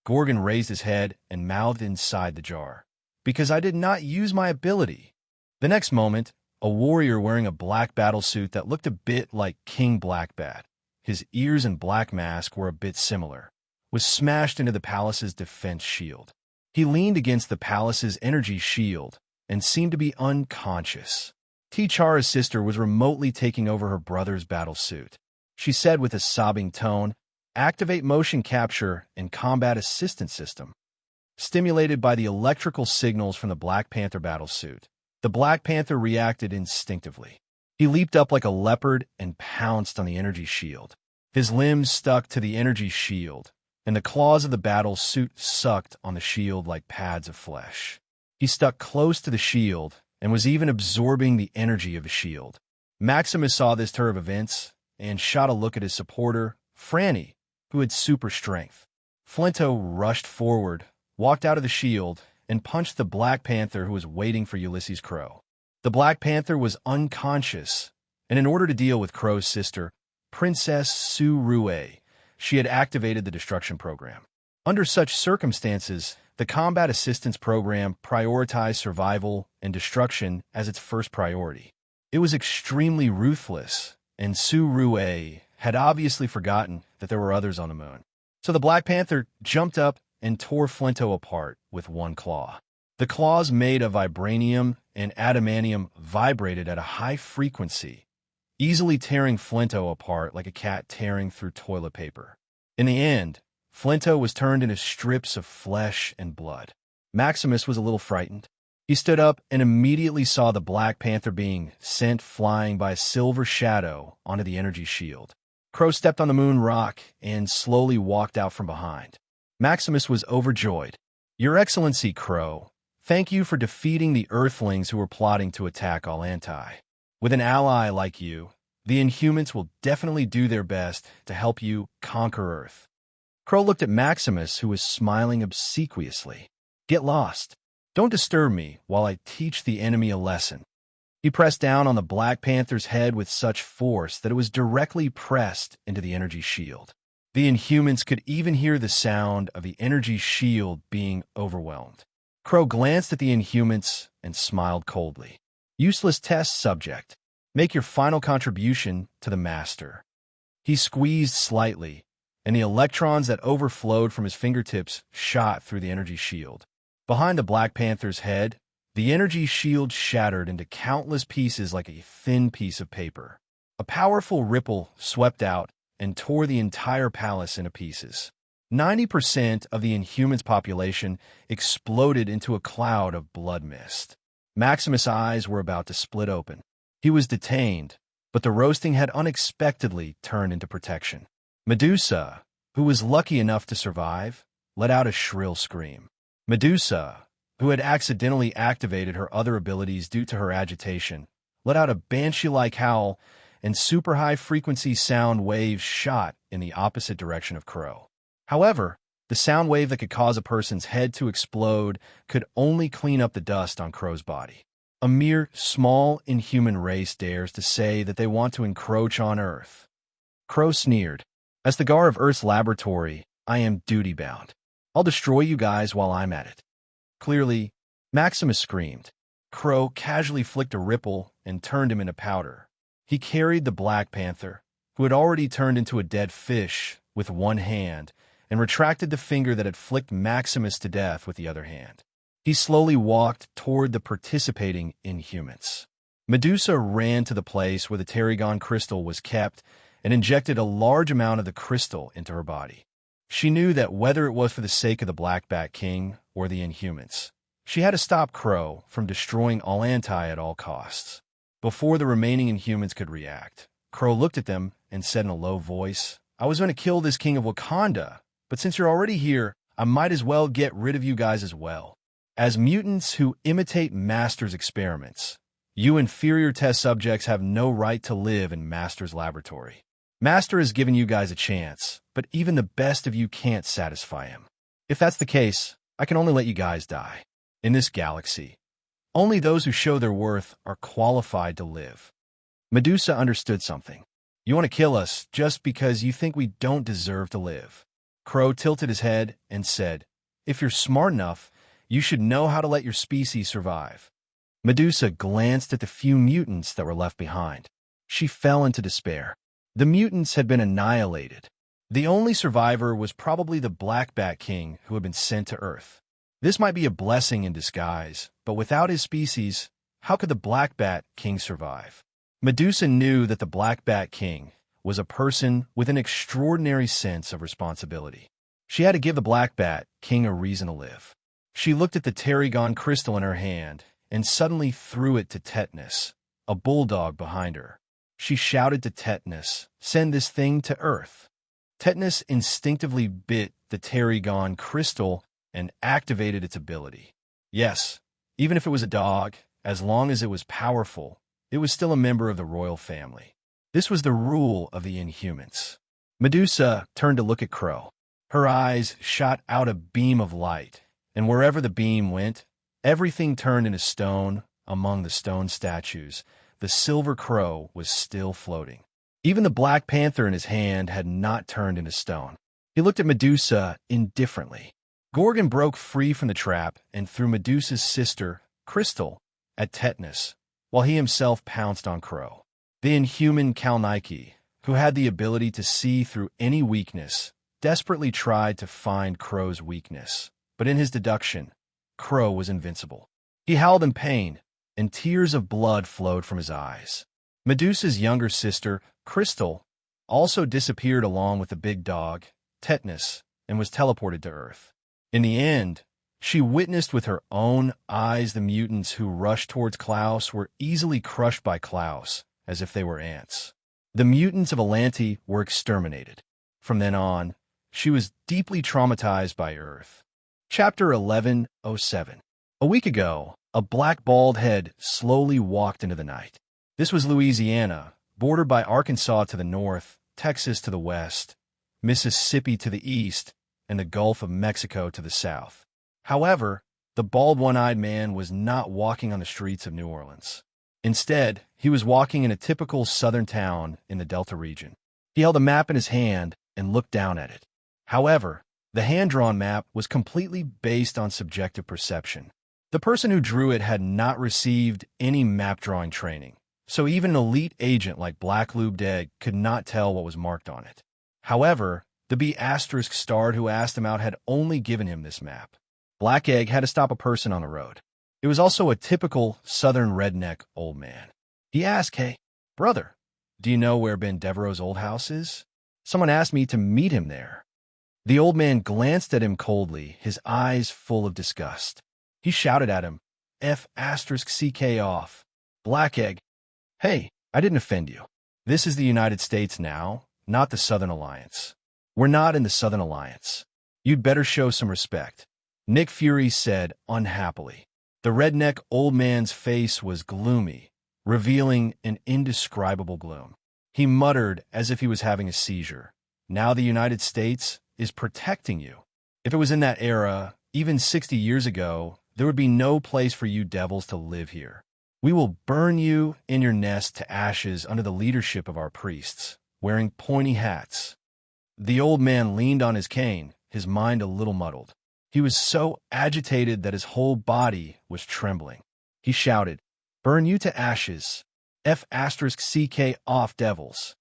Speaker 1: Gorgon raised his head and mouthed inside the jar, "Because I did not use my ability." The next moment, a warrior wearing a black battlesuit that looked a bit like King Blackbat, his ears and black mask were a bit similar, was smashed into the palace's defense shield. He leaned against the palace's energy shield and seemed to be unconscious. T'Chara's sister was remotely taking over her brother's battlesuit. She said with a sobbing tone, "Activate motion capture and combat assistance system." Stimulated by the electrical signals from the Black Panther battlesuit, the Black Panther reacted instinctively. He leaped up like a leopard and pounced on the energy shield. His limbs stuck to the energy shield, and the claws of the battle suit sucked on the shield like pads of flesh. He stuck close to the shield and was even absorbing the energy of the shield. Maximus saw this turn of events and shot a look at his supporter, Franny, who had super strength. Flinto rushed forward, walked out of the shield, and punched the Black Panther who was waiting for Ulysses Crow. The Black Panther was unconscious, and in order to deal with Crow's sister, Princess Serene, she had activated the destruction program. Under such circumstances, the combat assistance program prioritized survival and destruction as its first priority. It was extremely ruthless, and Serene had obviously forgotten that there were others on the moon. So the Black Panther jumped up and tore Flinto apart with one claw. The claws made of vibranium and adamantium vibrated at a high frequency, easily tearing Flinto apart like a cat tearing through toilet paper. In the end, Flinto was turned into strips of flesh and blood. Maximus was a little frightened. He stood up and immediately saw the Black Panther being sent flying by a silver shadow onto the energy shield. Crow stepped on the moon rock and slowly walked out from behind. Maximus was overjoyed. "Your Excellency, Crow, thank you for defeating the Earthlings who were plotting to attack Allantai. With an ally like you, the Inhumans will definitely do their best to help you conquer Earth." Crow looked at Maximus, who was smiling obsequiously. "Get lost. Don't disturb me while I teach the enemy a lesson." He pressed down on the Black Panther's head with such force that it was directly pressed into the energy shield. The Inhumans could even hear the sound of the energy shield being overwhelmed. Crow glanced at the Inhumans and smiled coldly. "Useless test subject. Make your final contribution to the Master." He squeezed slightly, and the electrons that overflowed from his fingertips shot through the energy shield. Behind the Black Panther's head, the energy shield shattered into countless pieces like a thin piece of paper. A powerful ripple swept out and tore the entire palace into pieces. 90% of the Inhumans' population exploded into a cloud of blood mist. Maximus' eyes were about to split open. He was detained, but the roasting had unexpectedly turned into protection. Medusa, who was lucky enough to survive, let out a shrill scream. Medusa, who had accidentally activated her other abilities due to her agitation, let out a banshee-like howl, and super high-frequency sound waves shot in the opposite direction of Crow. However, the sound wave that could cause a person's head to explode could only clean up the dust on Crow's body. A mere small inhuman race dares to say that they want to encroach on Earth. Crow sneered. "As the guard of Earth's laboratory, I am duty-bound. I'll destroy you guys while I'm at it." Clearly, Maximus screamed. Crow casually flicked a ripple and turned him into powder. He carried the Black Panther, who had already turned into a dead fish, with one hand, and retracted the finger that had flicked Maximus to death with the other hand. He slowly walked toward the participating Inhumans. Medusa ran to the place where the tarragon crystal was kept and injected a large amount of the crystal into her body. She knew that whether it was for the sake of the Black Bat King or the Inhumans, she had to stop Crow from destroying Allantai at all costs. Before the remaining Inhumans could react, Crow looked at them and said in a low voice, "I was going to kill this king of Wakanda, but since you're already here, I might as well get rid of you guys as well. As mutants who imitate Master's experiments, you inferior test subjects have no right to live in Master's laboratory. Master has given you guys a chance, but even the best of you can't satisfy him. If that's the case, I can only let you guys die. In this galaxy, only those who show their worth are qualified to live." Medusa understood something. "You want to kill us just because you think we don't deserve to live." Crow tilted his head and said, "If you're smart enough, you should know how to let your species survive." Medusa glanced at the few mutants that were left behind. She fell into despair. The mutants had been annihilated. The only survivor was probably the Black Bat King who had been sent to Earth. This might be a blessing in disguise, but without his species, how could the Black Bat King survive? Medusa knew that the Black Bat King was a person with an extraordinary sense of responsibility. She had to give the Black Bat King a reason to live. She looked at the tarragon crystal in her hand and suddenly threw it to Tetanus, a bulldog behind her. She shouted to Tetanus, "Send this thing to Earth." Tetanus instinctively bit the tarragon crystal and activated its ability. Yes, even if it was a dog, as long as it was powerful, it was still a member of the royal family. This was the rule of the Inhumans. Medusa turned to look at Crow. Her eyes shot out a beam of light, and wherever the beam went, everything turned into stone. Among the stone statues, the silver crow was still floating. Even the Black Panther in his hand had not turned into stone. He looked at Medusa indifferently. Gorgon broke free from the trap and threw Medusa's sister, Crystal, at Tetanus, while he himself pounced on Crow. The inhuman Kalnike, who had the ability to see through any weakness, desperately tried to find Crow's weakness, but in his deduction, Crow was invincible. He howled in pain, and tears of blood flowed from his eyes. Medusa's younger sister, Crystal, also disappeared along with the big dog, Tetanus, and was teleported to Earth. In the end, she witnessed with her own eyes the mutants who rushed towards Klaus were easily crushed by Klaus, as if they were ants. The mutants of Atlanti were exterminated. From then on, she was deeply traumatized by Earth. Chapter 1107. A week ago, a black bald head slowly walked into the night. This was Louisiana, bordered by Arkansas to the north, Texas to the west, Mississippi to the east, and the Gulf of Mexico to the south. However, the bald one-eyed man was not walking on the streets of New Orleans. Instead, he was walking in a typical southern town in the Delta region. He held a map in his hand and looked down at it. However, the hand-drawn map was completely based on subjective perception. The person who drew it had not received any map-drawing training, so even an elite agent like Black Lubed Egg could not tell what was marked on it. However, the B** Stard who asked him out had only given him this map. Black Egg had to stop a person on the road. It was also a typical southern redneck old man. He asked, "Hey, brother, do you know where Ben Devereaux's old house is? Someone asked me to meet him there." The old man glanced at him coldly, his eyes full of disgust. He shouted at him, "F***CK off. Black Egg, hey, I didn't offend you. This is the United States now, not the Southern Alliance. We're not in the Southern Alliance. You'd better show some respect," Nick Fury said unhappily. The redneck old man's face was gloomy, revealing an indescribable gloom. He muttered as if he was having a seizure. "Now the United States is protecting you. If it was in that era, even 60 years ago, there would be no place for you devils to live here. We will burn you in your nest to ashes under the leadership of our priests, wearing pointy hats." The old man leaned on his cane, his mind a little muddled. He was so agitated that his whole body was trembling. He shouted, "Burn you to ashes. F***CK off, devils."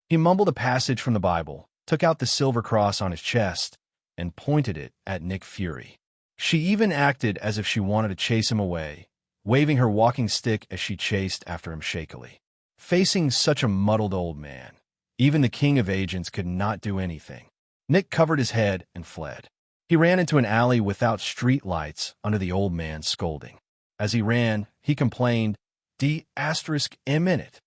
Speaker 1: He mumbled a passage from the Bible, took out the silver cross on his chest, and pointed it at Nick Fury. She even acted as if she wanted to chase him away, waving her walking stick as she chased after him shakily. Facing such a muddled old man, even the king of agents could not do anything. Nick covered his head and fled. He ran into an alley without street lights under the old man scolding. As he ran, he complained, D***M in it.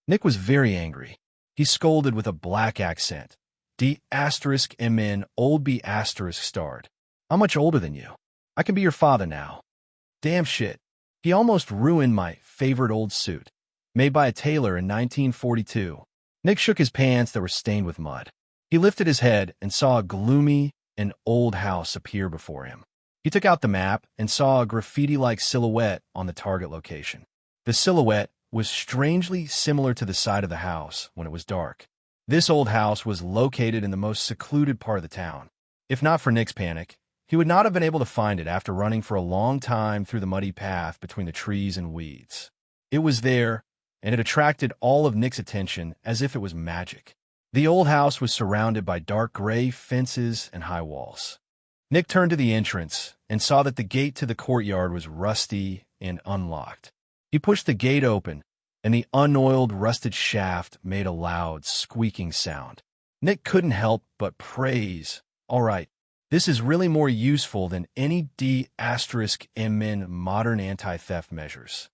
Speaker 1: Nick was very angry. He scolded with a black accent. D***M in old B** starred. I'm much older than you. I can be your father now. Damn shit. He almost ruined my favorite old suit, made by a tailor in 1942. Nick shook his pants that were stained with mud. He lifted his head and saw a gloomy and old house appear before him. He took out the map and saw a graffiti-like silhouette on the target location. The silhouette was strangely similar to the side of the house when it was dark. This old house was located in the most secluded part of the town. If not for Nick's panic, he would not have been able to find it after running for a long time through the muddy path between the trees and weeds. It was there, and it attracted all of Nick's attention as if it was magic. The old house was surrounded by dark gray fences and high walls. Nick turned to the entrance and saw that the gate to the courtyard was rusty and unlocked. He pushed the gate open, and the unoiled, rusted shaft made a loud, squeaking sound. Nick couldn't help but praise, "All right, this is really more useful than any D***M modern anti-theft measures."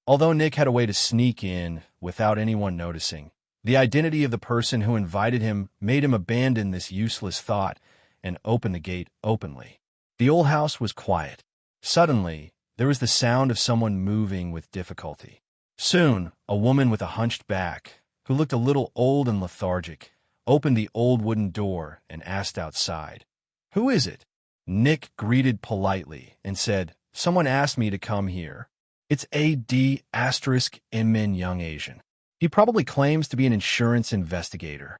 Speaker 1: Although Nick had a way to sneak in without anyone noticing, the identity of the person who invited him made him abandon this useless thought and open the gate openly. The old house was quiet. Suddenly, there was the sound of someone moving with difficulty. Soon, a woman with a hunched back, who looked a little old and lethargic, opened the old wooden door and asked outside, "Who is it?" Nick greeted politely and said, "Someone asked me to come here. It's A.D***M young Asian. He probably claims to be an insurance investigator."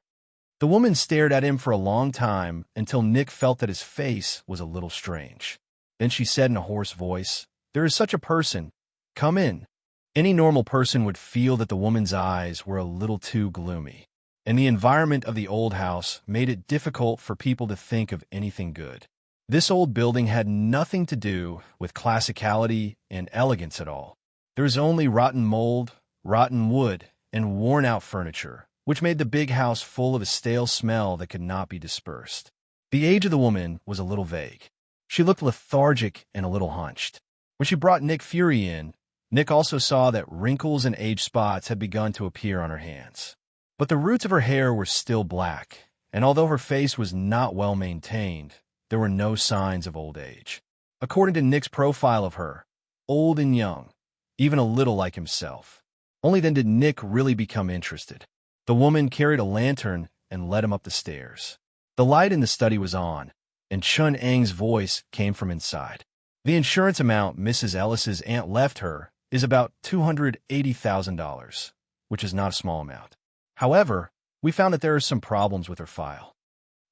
Speaker 1: The woman stared at him for a long time until Nick felt that his face was a little strange. Then she said in a hoarse voice, "There is such a person. Come in." Any normal person would feel that the woman's eyes were a little too gloomy, and the environment of the old house made it difficult for people to think of anything good. This old building had nothing to do with classicality and elegance at all. There was only rotten mold, rotten wood, and worn-out furniture, which made the big house full of a stale smell that could not be dispersed. The age of the woman was a little vague. She looked lethargic and a little hunched. When she brought Nick Fury in, Nick also saw that wrinkles and age spots had begun to appear on her hands. But the roots of her hair were still black, and although her face was not well maintained, there were no signs of old age. According to Nick's profile of her, old and young, even a little like himself. Only then did Nick really become interested. The woman carried a lantern and led him up the stairs. The light in the study was on, and Chun Ang's voice came from inside. "The insurance amount Mrs. Ellis's aunt left her is about $280,000, which is not a small amount. However, we found that there are some problems with her file.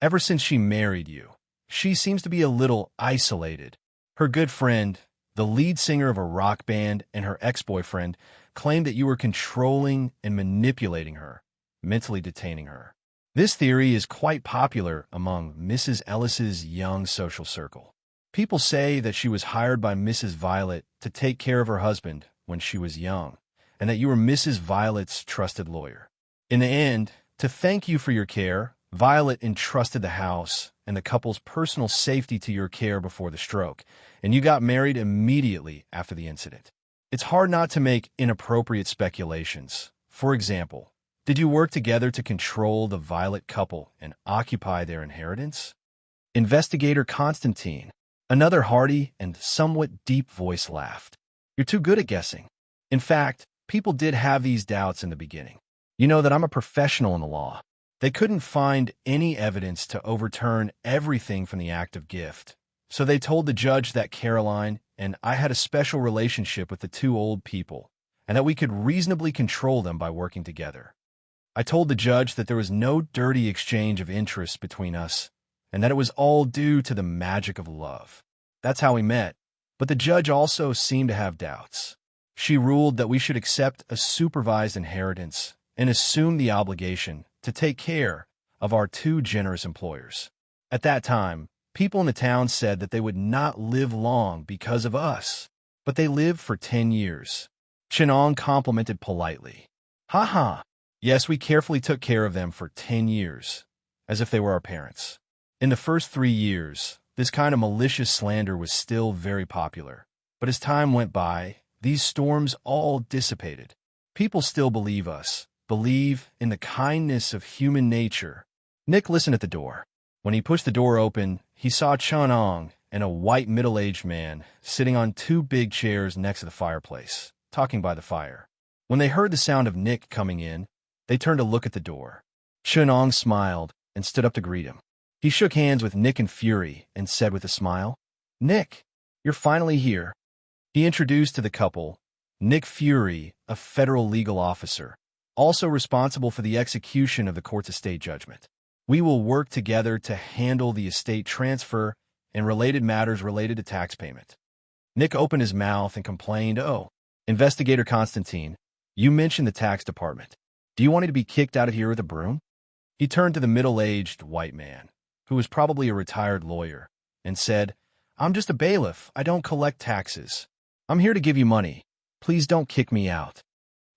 Speaker 1: Ever since she married you, she seems to be a little isolated. Her good friend, the lead singer of a rock band, and her ex-boyfriend claimed that you were controlling and manipulating her, mentally detaining her. This theory is quite popular among Mrs. Ellis's young social circle. People say that she was hired by Mrs. Violet to take care of her husband when she was young, and that you were Mrs. Violet's trusted lawyer. In the end, to thank you for your care, Violet entrusted the house and the couple's personal safety to your care before the stroke, and you got married immediately after the incident. It's hard not to make inappropriate speculations. For example, did you work together to control the Violet couple and occupy their inheritance?" Investigator Constantine, another hearty and somewhat deep voice, laughed. "You're too good at guessing. In fact, people did have these doubts in the beginning. You know that I'm a professional in the law. They couldn't find any evidence to overturn everything from the act of gift. So they told the judge that Caroline and I had a special relationship with the two old people, and that we could reasonably control them by working together. I told the judge that there was no dirty exchange of interests between us, and that it was all due to the magic of love. That's how we met, but the judge also seemed to have doubts. She ruled that we should accept a supervised inheritance and assume the obligation to take care of our two generous employers. At that time, People in the town said that they would not live long because of us, but they lived for 10 years. Chenong complimented politely. Ha ha. Yes, we carefully took care of them for 10 years, as if they were our parents. In the first 3 years, this kind of malicious slander was still very popular. But as time went by, these storms all dissipated. People still believe us, believe in the kindness of human nature. Nick listened at the door. When he pushed the door open, he saw Chenong and a white middle-aged man sitting on 2 big chairs next to the fireplace, talking by the fire. When they heard the sound of Nick coming in, they turned to look at the door. Chenong smiled and stood up to greet him. He shook hands with Nick in fury and said with a smile, "Nick, you're finally here." He introduced to the couple Nick Fury, a federal legal officer, also responsible for the execution of the court's estate judgment. We will work together to handle the estate transfer and related matters related to tax payment. Nick opened his mouth and complained, "Oh, Investigator Constantine, you mentioned the tax department. Do you want me to be kicked out of here with a broom?" He turned to the middle-aged white man, who was probably a retired lawyer, and said, "I'm just a bailiff. I don't collect taxes. I'm here to give you money. Please don't kick me out."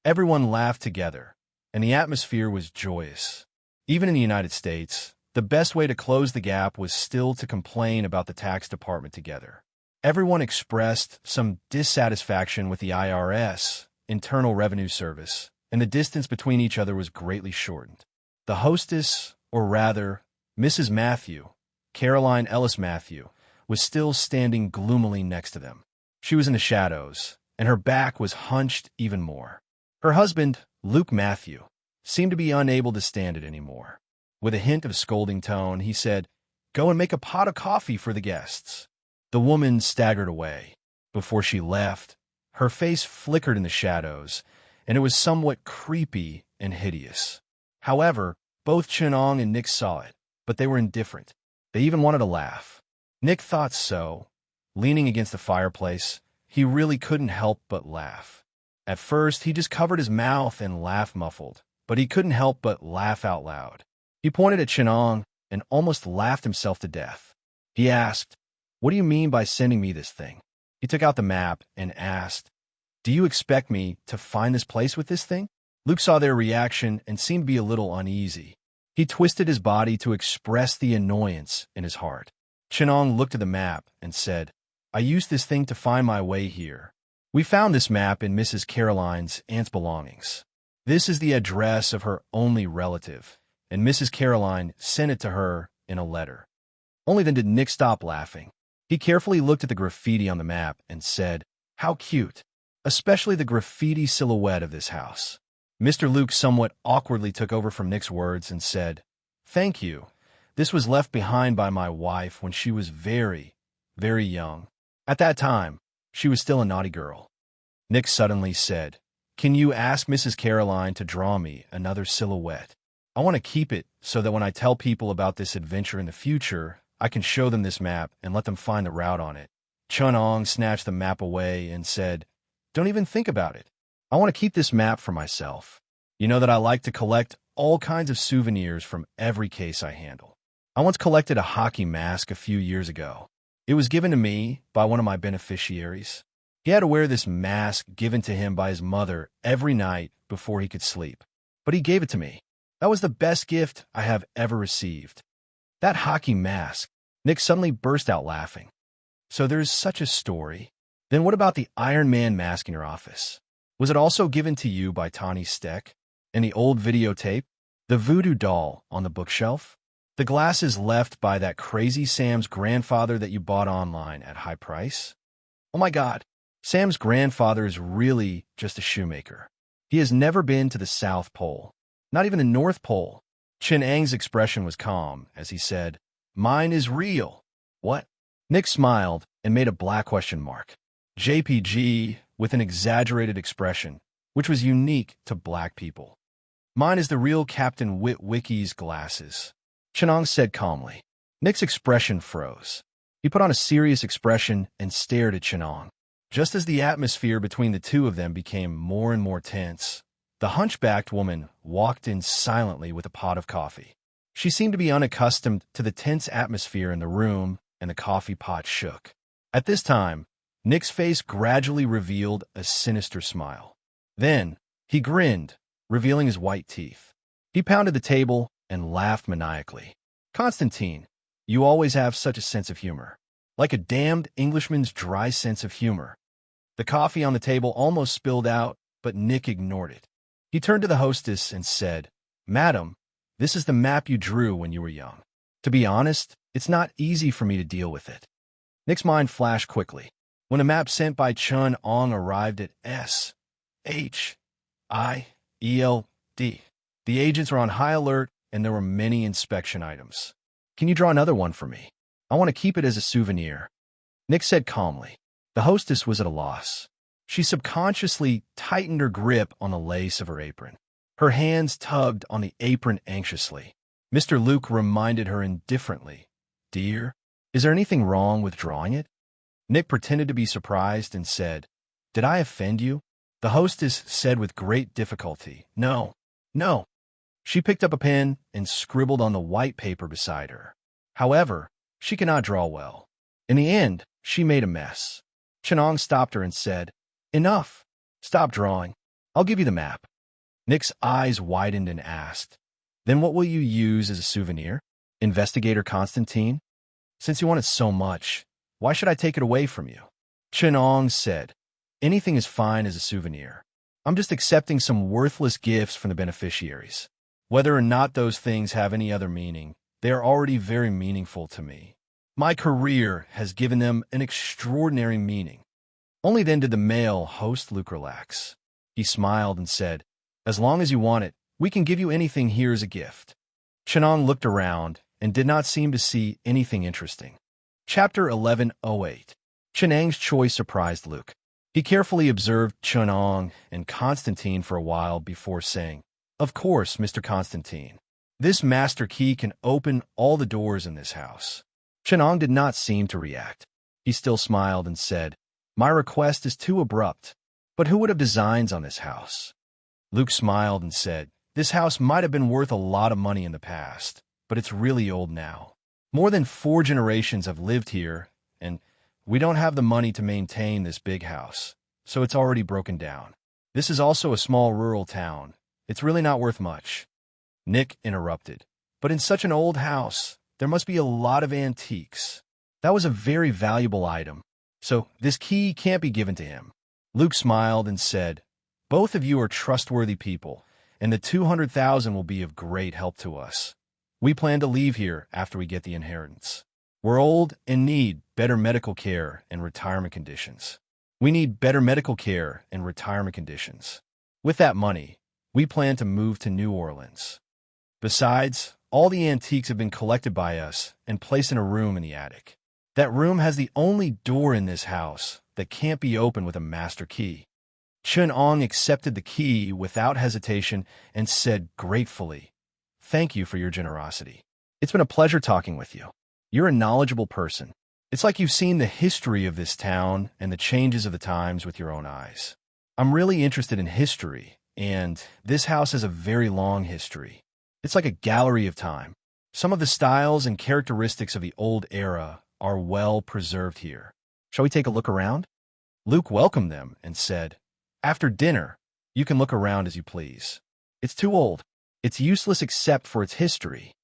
Speaker 1: Everyone laughed together, and the atmosphere was joyous. Even in the United States, the best way to close the gap was still to complain about the tax department together. Everyone expressed some dissatisfaction with the IRS, Internal Revenue Service, and the distance between each other was greatly shortened. The hostess, or rather, Mrs. Matthew, Caroline Ellis Matthew, was still standing gloomily next to them. She was in the shadows, and her back was hunched even more. Her husband, Luke Matthew, seemed to be unable to stand it anymore. With a hint of scolding tone, he said, "Go and make a pot of coffee for the guests." The woman staggered away. Before she left, her face flickered in the shadows, and it was somewhat creepy and hideous. However, both Chenong and Nick saw it, but they were indifferent. They even wanted to laugh. Nick thought so. Leaning against the fireplace, he really couldn't help but laugh. At first, he just covered his mouth and laughed muffled, but he couldn't help but laugh out loud. He pointed at Chenong and almost laughed himself to death. He asked, "What do you mean by sending me this thing?" He took out the map and asked, "Do you expect me to find this place with this thing?" Luke saw their reaction and seemed to be a little uneasy. He twisted his body to express the annoyance in his heart. Chenong looked at the map and said, "I used this thing to find my way here. We found this map in Mrs. Caroline's aunt's belongings. This is the address of her only relative, and Mrs. Caroline sent it to her in a letter." Only then did Nick stop laughing. He carefully looked at the graffiti on the map and said, "How cute, especially the graffiti silhouette of this house." Mr. Luke somewhat awkwardly took over from Nick's words and said, "Thank you. This was left behind by my wife when she was very, very young. At that time, she was still a naughty girl." Nick suddenly said, "Can you ask Mrs. Caroline to draw me another silhouette? I want to keep it so that when I tell people about this adventure in the future, I can show them this map and let them find the route on it." Chenong snatched the map away and said, "Don't even think about it. I want to keep this map for myself. You know that I like to collect all kinds of souvenirs from every case I handle. I once collected a hockey mask a few years ago. It was given to me by one of my beneficiaries. He had to wear this mask given to him by his mother every night before he could sleep. But he gave it to me. That was the best gift I have ever received. That hockey mask." Nick suddenly burst out laughing. "So there's such a story. Then what about the Iron Man mask in your office? Was it also given to you by Tawny Steck? And the old videotape? The voodoo doll on the bookshelf? The glasses left by that crazy Sam's grandfather that you bought online at high price? Oh my God, Sam's grandfather is really just a shoemaker. He has never been to the South Pole, not even the North Pole." Chenong's expression was calm as he said, "Mine is real." "What?" Nick smiled and made a black question mark. JPG with an exaggerated expression, which was unique to black people. "Mine is the real Captain Witwicky's glasses," Chenong said calmly. Nick's expression froze. He put on a serious expression and stared at Chenong. Just as the atmosphere between the two of them became more and more tense, the hunchbacked woman walked in silently with a pot of coffee. She seemed to be unaccustomed to the tense atmosphere in the room and the coffee pot shook. At this time, Nick's face gradually revealed a sinister smile. Then, he grinned, revealing his white teeth. He pounded the table and laughed maniacally. "Constantine, you always have such a sense of humor. Like a damned Englishman's dry sense of humor." The coffee on the table almost spilled out, but Nick ignored it. He turned to the hostess and said, "Madam, this is the map you drew when you were young. To be honest, it's not easy for me to deal with it." Nick's mind flashed quickly. When a map sent by Chun Ong arrived at SHIELD, the agents were on high alert and there were many inspection items. "Can you draw another one for me? I want to keep it as a souvenir," Nick said calmly. The hostess was at a loss. She subconsciously tightened her grip on the lace of her apron. Her hands tugged on the apron anxiously. Mr. Luke reminded her indifferently, "Dear, is there anything wrong with drawing it?" Nick pretended to be surprised and said, "Did I offend you?" The hostess said with great difficulty, No. She picked up a pen and scribbled on the white paper beside her. However, she could not draw well. In the end, she made a mess. Chenong stopped her and said, "Enough. Stop drawing. I'll give you the map." Nick's eyes widened and asked, "Then what will you use as a souvenir? Investigator Constantine? Since you want it so much, why should I take it away from you?" Chenong said, "Anything is fine as a souvenir. I'm just accepting some worthless gifts from the beneficiaries. Whether or not those things have any other meaning, they are already very meaningful to me. My career has given them an extraordinary meaning." Only then did the male host Luke relax. He smiled and said, "As long as you want it, we can give you anything here as a gift." Chenong looked around and did not seem to see anything interesting. Chapter 1108. Chenang's choice surprised Luke. He carefully observed Chenong and Constantine for a while before saying, "Of course, Mr. Constantine. This master key can open all the doors in this house." Chenong did not seem to react. He still smiled and said, "My request is too abrupt, but who would have designs on this house?" Luke smiled and said, "This house might have been worth a lot of money in the past, but it's really old now. More than 4 generations have lived here, and we don't have the money to maintain this big house, so it's already broken down. This is also a small rural town. It's really not worth much." Nick interrupted, "But in such an old house, there must be a lot of antiques. That was a very valuable item, so this key can't be given to him." Luke smiled and said, "Both of you are trustworthy people, and the 200,000 will be of great help to us. We plan to leave here after we get the inheritance. We're old and need better medical care and retirement conditions. We need better medical care and retirement conditions. With that money, we plan to move to New Orleans. Besides, all the antiques have been collected by us and placed in a room in the attic. That room has the only door in this house that can't be opened with a master key." Chun Ong accepted the key without hesitation and said gratefully, "Thank you for your generosity. It's been a pleasure talking with you. You're a knowledgeable person. It's like you've seen the history of this town and the changes of the times with your own eyes. I'm really interested in history, and this house has a very long history. It's like a gallery of time. Some of the styles and characteristics of the old era are well preserved here. Shall we take a look around?" Luke welcomed them and said, "After dinner, you can look around as you please. It's too old. It's useless except for its history."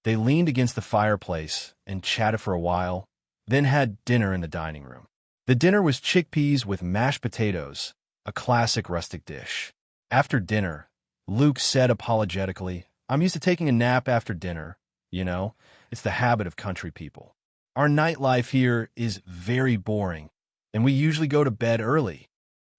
Speaker 1: They leaned against the fireplace and chatted for a while, then had dinner in the dining room. The dinner was chickpeas with mashed potatoes, a classic rustic dish. After dinner, Luke said apologetically, "I'm used to taking a nap after dinner. You know, it's the habit of country people. Our nightlife here is very boring, and we usually go to bed early."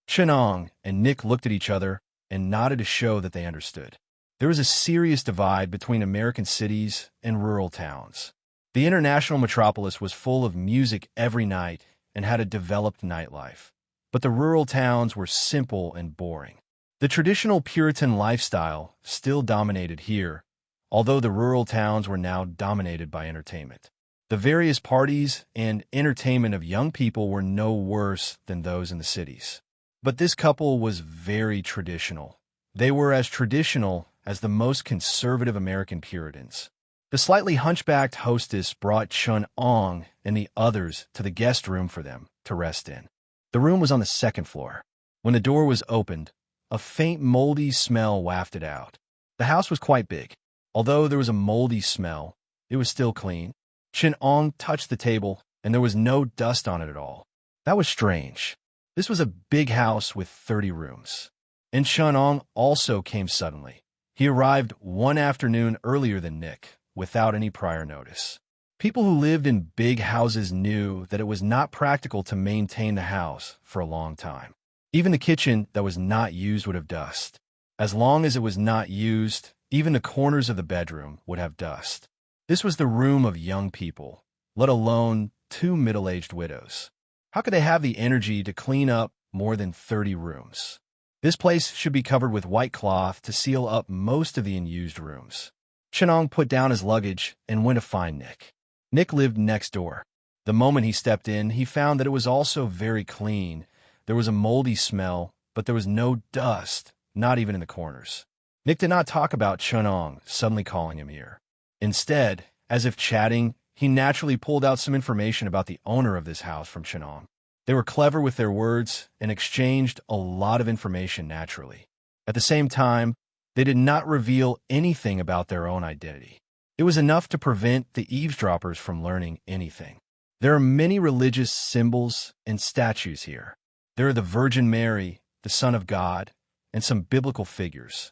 Speaker 1: Chenong and Nick looked at each other and nodded to show that they understood. There is a serious divide between American cities and rural towns. The international metropolis was full of music every night and had a developed nightlife, but the rural towns were simple and boring. The traditional Puritan lifestyle still dominated here, although the rural towns were now dominated by entertainment. The various parties and entertainment of young people were no worse than those in the cities. But this couple was very traditional. They were as traditional as the most conservative American Puritans. The slightly hunchbacked hostess brought Chun Ong and the others to the guest room for them to rest in. The room was on the second floor. When the door was opened, a faint moldy smell wafted out. The house was quite big. Although there was a moldy smell, it was still clean. Chun Ong touched the table, and there was no dust on it at all. That was strange. This was a big house with 30 rooms. And Chun Ong also came suddenly. He arrived one afternoon earlier than Nick, without any prior notice. People who lived in big houses knew that it was not practical to maintain the house for a long time. Even the kitchen that was not used would have dust. As long as it was not used, even the corners of the bedroom would have dust. This was the room of young people, let alone 2 middle-aged widows. How could they have the energy to clean up more than 30 rooms? This place should be covered with white cloth to seal up most of the unused rooms. Chun Ong put down his luggage and went to find Nick. Nick lived next door. The moment he stepped in, he found that it was also very clean. There was a moldy smell, but there was no dust, not even in the corners. Nick did not talk about Chun Ong suddenly calling him here. Instead, as if chatting, he naturally pulled out some information about the owner of this house from Chun Ong. They were clever with their words and exchanged a lot of information naturally. At the same time, they did not reveal anything about their own identity. It was enough to prevent the eavesdroppers from learning anything. There are many religious symbols and statues here. There are the Virgin Mary, the Son of God, and some biblical figures.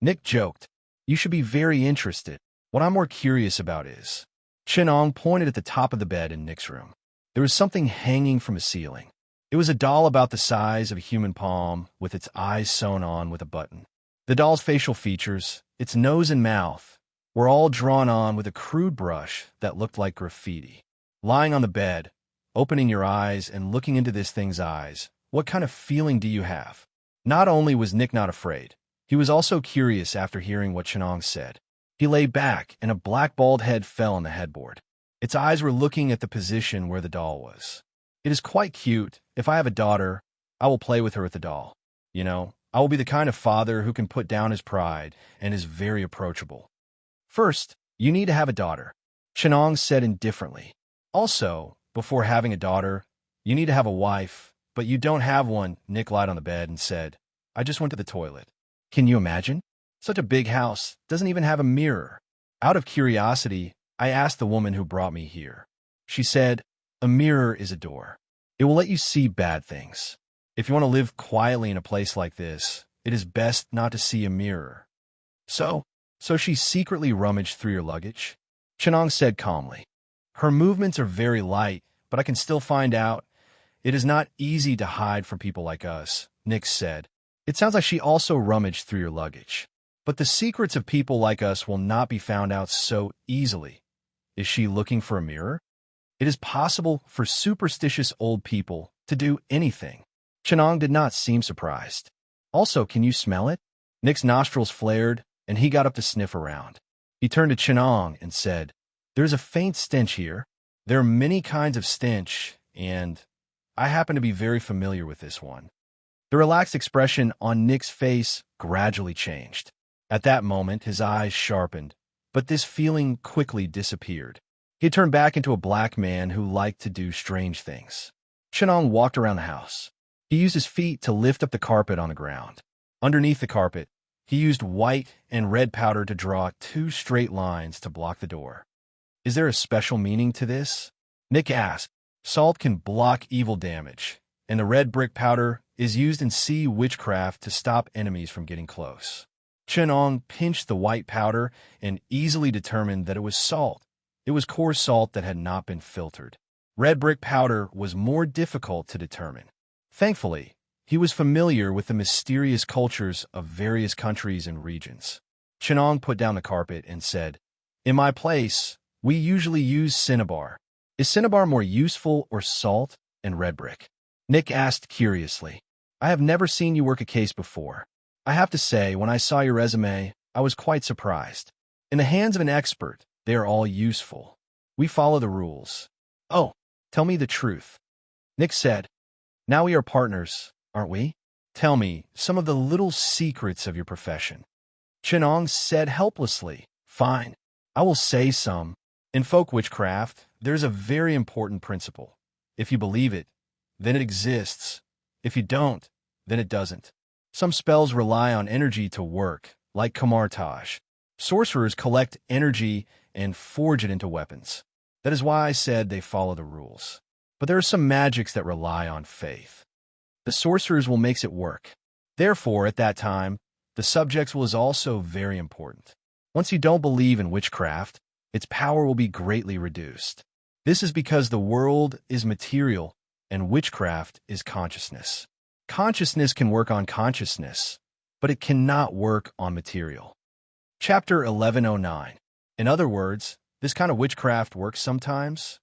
Speaker 1: Nick joked, "You should be very interested. What I'm more curious about is..." Chun Ong pointed at the top of the bed in Nick's room. There was something hanging from the ceiling. It was a doll about the size of a human palm, with its eyes sewn on with a button. The doll's facial features, its nose and mouth, were all drawn on with a crude brush that looked like graffiti. Lying on the bed, opening your eyes and looking into this thing's eyes, what kind of feeling do you have? Not only was Nick not afraid, he was also curious after hearing what Chun Ong said. He lay back, and a black bald head fell on the headboard. Its eyes were looking at the position where the doll was. "It is quite cute. If I have a daughter, I will play with her with the doll. You know, I will be the kind of father who can put down his pride and is very approachable." "First, you need to have a daughter," Chun Ong said indifferently. "Also, before having a daughter, you need to have a wife, but you don't have one." Nick lied on the bed and said, "I just went to the toilet." Can you imagine? Such a big house doesn't even have a mirror. Out of curiosity, I asked the woman who brought me here. She said, "A mirror is a door. It will let you see bad things. If you want to live quietly in a place like this, it is best not to see a mirror." So she secretly rummaged through your luggage?" Chun Ong said calmly. "Her movements are very light, but I can still find out. It is not easy to hide from people like us," Nick said. "It sounds like she also rummaged through your luggage. But the secrets of people like us will not be found out so easily. Is she looking for a mirror? It is possible for superstitious old people to do anything." Chun Ong did not seem surprised. "Also, can you smell it?" Nick's nostrils flared, and he got up to sniff around. He turned to Chun Ong and said, "There's a faint stench here. There are many kinds of stench, and I happen to be very familiar with this one." The relaxed expression on Nick's face gradually changed. At that moment, his eyes sharpened, but this feeling quickly disappeared. He turned back into a black man who liked to do strange things. Chun Ong walked around the house. He used his feet to lift up the carpet on the ground. Underneath the carpet, he used white and red powder to draw 2 straight lines to block the door. "Is there a special meaning to this?" Nick asked. "Salt can block evil damage, and the red brick powder is used in sea witchcraft to stop enemies from getting close." Chun Ong pinched the white powder and easily determined that it was salt. It was coarse salt that had not been filtered. Red brick powder was more difficult to determine. Thankfully, he was familiar with the mysterious cultures of various countries and regions. Chun Ong put down the carpet and said, "In my place, we usually use cinnabar. Is cinnabar more useful or salt and red brick?" Nick asked curiously. "I have never seen you work a case before. I have to say, when I saw your resume, I was quite surprised. In the hands of an expert, they are all useful. We follow the rules." "Oh, tell me the truth," Nick said. "Now we are partners, aren't we? Tell me some of the little secrets of your profession." Chun Ong said helplessly, "Fine. I will say some. In folk witchcraft, there's a very important principle. If you believe it, then it exists. If you don't, then it doesn't. Some spells rely on energy to work, like Kamartaj. Sorcerers collect energy and forge it into weapons. That is why I said they follow the rules. But there are some magics that rely on faith. The sorcerer's will makes it work. Therefore, at that time, the subject's will is also very important. Once you don't believe in witchcraft, its power will be greatly reduced. This is because the world is material and witchcraft is consciousness. Consciousness can work on consciousness, but it cannot work on material. Chapter 1109. In other words, this kind of witchcraft works sometimes?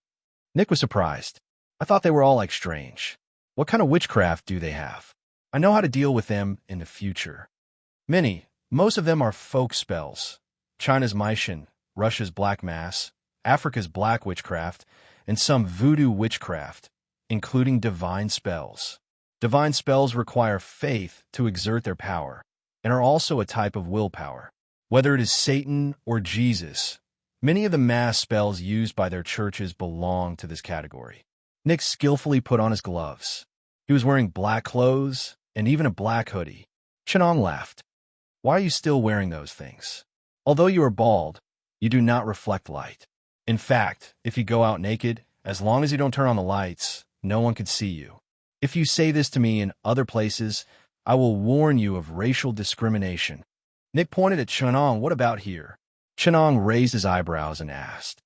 Speaker 1: Nick was surprised. I thought they were all like strange. What kind of witchcraft do they have? I know how to deal with them in the future. Most of them are folk spells. China's Maishan, Russia's black mass, Africa's black witchcraft, and some voodoo witchcraft, including divine spells. Divine spells require faith to exert their power, and are also a type of willpower. Whether it is Satan or Jesus, many of the mass spells used by their churches belong to this category. Nick skillfully put on his gloves. He was wearing black clothes and even a black hoodie. Chenong laughed. Why are you still wearing those things? Although you are bald, you do not reflect light. In fact, if you go out naked, as long as you don't turn on the lights, no one could see you. If you say this to me in other places, I will warn you of racial discrimination. Nick pointed at Chenong. What about here? Chenong raised his eyebrows and asked.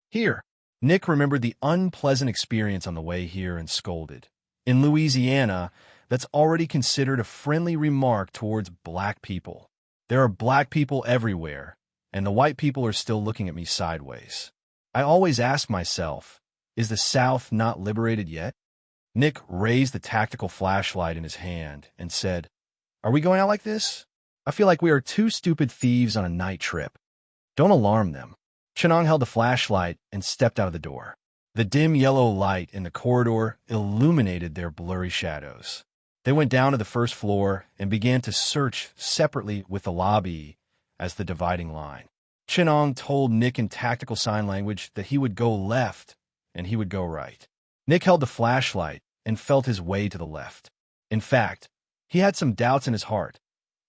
Speaker 1: Here. Nick remembered the unpleasant experience on the way here and scolded. In Louisiana, that's already considered a friendly remark towards black people. There are black people everywhere, and the white people are still looking at me sideways. I always ask myself, is the South not liberated yet? Nick raised the tactical flashlight in his hand and said, Are we going out like this? I feel like we are two stupid thieves on a night trip. Don't alarm them. Chenong held the flashlight and stepped out of the door. The dim yellow light in the corridor illuminated their blurry shadows. They went down to the first floor and began to search separately with the lobby as the dividing line. Chenong told Nick in tactical sign language that he would go left and he would go right. Nick held the flashlight and felt his way to the left. In fact, he had some doubts in his heart.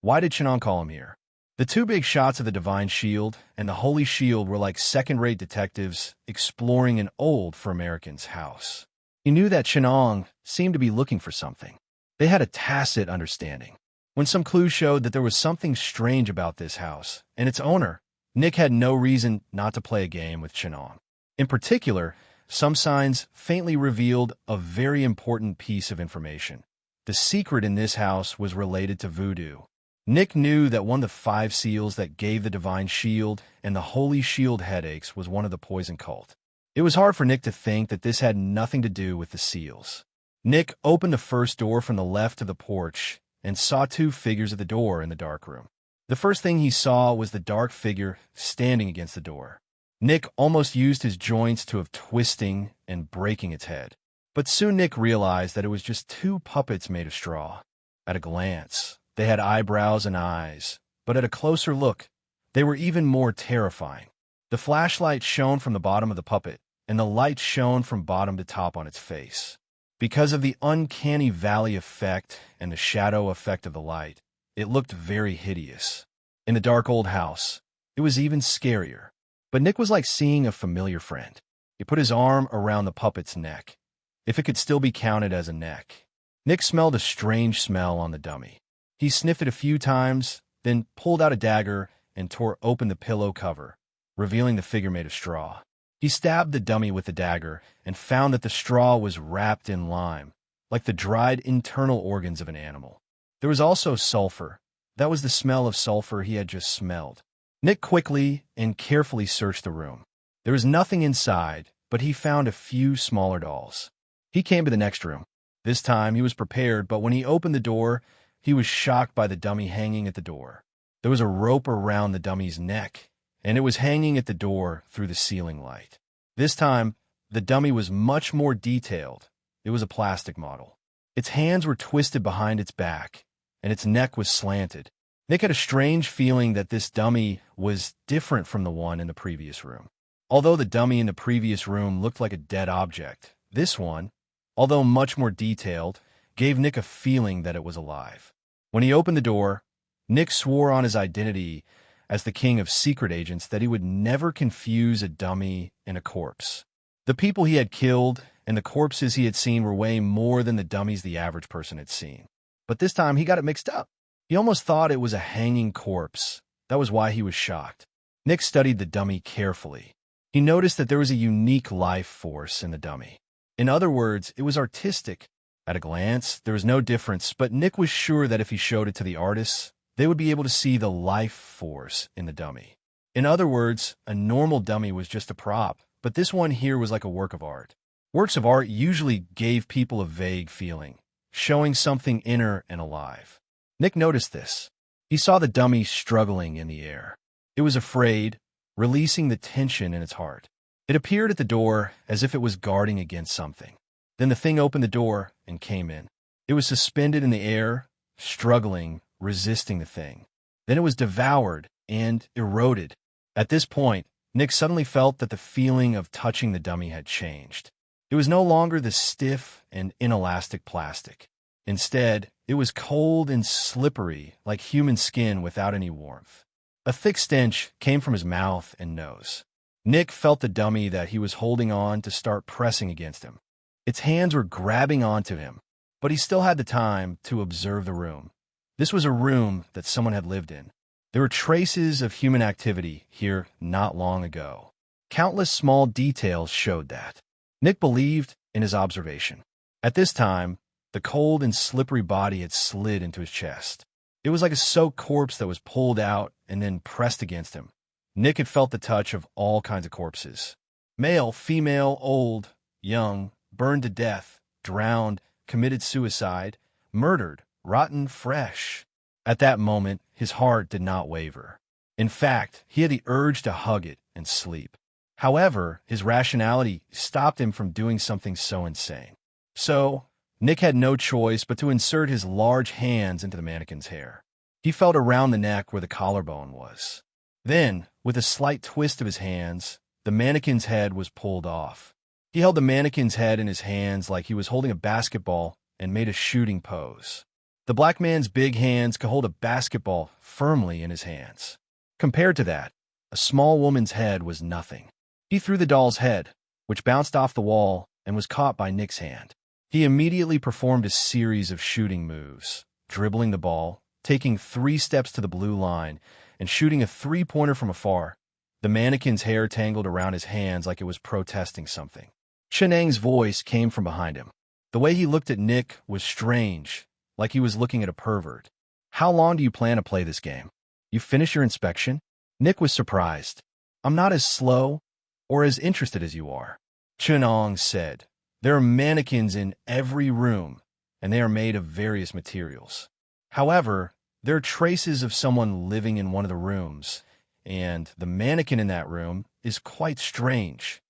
Speaker 1: Why did Chenong call him here? The two big shots of the Divine Shield and the Holy Shield were like second-rate detectives exploring an old, for Americans, house. He knew that Chenong seemed to be looking for something. They had a tacit understanding. When some clues showed that there was something strange about this house and its owner, Nick had no reason not to play a game with Chenong. In particular, some signs faintly revealed a very important piece of information. The secret in this house was related to voodoo. Nick knew that one of the 5 seals that gave the Divine Shield and the Holy Shield headaches was one of the poison cult. It was hard for Nick to think that this had nothing to do with the seals. Nick opened the first door from the left of the porch and saw 2 figures at the door in the dark room. The first thing he saw was the dark figure standing against the door. Nick almost used his joints to have twisting and breaking its head. But soon Nick realized that it was just 2 puppets made of straw. At a glance, they had eyebrows and eyes, but at a closer look, they were even more terrifying. The flashlight shone from the bottom of the puppet, and the light shone from bottom to top on its face. Because of the uncanny valley effect and the shadow effect of the light, it looked very hideous. In the dark old house, it was even scarier. But Nick was like seeing a familiar friend. He put his arm around the puppet's neck, if it could still be counted as a neck. Nick smelled a strange smell on the dummy. He sniffed it a few times, then pulled out a dagger and tore open the pillow cover, revealing the figure made of straw. He stabbed the dummy with the dagger and found that the straw was wrapped in lime, like the dried internal organs of an animal. There was also sulfur. That was the smell of sulfur he had just smelled. Nick quickly and carefully searched the room. There was nothing inside, but he found a few smaller dolls. He came to the next room. This time he was prepared, but when he opened the door, he was shocked by the dummy hanging at the door. There was a rope around the dummy's neck, and it was hanging at the door through the ceiling light. This time, the dummy was much more detailed. It was a plastic model. Its hands were twisted behind its back, and its neck was slanted. Nick had a strange feeling that this dummy was different from the one in the previous room. Although the dummy in the previous room looked like a dead object, this one, although much more detailed, gave Nick a feeling that it was alive. When he opened the door, Nick swore on his identity as the king of secret agents that he would never confuse a dummy and a corpse. The people he had killed and the corpses he had seen were way more than the dummies the average person had seen. But this time he got it mixed up. He almost thought it was a hanging corpse. That was why he was shocked. Nick studied the dummy carefully. He noticed that there was a unique life force in the dummy. In other words, it was artistic. At a glance, there was no difference, but Nick was sure that if he showed it to the artists, they would be able to see the life force in the dummy. In other words, a normal dummy was just a prop, but this one here was like a work of art. Works of art usually gave people a vague feeling, showing something inner and alive. Nick noticed this. He saw the dummy struggling in the air. It was afraid, releasing the tension in its heart. It appeared at the door as if it was guarding against something. Then the thing opened the door and came in. It was suspended in the air, struggling, resisting the thing. Then it was devoured and eroded. At this point, Nick suddenly felt that the feeling of touching the dummy had changed. It was no longer the stiff and inelastic plastic. Instead, it was cold and slippery, like human skin without any warmth. A thick stench came from his mouth and nose. Nick felt the dummy that he was holding on to start pressing against him. Its hands were grabbing onto him, but he still had the time to observe the room. This was a room that someone had lived in. There were traces of human activity here not long ago. Countless small details showed that. Nick believed in his observation. At this time, the cold and slippery body had slid into his chest. It was like a soaked corpse that was pulled out and then pressed against him. Nick had felt the touch of all kinds of corpses. Male, female, old, young, burned to death, drowned, committed suicide, murdered, rotten, fresh. At that moment, his heart did not waver. In fact, he had the urge to hug it and sleep. However, his rationality stopped him from doing something so insane. So, Nick had no choice but to insert his large hands into the mannequin's hair. He felt around the neck where the collarbone was. Then, with a slight twist of his hands, the mannequin's head was pulled off. He held the mannequin's head in his hands like he was holding a basketball and made a shooting pose. The black man's big hands could hold a basketball firmly in his hands. Compared to that, a small woman's head was nothing. He threw the doll's head, which bounced off the wall and was caught by Nick's hand. He immediately performed a series of shooting moves, dribbling the ball, taking 3 steps to the blue line, and shooting a 3-pointer from afar. The mannequin's hair tangled around his hands like it was protesting something. Chenang's voice came from behind him. The way he looked at Nick was strange, like he was looking at a pervert. "How long do you plan to play this game? You finish your inspection?" Nick was surprised. "I'm not as slow or as interested as you are," Chenang said. "There are mannequins in every room, and they are made of various materials. However, there are traces of someone living in one of the rooms, and the mannequin in that room is quite strange."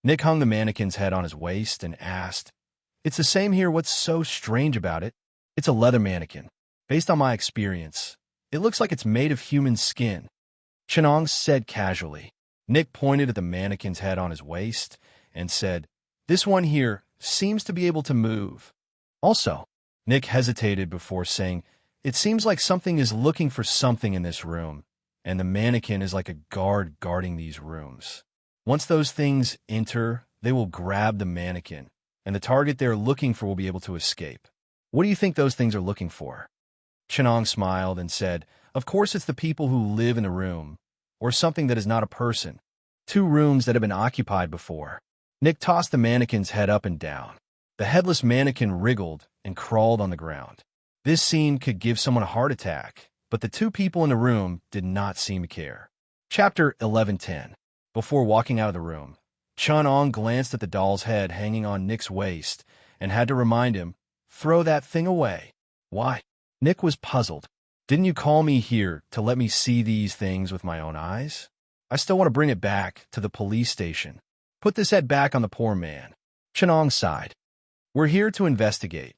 Speaker 1: Nick hung the mannequin's head on his waist and asked, "It's the same here. What's so strange about it?" "It's a leather mannequin. Based on my experience, it looks like it's made of human skin," Chenang said casually. Nick pointed at the mannequin's head on his waist and said, "This one here seems to be able to move." Also, Nick hesitated before saying, "It seems like something is looking for something in this room, and the mannequin is like a guard guarding these rooms. Once those things enter, they will grab the mannequin, and the target they're looking for will be able to escape." "What do you think those things are looking for?" Chenang smiled and said, "Of course it's the people who live in the room, or something that is not a person. 2 rooms that have been occupied before." Nick tossed the mannequin's head up and down. The headless mannequin wriggled and crawled on the ground. This scene could give someone a heart attack, but the 2 people in the room did not seem to care. Chapter 11:10. Before walking out of the room, Chenang glanced at the doll's head hanging on Nick's waist and had to remind him, "Throw that thing away." "Why?" Nick was puzzled. "Didn't you call me here to let me see these things with my own eyes? I still want to bring it back to the police station. Put this head back on the poor man." Chenang sighed. "We're here to investigate,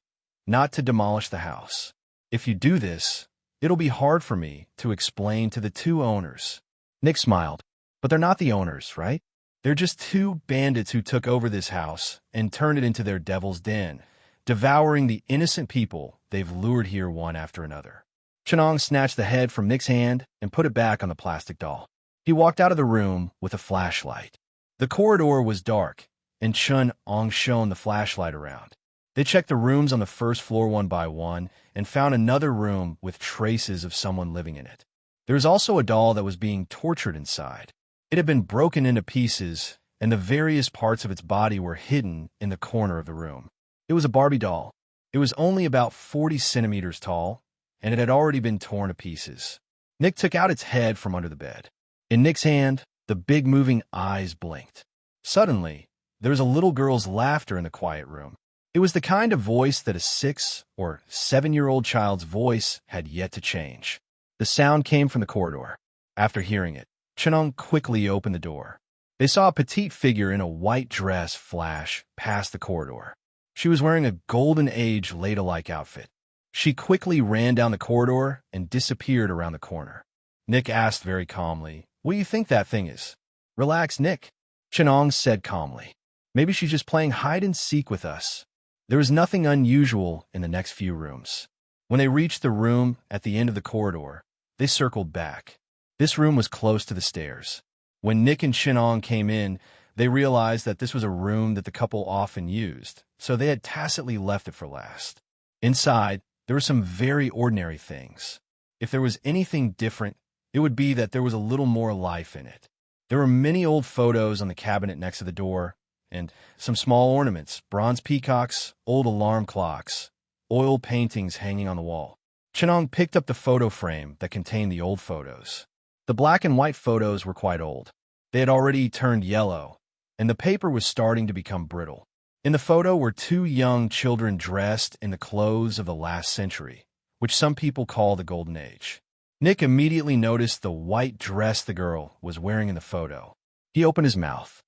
Speaker 1: not to demolish the house. If you do this, It'll be hard for me to explain to the two owners. Nick smiled. But they're not the owners, right? They're just two bandits who took over this house and turned it into their devil's den, devouring the innocent people they've lured here one after another. Chenong snatched the head from Nick's hand and put it back on the plastic doll. He walked out of the room with a flashlight. The corridor was dark, and Chenong shone the flashlight around. They checked the rooms on the first floor one by one and found another room with traces of someone living in it. There was also a doll that was being tortured inside. It had been broken into pieces, and the various parts of its body were hidden in the corner of the room. It was a Barbie doll. It was only about 40 centimeters tall, and it had already been torn to pieces. Nick took out its head from under the bed. In Nick's hand, the big moving eyes blinked. Suddenly, there was a little girl's laughter in the quiet room. It was the kind of voice that a 6- or 7-year-old child's voice had yet to change. The sound came from the corridor. After hearing it, Chenong quickly opened the door. They saw a petite figure in a white dress flash past the corridor. She was wearing a Golden Age Leda-like outfit. She quickly ran down the corridor and disappeared around the corner. Nick asked very calmly, "What do you think that thing is?" "Relax, Nick," Chenong said calmly. "Maybe she's just playing hide-and-seek with us." There was nothing unusual in the next few rooms. When they reached the room at the end of the corridor, they circled back. This room was close to the stairs. When Nick and Chenong came in, they realized that this was a room that the couple often used, so they had tacitly left it for last. Inside, there were some very ordinary things. If there was anything different, it would be that there was a little more life in it. There were many old photos on the cabinet next to the door, and some small ornaments, bronze peacocks, old alarm clocks, oil paintings hanging on the wall. Chenong picked up the photo frame that contained the old photos. The black and white photos were quite old. They had already turned yellow, and the paper was starting to become brittle. In the photo were two young children dressed in the clothes of the last century, which some people call the Golden Age. Nick immediately noticed the white dress the girl was wearing in the photo. He opened his mouth.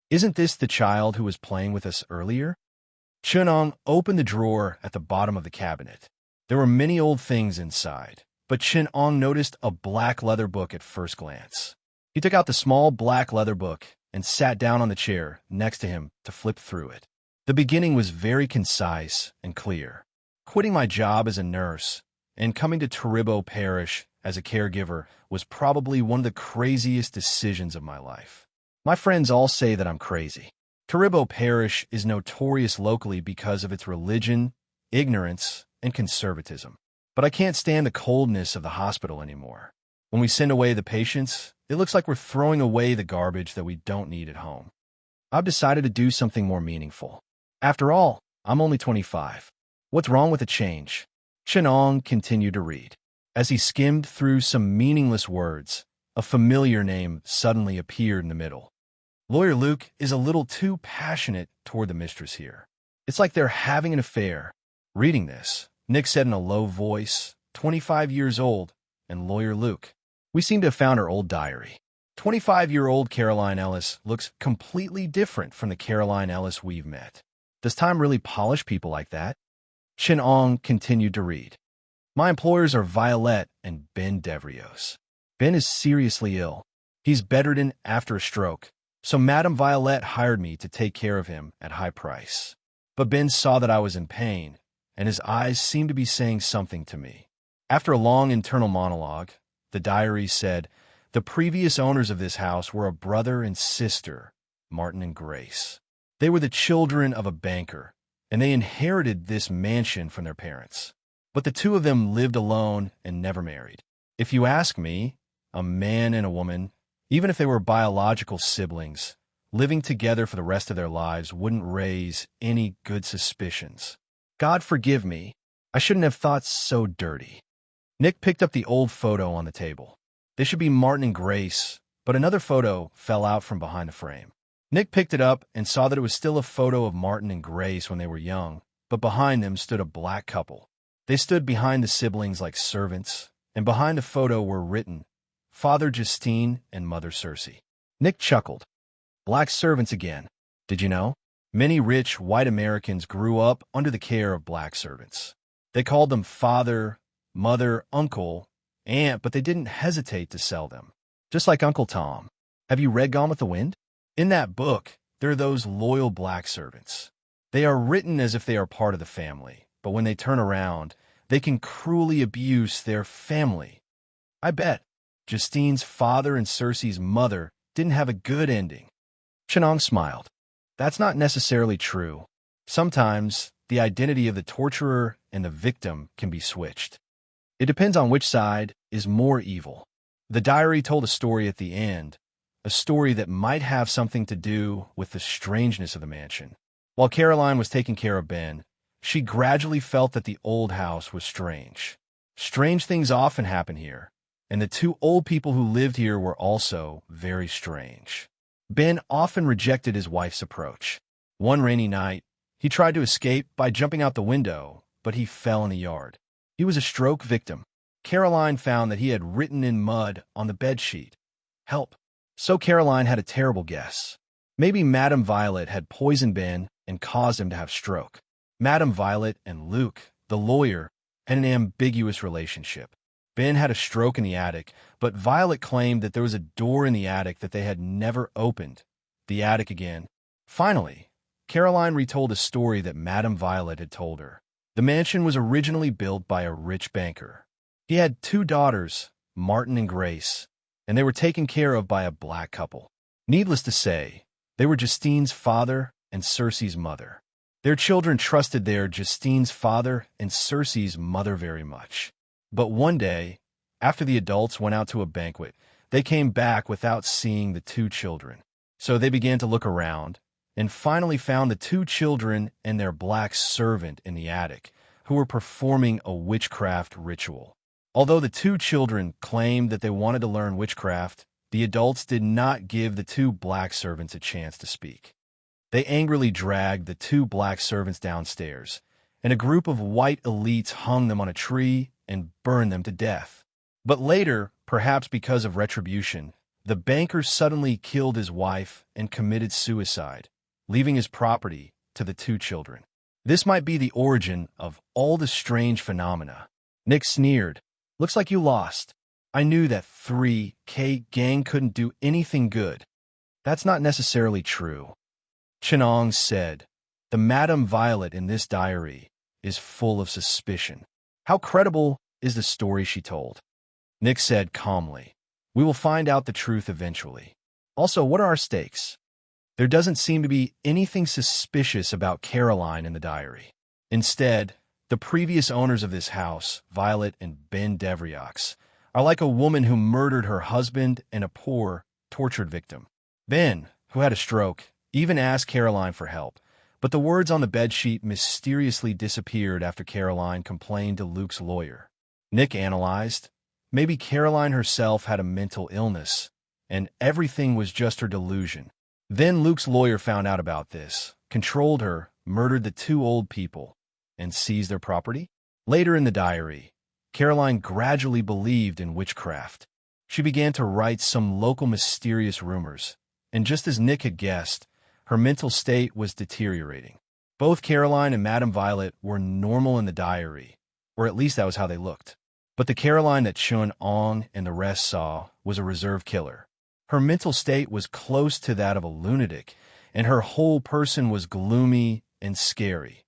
Speaker 1: Isn't this the child who was playing with us earlier?" Chenong opened the drawer at the bottom of the cabinet. There were many old things inside, but Chenong noticed a black leather book at first glance. He took out the small black leather book and sat down on the chair next to him to flip through it. The beginning was very concise and clear. "Quitting my job as a nurse and coming to Taribo Parish as a caregiver was probably one of the craziest decisions of my life. My friends all say that I'm crazy. Taribo Parish is notorious locally because of its religion, ignorance, and conservatism. But I can't stand the coldness of the hospital anymore. When we send away the patients, it looks like we're throwing away the garbage that we don't need at home. I've decided to do something more meaningful. After all, I'm only 25. What's wrong with a change?" Chenong continued to read. As he skimmed through some meaningless words, a familiar name suddenly appeared in the middle. "Lawyer Luke is a little too passionate toward the mistress here. It's like they're having an affair." Reading this, Nick said in a low voice, 25 years old, and Lawyer Luke. "We seem to have found her old diary. 25-year-old Caroline Ellis looks completely different from the Caroline Ellis we've met. Does time really polish people like that?" Chenong continued to read. "My employers are Violet and Ben Devrios. Ben is seriously ill. He's bedridden after a stroke, so Madame Violet hired me to take care of him at high price. But Ben saw that I was in pain, and his eyes seemed to be saying something to me. After a long internal monologue, the diary said, the previous owners of this house were a brother and sister, Martin and Grace. They were the children of a banker, and they inherited this mansion from their parents. But the two of them lived alone and never married. If you ask me, a man and a woman, even if they were biological siblings, living together for the rest of their lives wouldn't raise any good suspicions. God forgive me, I shouldn't have thought so dirty." Nick picked up the old photo on the table. They should be Martin and Grace, but another photo fell out from behind the frame. Nick picked it up and saw that it was still a photo of Martin and Grace when they were young, but behind them stood a black couple. They stood behind the siblings like servants, and behind the photo were written, Father Justine and Mother Circe. Nick chuckled. Black servants again. Did you know? Many rich white Americans grew up under the care of black servants. They called them Father, mother, uncle, aunt, but they didn't hesitate to sell them. Just like Uncle Tom. Have you read Gone with the Wind? In that book, there are those loyal black servants. They are written as if they are part of the family, but when they turn around, they can cruelly abuse their family. I bet Justine's father and Cersei's mother didn't have a good ending. Chenong smiled. That's not necessarily true. Sometimes, the identity of the torturer and the victim can be switched. It depends on which side is more evil. The diary told a story at the end, a story that might have something to do with the strangeness of the mansion. While Caroline was taking care of Ben, she gradually felt that the old house was strange. Strange things often happen here, and the two old people who lived here were also very strange. Ben often rejected his wife's approach. One rainy night, he tried to escape by jumping out the window, but he fell in the yard. He was a stroke victim. Caroline found that he had written in mud on the bedsheet, "Help." So Caroline had a terrible guess. Maybe Madame Violet had poisoned Ben and caused him to have stroke. Madame Violet and Luke, the lawyer, had an ambiguous relationship. Ben had a stroke in the attic, but Violet claimed that there was a door in the attic that they had never opened. The attic again. Finally, Caroline retold a story that Madame Violet had told her. The mansion was originally built by a rich banker. He had two daughters, Martin and Grace, and they were taken care of by a black couple. Needless to say, they were Justine's father and Cersei's mother. Their children trusted their Justine's father and Cersei's mother very much. But one day, after the adults went out to a banquet, they came back without seeing the two children. So they began to look around, and finally found the two children and their black servant in the attic, who were performing a witchcraft ritual. Although the two children claimed that they wanted to learn witchcraft, the adults did not give the two black servants a chance to speak. They angrily dragged the two black servants downstairs, and a group of white elites hung them on a tree and burned them to death. But later, perhaps because of retribution, the banker suddenly killed his wife and committed suicide, leaving his property to the two children. This might be the origin of all the strange phenomena. Nick sneered. Looks like you lost. I knew that 3K gang couldn't do anything good. That's not necessarily true. Chenong said, the Madame Violet in this diary is full of suspicion. How credible is the story she told? Nick said calmly, we will find out the truth eventually. Also, what are our stakes? There doesn't seem to be anything suspicious about Caroline in the diary. Instead, the previous owners of this house, Violet and Ben Devriox, are like a woman who murdered her husband and a poor, tortured victim. Ben, who had a stroke, even asked Caroline for help, but the words on the bedsheet mysteriously disappeared after Caroline complained to Luke's lawyer. Nick analyzed. Maybe Caroline herself had a mental illness, and everything was just her delusion. Then Luke's lawyer found out about this, controlled her, murdered the two old people, and seized their property. Later in the diary, Caroline gradually believed in witchcraft. She began to write some local mysterious rumors, and just as Nick had guessed, her mental state was deteriorating. Both Caroline and Madame Violet were normal in the diary, or at least that was how they looked. But the Caroline that Chun-Ong and the rest saw was a reserve killer. Her mental state was close to that of a lunatic, and her whole person was gloomy and scary.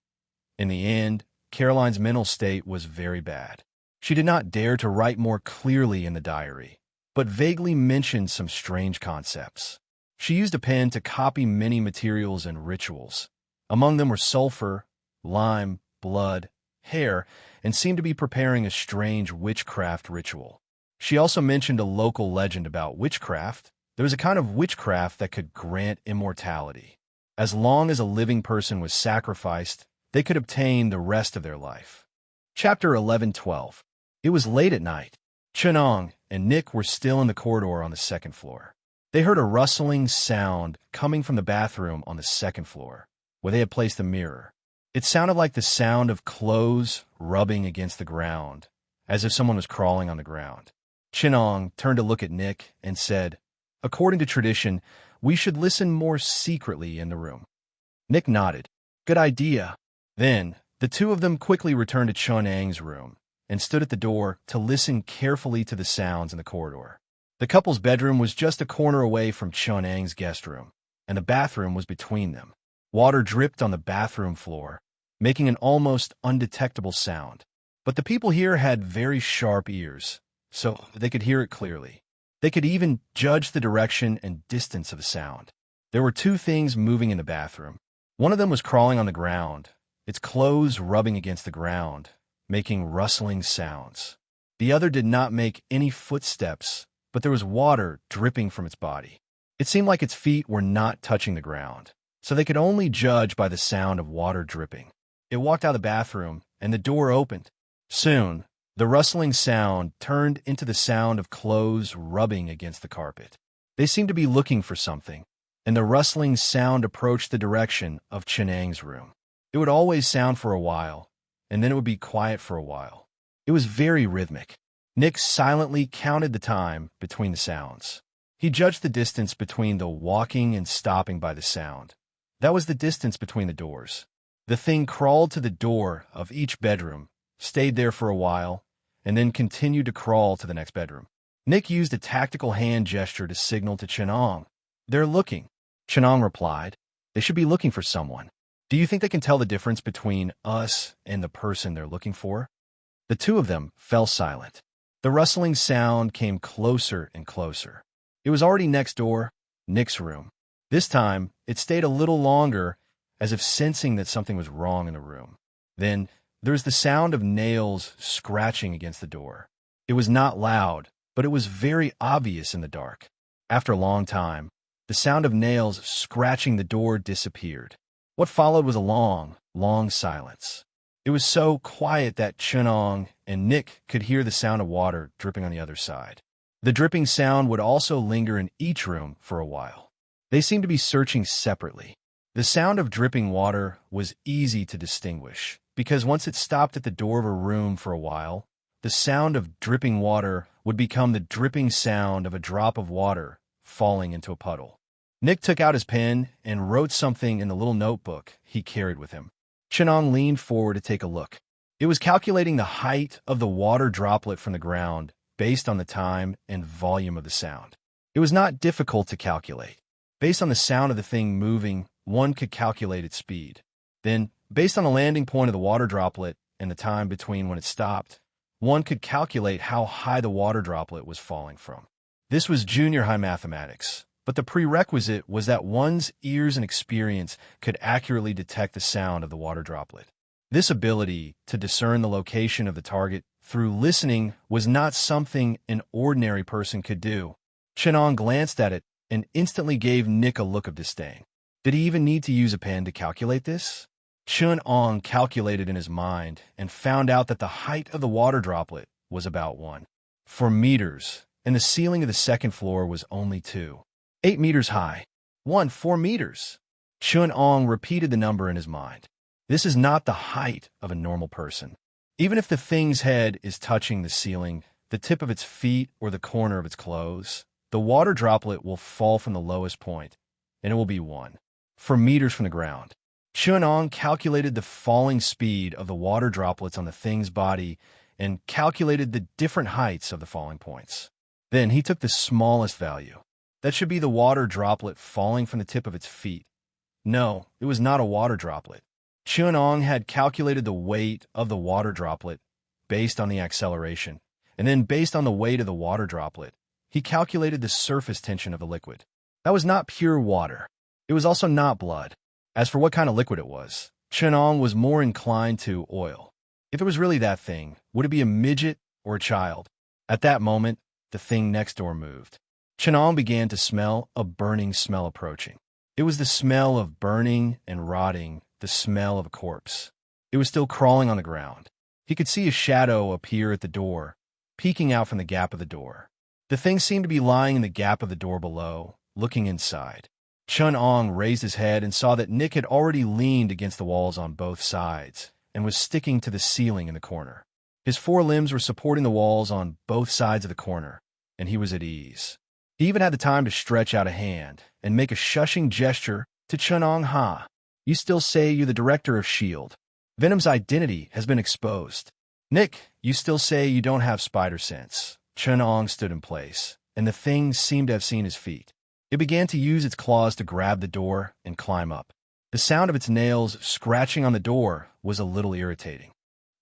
Speaker 1: In the end, Caroline's mental state was very bad. She did not dare to write more clearly in the diary, but vaguely mentioned some strange concepts. She used a pen to copy many materials and rituals. Among them were sulfur, lime, blood, hair, and seemed to be preparing a strange witchcraft ritual. She also mentioned a local legend about witchcraft. There was a kind of witchcraft that could grant immortality. As long as a living person was sacrificed, they could obtain the rest of their life. Chapter 11:12. It was late at night. Chun-Ong and Nick were still in the corridor on the second floor. They heard a rustling sound coming from the bathroom on the second floor, where they had placed the mirror. It sounded like the sound of clothes rubbing against the ground, as if someone was crawling on the ground. Chun-Ong turned to look at Nick and said, according to tradition, we should listen more secretly in the room. Nick nodded. Good idea. Then, the two of them quickly returned to Chun-Ang's room, and stood at the door to listen carefully to the sounds in the corridor. The couple's bedroom was just a corner away from Chun-Ang's guest room, and the bathroom was between them. Water dripped on the bathroom floor, making an almost undetectable sound. But the people here had very sharp ears, so they could hear it clearly. They could even judge the direction and distance of the sound. There were two things moving in the bathroom. One of them was crawling on the ground, its clothes rubbing against the ground, making rustling sounds. The other did not make any footsteps, but there was water dripping from its body. It seemed like its feet were not touching the ground, so they could only judge by the sound of water dripping. It walked out of the bathroom, and the door opened. Soon, the rustling sound turned into the sound of clothes rubbing against the carpet. They seemed to be looking for something, and the rustling sound approached the direction of Chun-Ang's room. It would always sound for a while, and then it would be quiet for a while. It was very rhythmic. Nick silently counted the time between the sounds. He judged the distance between the walking and stopping by the sound. That was the distance between the doors. The thing crawled to the door of each bedroom, stayed there for a while, and then continued to crawl to the next bedroom. Nick used a tactical hand gesture to signal to Chun-Ang. "They're looking." Chun-Ang replied, "They should be looking for someone. Do you think they can tell the difference between us and the person they're looking for?" The two of them fell silent. The rustling sound came closer and closer. It was already next door, Nick's room. This time, it stayed a little longer, as if sensing that something was wrong in the room. Then, there was the sound of nails scratching against the door. It was not loud, but it was very obvious in the dark. After a long time, the sound of nails scratching the door disappeared. What followed was a long, long silence. It was so quiet that Chun-Ang and Nick could hear the sound of water dripping on the other side. The dripping sound would also linger in each room for a while. They seemed to be searching separately. The sound of dripping water was easy to distinguish, because once it stopped at the door of a room for a while, the sound of dripping water would become the dripping sound of a drop of water falling into a puddle. Nick took out his pen and wrote something in the little notebook he carried with him. Chun-Ang leaned forward to take a look. It was calculating the height of the water droplet from the ground based on the time and volume of the sound. It was not difficult to calculate. Based on the sound of the thing moving, one could calculate its speed. Then, based on the landing point of the water droplet and the time between when it stopped, one could calculate how high the water droplet was falling from. This was junior high mathematics, but the prerequisite was that one's ears and experience could accurately detect the sound of the water droplet. This ability to discern the location of the target through listening was not something an ordinary person could do. Chun-Ang glanced at it and instantly gave Nick a look of disdain. Did he even need to use a pen to calculate this? Chun-Ang calculated in his mind and found out that the height of the water droplet was about 4 meters, and the ceiling of the second floor was only 8 meters high. 4 meters. Chun-Ang repeated the number in his mind. This is not the height of a normal person. Even if the thing's head is touching the ceiling, the tip of its feet, or the corner of its clothes, the water droplet will fall from the lowest point, and it will be 4 meters from the ground. Chun-Ang calculated the falling speed of the water droplets on the thing's body and calculated the different heights of the falling points. Then he took the smallest value. That should be the water droplet falling from the tip of its feet. No, it was not a water droplet. Chun-Ang had calculated the weight of the water droplet based on the acceleration, and then based on the weight of the water droplet, he calculated the surface tension of the liquid. That was not pure water. It was also not blood. As for what kind of liquid it was, Chun-Ang was more inclined to oil. If it was really that thing, would it be a midget or a child? At that moment, the thing next door moved. Chun-Ang began to smell a burning smell approaching. It was the smell of burning and rotting, the smell of a corpse. It was still crawling on the ground. He could see a shadow appear at the door, peeking out from the gap of the door. The thing seemed to be lying in the gap of the door below, looking inside. Chun-Ang raised his head and saw that Nick had already leaned against the walls on both sides and was sticking to the ceiling in the corner. His forelimbs were supporting the walls on both sides of the corner, and he was at ease. He even had the time to stretch out a hand and make a shushing gesture to Chun-Ang. "Ha! You still say you're the director of S.H.I.E.L.D. Venom's identity has been exposed. Nick, you still say you don't have spider sense. Chun-Ong stood in place, and the thing seemed to have seen his feet. It began to use its claws to grab the door and climb up. The sound of its nails scratching on the door was a little irritating.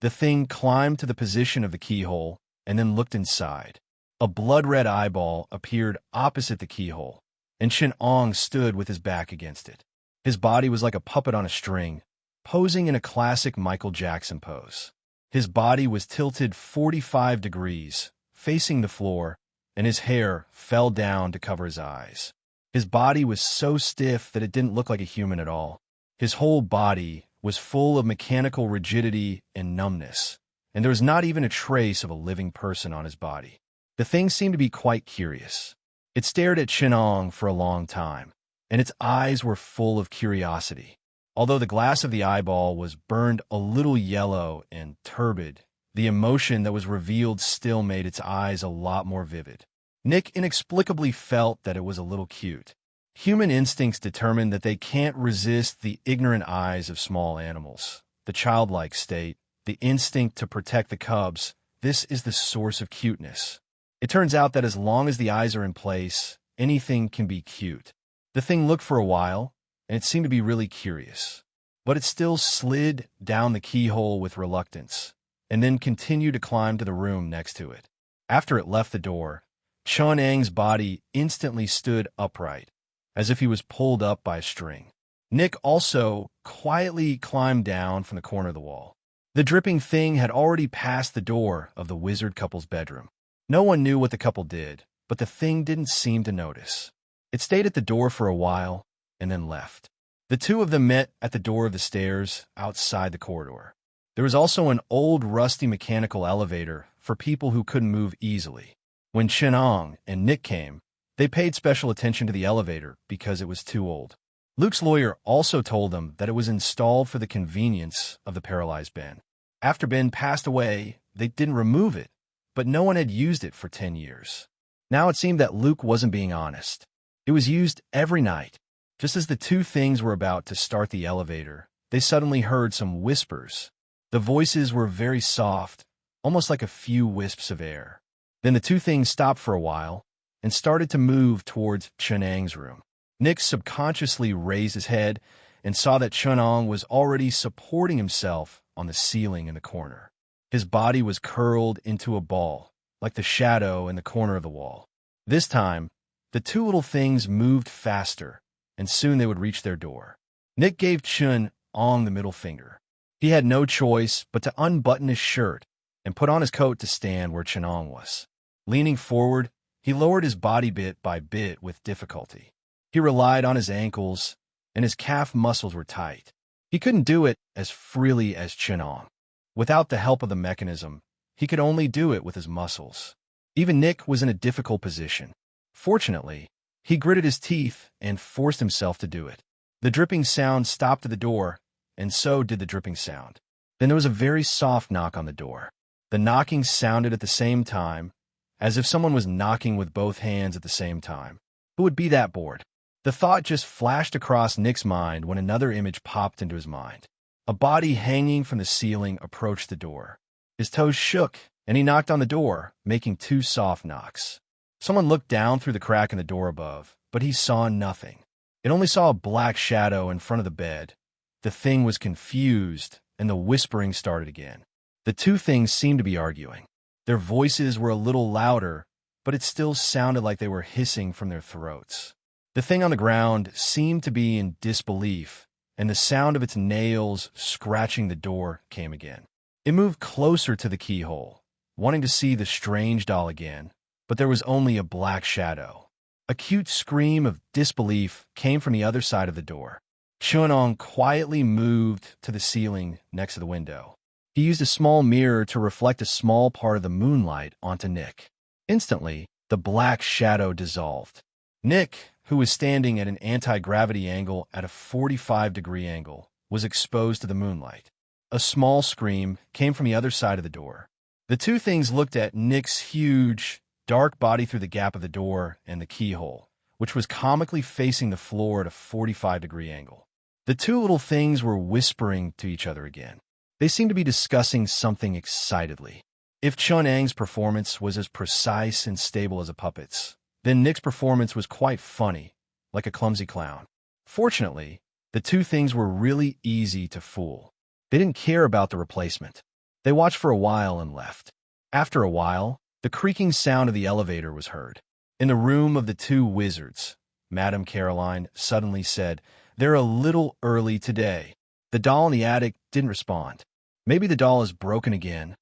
Speaker 1: The thing climbed to the position of the keyhole and then looked inside. A blood-red eyeball appeared opposite the keyhole, and Chun-Ong stood with his back against it. His body was like a puppet on a string, posing in a classic Michael Jackson pose. His body was tilted 45 degrees, facing the floor, and his hair fell down to cover his eyes. His body was so stiff that it didn't look like a human at all. His whole body was full of mechanical rigidity and numbness, and there was not even a trace of a living person on his body. The thing seemed to be quite curious. It stared at Chun-Ong for a long time, and its eyes were full of curiosity. Although the glass of the eyeball was burned a little yellow and turbid, the emotion that was revealed still made its eyes a lot more vivid. Nick inexplicably felt that it was a little cute. Human instincts determine that they can't resist the ignorant eyes of small animals. The childlike state, the instinct to protect the cubs, this is the source of cuteness. It turns out that as long as the eyes are in place, anything can be cute. The thing looked for a while, and it seemed to be really curious. But it still slid down the keyhole with reluctance, and then continued to climb to the room next to it. After it left the door, Chun-Ang's body instantly stood upright, as if he was pulled up by a string. Nick also quietly climbed down from the corner of the wall. The dripping thing had already passed the door of the wizard couple's bedroom. No one knew what the couple did, but the thing didn't seem to notice. It stayed at the door for a while, and then left. The two of them met at the door of the stairs outside the corridor. There was also an old rusty mechanical elevator for people who couldn't move easily. When Chun-Ong and Nick came, they paid special attention to the elevator because it was too old. Luke's lawyer also told them that it was installed for the convenience of the paralyzed Ben. After Ben passed away, they didn't remove it, but no one had used it for 10 years. Now it seemed that Luke wasn't being honest. It was used every night. Just as the two things were about to start the elevator, they suddenly heard some whispers. The voices were very soft, almost like a few wisps of air. Then the two things stopped for a while and started to move towards Chun-Ang's room. Nick subconsciously raised his head and saw that Chun-Ong was already supporting himself on the ceiling in the corner. His body was curled into a ball, like the shadow in the corner of the wall. This time, the two little things moved faster, and soon they would reach their door. Nick gave Chun-Ong the middle finger. He had no choice but to unbutton his shirt and put on his coat to stand where Chun-Ong was. Leaning forward, he lowered his body bit by bit with difficulty. He relied on his ankles, and his calf muscles were tight. He couldn't do it as freely as Chun-Ong. Without the help of the mechanism, he could only do it with his muscles. Even Nick was in a difficult position. Fortunately, he gritted his teeth and forced himself to do it. The dripping sound stopped at the door, and so did the dripping sound. Then there was a very soft knock on the door. The knocking sounded at the same time, as if someone was knocking with both hands at the same time. Who would be that bored? The thought just flashed across Nick's mind when another image popped into his mind. A body hanging from the ceiling approached the door. His toes shook, and he knocked on the door, making 2 soft knocks. Someone looked down through the crack in the door above, but he saw nothing. It only saw a black shadow in front of the bed. The thing was confused, and the whispering started again. The two things seemed to be arguing. Their voices were a little louder, but it still sounded like they were hissing from their throats. The thing on the ground seemed to be in disbelief, and the sound of its nails scratching the door came again. It moved closer to the keyhole, wanting to see the strange doll again, but there was only a black shadow. A cute scream of disbelief came from the other side of the door. Chun-Ong quietly moved to the ceiling next to the window. He used a small mirror to reflect a small part of the moonlight onto Nick. Instantly, the black shadow dissolved. Nick, who was standing at an anti-gravity angle at a 45-degree angle, was exposed to the moonlight. A small scream came from the other side of the door. The two things looked at Nick's huge, dark body through the gap of the door and the keyhole, which was comically facing the floor at a 45-degree angle. The two little things were whispering to each other again. They seemed to be discussing something excitedly. If Chun Ang's performance was as precise and stable as a puppet's, then Nick's performance was quite funny, like a clumsy clown. Fortunately, the two things were really easy to fool. They didn't care about the replacement. They watched for a while and left. After a while, the creaking sound of the elevator was heard. In the room of the two wizards, Madame Caroline suddenly said, "They're a little early today." The doll in the attic didn't respond. "Maybe the doll is broken again,"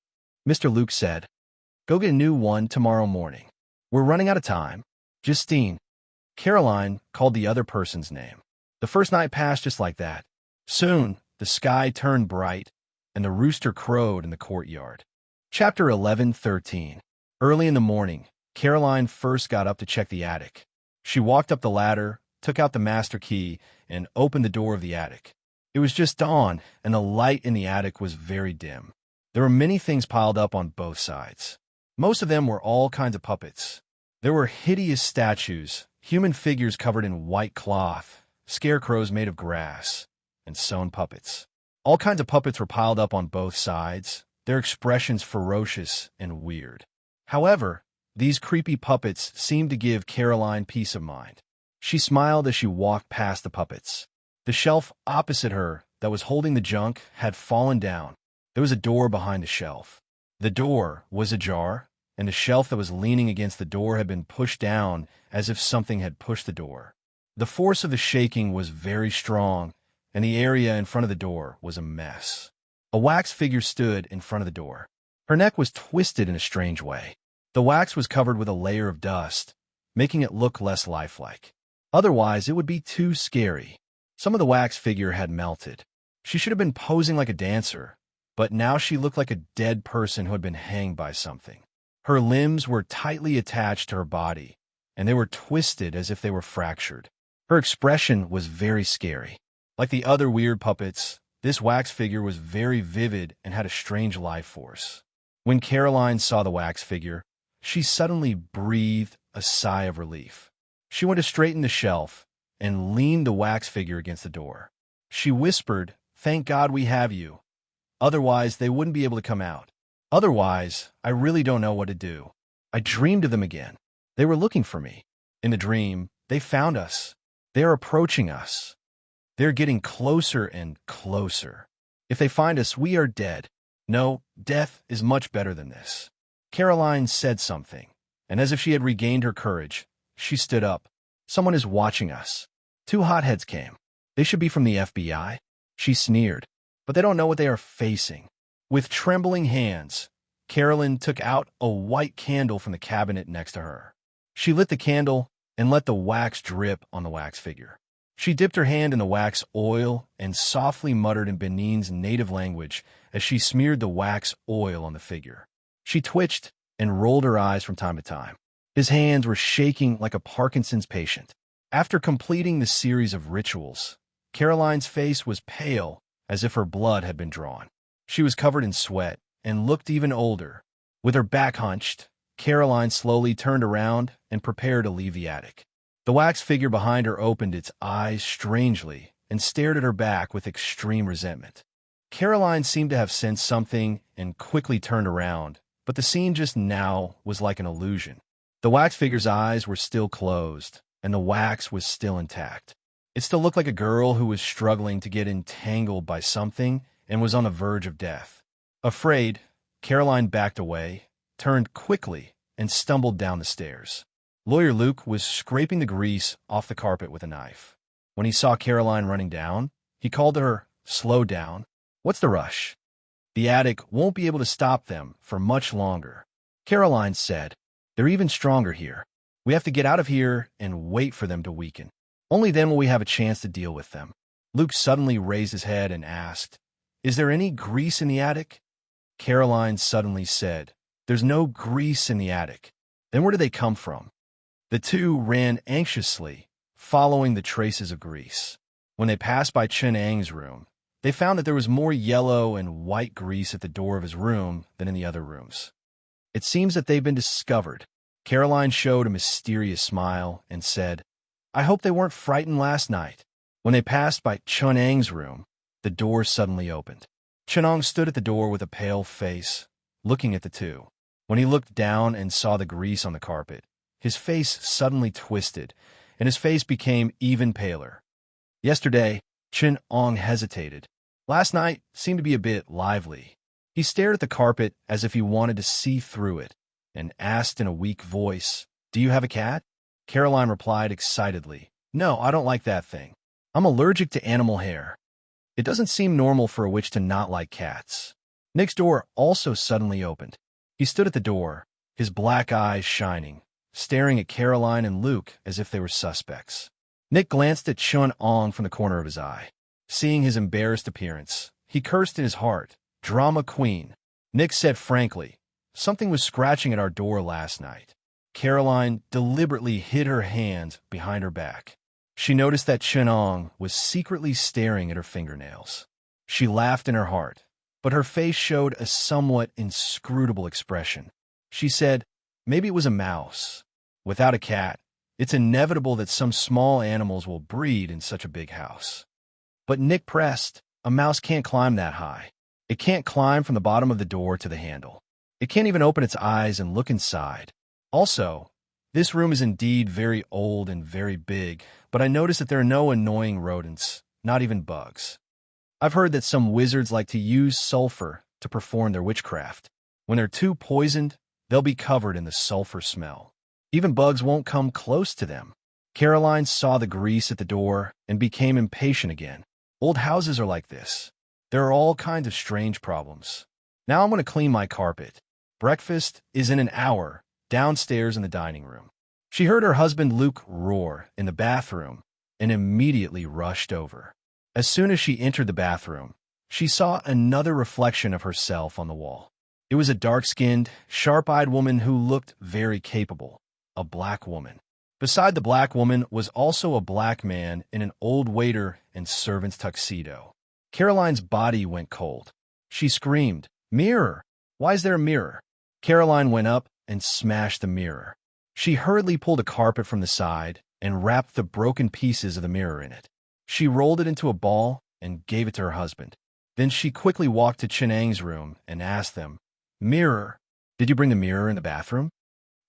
Speaker 1: Mr. Luke said. "Go get a new one tomorrow morning. We're running out of time." Justine. Caroline called the other person's name. The first night passed just like that. Soon, the sky turned bright, and the rooster crowed in the courtyard. Chapter 11:13. Early in the morning, Caroline first got up to check the attic. She walked up the ladder, took out the master key, and opened the door of the attic. It was just dawn, and the light in the attic was very dim. There were many things piled up on both sides. Most of them were all kinds of puppets. There were hideous statues, human figures covered in white cloth, scarecrows made of grass, and sewn puppets. All kinds of puppets were piled up on both sides, their expressions ferocious and weird. However, these creepy puppets seemed to give Caroline peace of mind. She smiled as she walked past the puppets. The shelf opposite her that was holding the junk had fallen down. There was a door behind the shelf. The door was ajar, and the shelf that was leaning against the door had been pushed down as if something had pushed the door. The force of the shaking was very strong, and the area in front of the door was a mess. A wax figure stood in front of the door. Her neck was twisted in a strange way. The wax was covered with a layer of dust, making it look less lifelike. Otherwise, it would be too scary. Some of the wax figure had melted. She should have been posing like a dancer, but now she looked like a dead person who had been hanged by something. Her limbs were tightly attached to her body, and they were twisted as if they were fractured. Her expression was very scary. Like the other weird puppets, this wax figure was very vivid and had a strange life force. When Caroline saw the wax figure, she suddenly breathed a sigh of relief. She went to straighten the shelf and leaned the wax figure against the door. She whispered, "Thank God we have you. Otherwise, they wouldn't be able to come out. Otherwise, I really don't know what to do." I dreamed of them again. They were looking for me. In the dream, they found us. They are approaching us. They're getting closer and closer. If they find us, we are dead. No, death is much better than this. Caroline said something, and as if she had regained her courage, she stood up. "Someone is watching us." Two hotheads came. "They should be from the FBI." She sneered, "But they don't know what they are facing." With trembling hands, Caroline took out a white candle from the cabinet next to her. She lit the candle and let the wax drip on the wax figure. She dipped her hand in the wax oil and softly muttered in Benin's native language as she smeared the wax oil on the figure. She twitched and rolled her eyes from time to time. His hands were shaking like a Parkinson's patient. After completing the series of rituals, Caroline's face was pale as if her blood had been drawn. She was covered in sweat and looked even older. With her back hunched, Caroline slowly turned around and prepared to leave the attic. The wax figure behind her opened its eyes strangely and stared at her back with extreme resentment. Caroline seemed to have sensed something and quickly turned around, but the scene just now was like an illusion. The wax figure's eyes were still closed, and the wax was still intact. It still looked like a girl who was struggling to get entangled by something and was on the verge of death. Afraid, Caroline backed away, turned quickly, and stumbled down the stairs. Lawyer Luke was scraping the grease off the carpet with a knife. When he saw Caroline running down, he called to her, "Slow down. What's the rush? The attic won't be able to stop them for much longer." Caroline said, "They're even stronger here. We have to get out of here and wait for them to weaken. Only then will we have a chance to deal with them." Luke suddenly raised his head and asked, "Is there any grease in the attic?" Caroline suddenly said, "There's no grease in the attic." Then where did they come from? The two ran anxiously, following the traces of grease. When they passed by Chun Ang's room, they found that there was more yellow and white grease at the door of his room than in the other rooms. "It seems that they've been discovered." Caroline showed a mysterious smile and said, "I hope they weren't frightened last night." When they passed by Chun Ang's room, the door suddenly opened. Chenong stood at the door with a pale face, looking at the two. When he looked down and saw the grease on the carpet, his face suddenly twisted, and his face became even paler. Yesterday, Chenong hesitated. Last night seemed to be a bit lively. He stared at the carpet as if he wanted to see through it, and asked in a weak voice, "Do you have a cat?" Caroline replied excitedly, "No, I don't like that thing. I'm allergic to animal hair." It doesn't seem normal for a witch to not like cats. Nick's door also suddenly opened. He stood at the door, his black eyes shining, staring at Caroline and Luke as if they were suspects. Nick glanced at Chun-Ong from the corner of his eye. Seeing his embarrassed appearance, he cursed in his heart, "Drama queen." Nick said frankly, "Something was scratching at our door last night." Caroline deliberately hid her hand behind her back. She noticed that Chun-Ong was secretly staring at her fingernails. She laughed in her heart, but her face showed a somewhat inscrutable expression. She said, "Maybe it was a mouse. Without a cat, it's inevitable that some small animals will breed in such a big house." But Nick pressed, "A mouse can't climb that high. It can't climb from the bottom of the door to the handle. It can't even open its eyes and look inside. Also, this room is indeed very old and very big, but I notice that there are no annoying rodents, not even bugs. I've heard that some wizards like to use sulfur to perform their witchcraft. When they're too poisoned, they'll be covered in the sulfur smell. Even bugs won't come close to them." Caroline saw the grease at the door and became impatient again. "Old houses are like this. There are all kinds of strange problems. Now I'm going to clean my carpet. Breakfast is in an hour, downstairs in the dining room." She heard her husband Luke roar in the bathroom and immediately rushed over. As soon as she entered the bathroom, she saw another reflection of herself on the wall. It was a dark-skinned, sharp-eyed woman who looked very capable, a black woman. Beside the black woman was also a black man in an old waiter and servant's tuxedo. Caroline's body went cold. She screamed, "Mirror! Why is there a mirror?" Caroline went up and smashed the mirror. She hurriedly pulled a carpet from the side and wrapped the broken pieces of the mirror in it. She rolled it into a ball and gave it to her husband. Then she quickly walked to Chenang's room and asked them, "Mirror, did you bring the mirror in the bathroom?"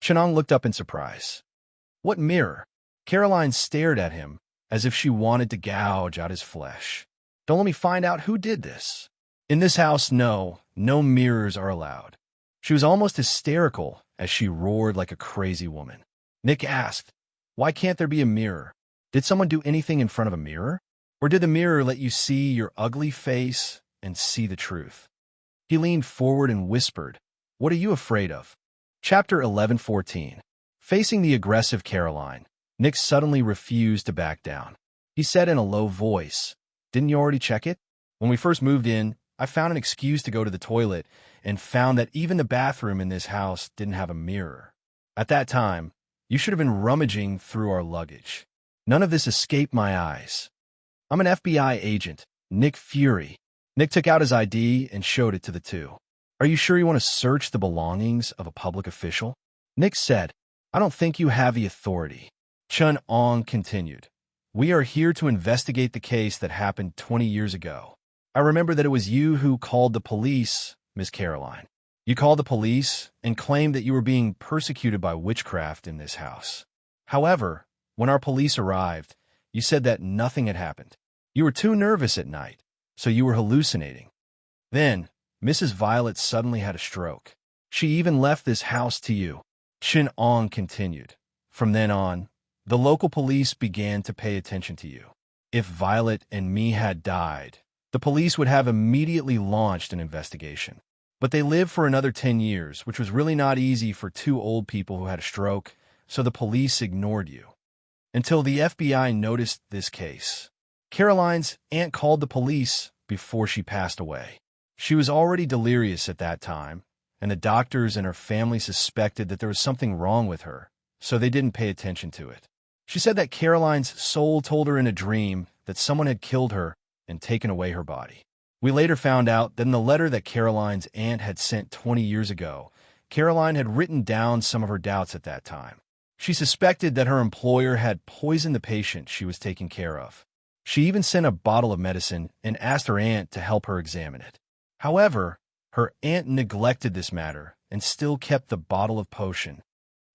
Speaker 1: Chenang looked up in surprise. "What mirror?" Caroline stared at him as if she wanted to gouge out his flesh. "Don't let me find out who did this. In this house, no mirrors are allowed." She was almost hysterical as she roared like a crazy woman. Nick asked, "Why can't there be a mirror? Did someone do anything in front of a mirror? Or did the mirror let you see your ugly face and see the truth?" He leaned forward and whispered, "What are you afraid of?" Chapter 11:14. Facing the aggressive Caroline, Nick suddenly refused to back down. He said in a low voice, "Didn't you already check it? When we first moved in, I found an excuse to go to the toilet and found that even the bathroom in this house didn't have a mirror. At that time, you should have been rummaging through our luggage. None of this escaped my eyes. I'm an FBI agent, Nick Fury." Nick took out his ID and showed it to the two. "Are you sure you want to search the belongings of a public official?" Nick said, "I don't think you have the authority." Chun-Ong continued, "We are here to investigate the case that happened 20 years ago. I remember that it was you who called the police, Miss Caroline. You called the police and claimed that you were being persecuted by witchcraft in this house. However, when our police arrived, you said that nothing had happened. You were too nervous at night, so you were hallucinating. Then, Mrs. Violet suddenly had a stroke. She even left this house to you." Chin-Ong continued, "From then on, the local police began to pay attention to you. If Violet and me had died, the police would have immediately launched an investigation. But they lived for another 10 years, which was really not easy for two old people who had a stroke, so the police ignored you. Until the FBI noticed this case. Caroline's aunt called the police before she passed away. She was already delirious at that time, and the doctors and her family suspected that there was something wrong with her, so they didn't pay attention to it. She said that Caroline's soul told her in a dream that someone had killed her and taken away her body. We later found out that in the letter that Caroline's aunt had sent 20 years ago, Caroline had written down some of her doubts at that time. She suspected that her employer had poisoned the patient she was taking care of. She even sent a bottle of medicine and asked her aunt to help her examine it. However, her aunt neglected this matter and still kept the bottle of potion.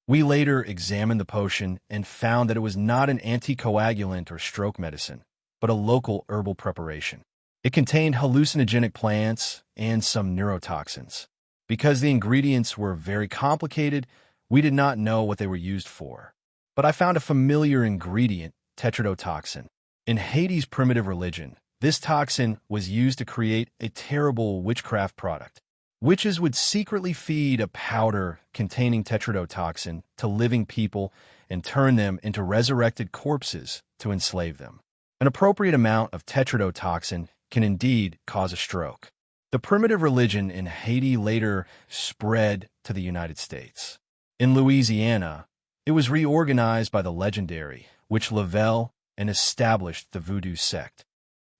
Speaker 1: We later examined the potion and found that it was not an anticoagulant or stroke medicine, but a local herbal preparation. It contained hallucinogenic plants and some neurotoxins. Because the ingredients were very complicated, we did not know what they were used for. But I found a familiar ingredient, tetrodotoxin. In Haiti's primitive religion, this toxin was used to create a terrible witchcraft product. Witches would secretly feed a powder containing tetrodotoxin to living people and turn them into resurrected corpses to enslave them. An appropriate amount of tetrodotoxin can indeed cause a stroke. The primitive religion in Haiti later spread to the United States. In Louisiana, it was reorganized by the legendary Witch Lavelle and established the Voodoo sect.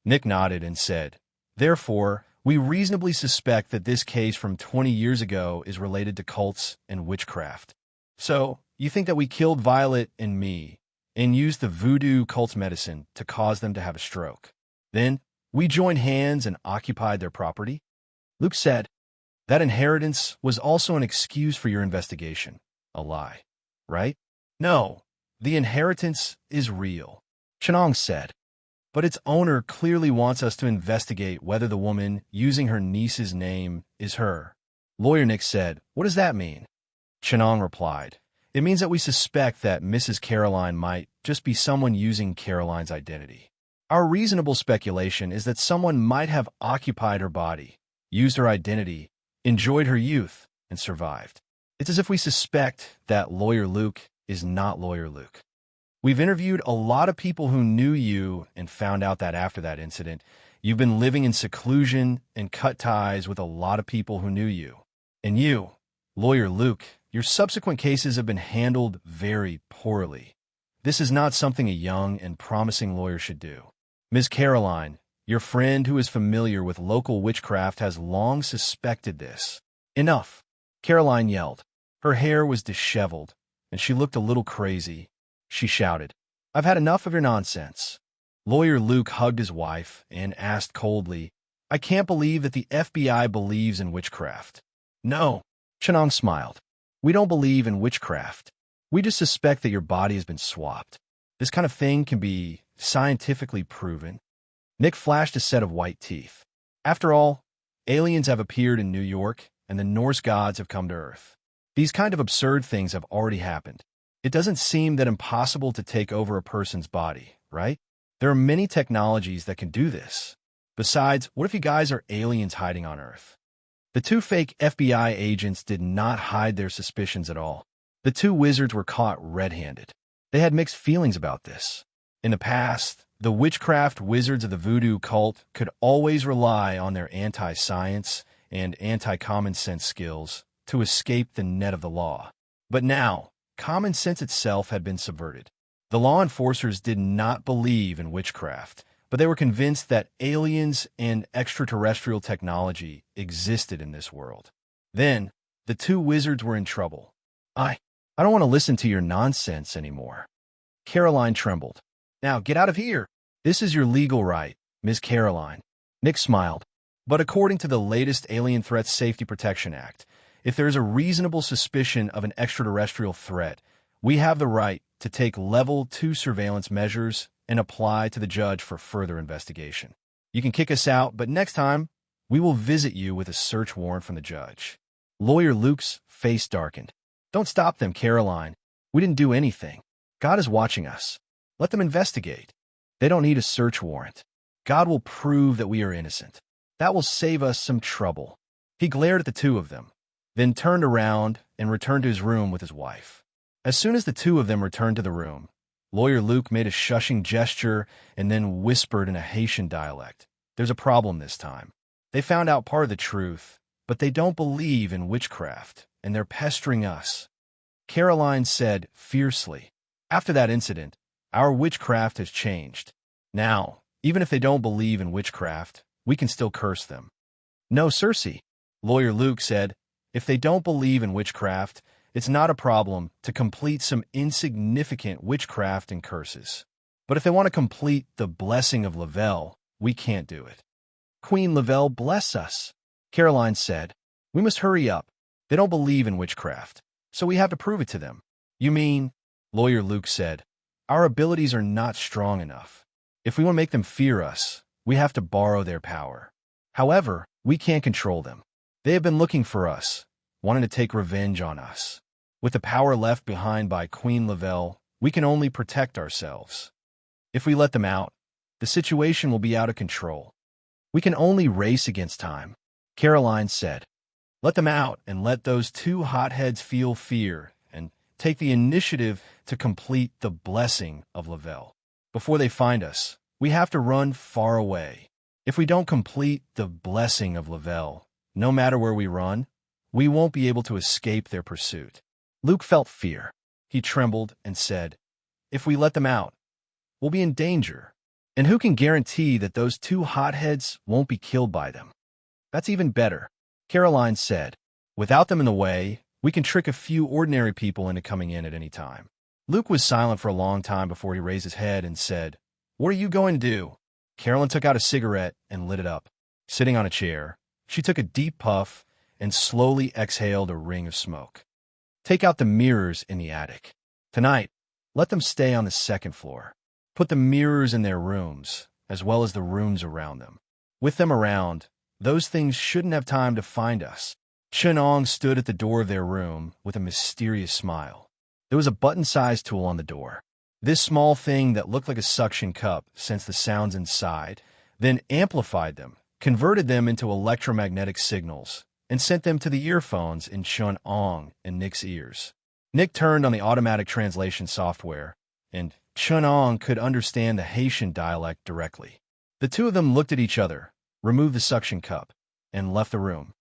Speaker 1: Nick nodded and said, "Therefore, we reasonably suspect that this case from 20 years ago is related to cults and witchcraft. So, you think that we killed Violet and me and used the voodoo cult's medicine to cause them to have a stroke. Then, we joined hands and occupied their property?" Luke said, "That inheritance was also an excuse for your investigation. A lie, right?" "No, the inheritance is real," Chenong said. "But its owner clearly wants us to investigate whether the woman using her niece's name is her." Lawyer Nick said, "What does that mean?" Chenong replied, "It means that we suspect that Mrs. Caroline might just be someone using Caroline's identity. Our reasonable speculation is that someone might have occupied her body, used her identity, enjoyed her youth, and survived. It's as if we suspect that Lawyer Luke is not Lawyer Luke. We've interviewed a lot of people who knew you and found out that after that incident, you've been living in seclusion and cut ties with a lot of people who knew you. And you, Lawyer Luke, your subsequent cases have been handled very poorly. This is not something a young and promising lawyer should do. Ms. Caroline, your friend who is familiar with local witchcraft has long suspected this." "Enough," Caroline yelled. Her hair was disheveled, and she looked a little crazy. She shouted, "I've had enough of your nonsense." Lawyer Luke hugged his wife and asked coldly, "I can't believe that the FBI believes in witchcraft." "No," Chenong smiled. "We don't believe in witchcraft. We just suspect that your body has been swapped. This kind of thing can be scientifically proven." Nick flashed a set of white teeth. "After all, aliens have appeared in New York, and the Norse gods have come to Earth. These kind of absurd things have already happened. It doesn't seem that impossible to take over a person's body, right? There are many technologies that can do this. Besides, what if you guys are aliens hiding on Earth?" The two fake FBI agents did not hide their suspicions at all. The two wizards were caught red-handed. They had mixed feelings about this. In the past, the witchcraft wizards of the voodoo cult could always rely on their anti-science and anti-common sense skills to escape the net of the law. But now, common sense itself had been subverted. The law enforcers did not believe in witchcraft, but they were convinced that aliens and extraterrestrial technology existed in this world. Then, the two wizards were in trouble. I don't want to listen to your nonsense anymore." Caroline trembled. "Now, get out of here. This is your legal right, Ms. Caroline." Nick smiled. "But according to the latest Alien Threat Safety Protection Act, if there is a reasonable suspicion of an extraterrestrial threat, we have the right to take Level 2 surveillance measures and apply to the judge for further investigation. You can kick us out, but next time, we will visit you with a search warrant from the judge." Lawyer Luke's face darkened. "Don't stop them, Caroline. We didn't do anything. God is watching us. Let them investigate. They don't need a search warrant. God will prove that we are innocent. That will save us some trouble." He glared at the two of them, then turned around and returned to his room with his wife. As soon as the two of them returned to the room, Lawyer Luke made a shushing gesture and then whispered in a Haitian dialect, "There's a problem this time. They found out part of the truth, but they don't believe in witchcraft, and they're pestering us." Caroline said fiercely, "After that incident, our witchcraft has changed. Now, even if they don't believe in witchcraft, we can still curse them." "No, Cersei," Lawyer Luke said, "if they don't believe in witchcraft, it's not a problem to complete some insignificant witchcraft and curses. But if they want to complete the blessing of Lavelle, we can't do it." "Queen Lavelle bless us," Caroline said, "We must hurry up. They don't believe in witchcraft, so we have to prove it to them." "You mean," Lawyer Luke said, "our abilities are not strong enough. If we want to make them fear us, we have to borrow their power. However, we can't control them. They have been looking for us, wanting to take revenge on us. With the power left behind by Queen Lavelle, we can only protect ourselves. If we let them out, the situation will be out of control. We can only race against time." Caroline said, "Let them out and let those two hotheads feel fear and take the initiative to complete the blessing of Lavelle. Before they find us, we have to run far away. If we don't complete the blessing of Lavelle, no matter where we run, we won't be able to escape their pursuit." Luke felt fear. He trembled and said, "If we let them out, we'll be in danger. And who can guarantee that those two hotheads won't be killed by them?" "That's even better," Caroline said. "Without them in the way, we can trick a few ordinary people into coming in at any time." Luke was silent for a long time before he raised his head and said, "What are you going to do?" Caroline took out a cigarette and lit it up. Sitting on a chair, she took a deep puff and slowly exhaled a ring of smoke. "Take out the mirrors in the attic. Tonight, let them stay on the second floor. Put the mirrors in their rooms, as well as the rooms around them. With them around, those things shouldn't have time to find us." Chun-Ong stood at the door of their room with a mysterious smile. There was a button-sized tool on the door. This small thing that looked like a suction cup sensed the sounds inside, then amplified them, converted them into electromagnetic signals, and sent them to the earphones in Chun-Ong and Nick's ears. Nick turned on the automatic translation software, and Chun-Ong could understand the Haitian dialect directly. The two of them looked at each other, removed the suction cup, and left the room.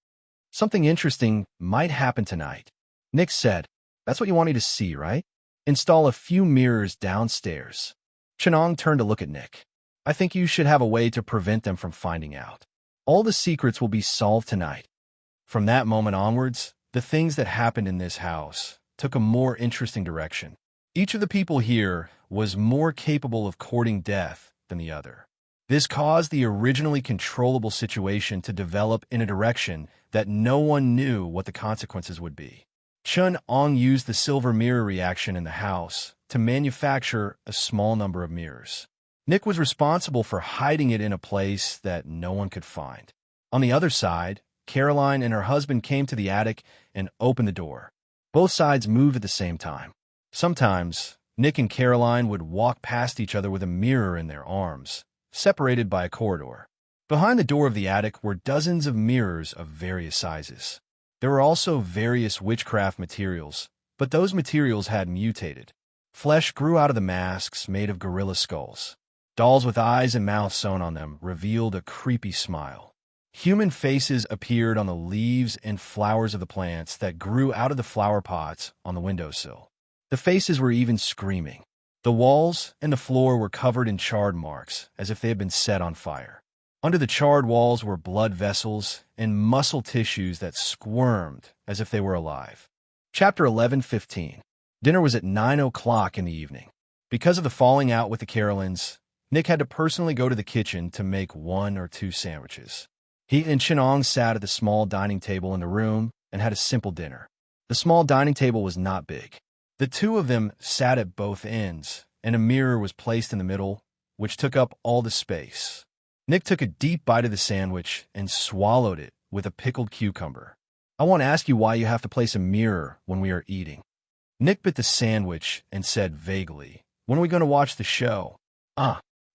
Speaker 1: "Something interesting might happen tonight," Nick said. "That's what you want me to see, right? Install a few mirrors downstairs." Chun-Ong turned to look at Nick. "I think you should have a way to prevent them from finding out. All the secrets will be solved tonight." From that moment onwards, the things that happened in this house took a more interesting direction. Each of the people here was more capable of courting death than the other. This caused the originally controllable situation to develop in a direction that no one knew what the consequences would be. Chun-Ong used the silver mirror reaction in the house to manufacture a small number of mirrors. Nick was responsible for hiding it in a place that no one could find. On the other side, Caroline and her husband came to the attic and opened the door. Both sides moved at the same time. Sometimes, Nick and Caroline would walk past each other with a mirror in their arms, separated by a corridor. Behind the door of the attic were dozens of mirrors of various sizes. There were also various witchcraft materials, but those materials had mutated. Flesh grew out of the masks made of gorilla skulls. Dolls with eyes and mouths sewn on them revealed a creepy smile. Human faces appeared on the leaves and flowers of the plants that grew out of the flower pots on the windowsill. The faces were even screaming. The walls and the floor were covered in charred marks, as if they had been set on fire. Under the charred walls were blood vessels and muscle tissues that squirmed as if they were alive. Chapter 11:15. Dinner was at 9 o'clock in the evening. Because of the falling out with the Carolines, Nick had to personally go to the kitchen to make 1 or 2 sandwiches. He and Chun-Ong sat at the small dining table in the room and had a simple dinner. The small dining table was not big. The two of them sat at both ends, and a mirror was placed in the middle, which took up all the space. Nick took a deep bite of the sandwich and swallowed it with a pickled cucumber. "I want to ask you why you have to place a mirror when we are eating." Nick bit the sandwich and said vaguely, "When are we going to watch the show?"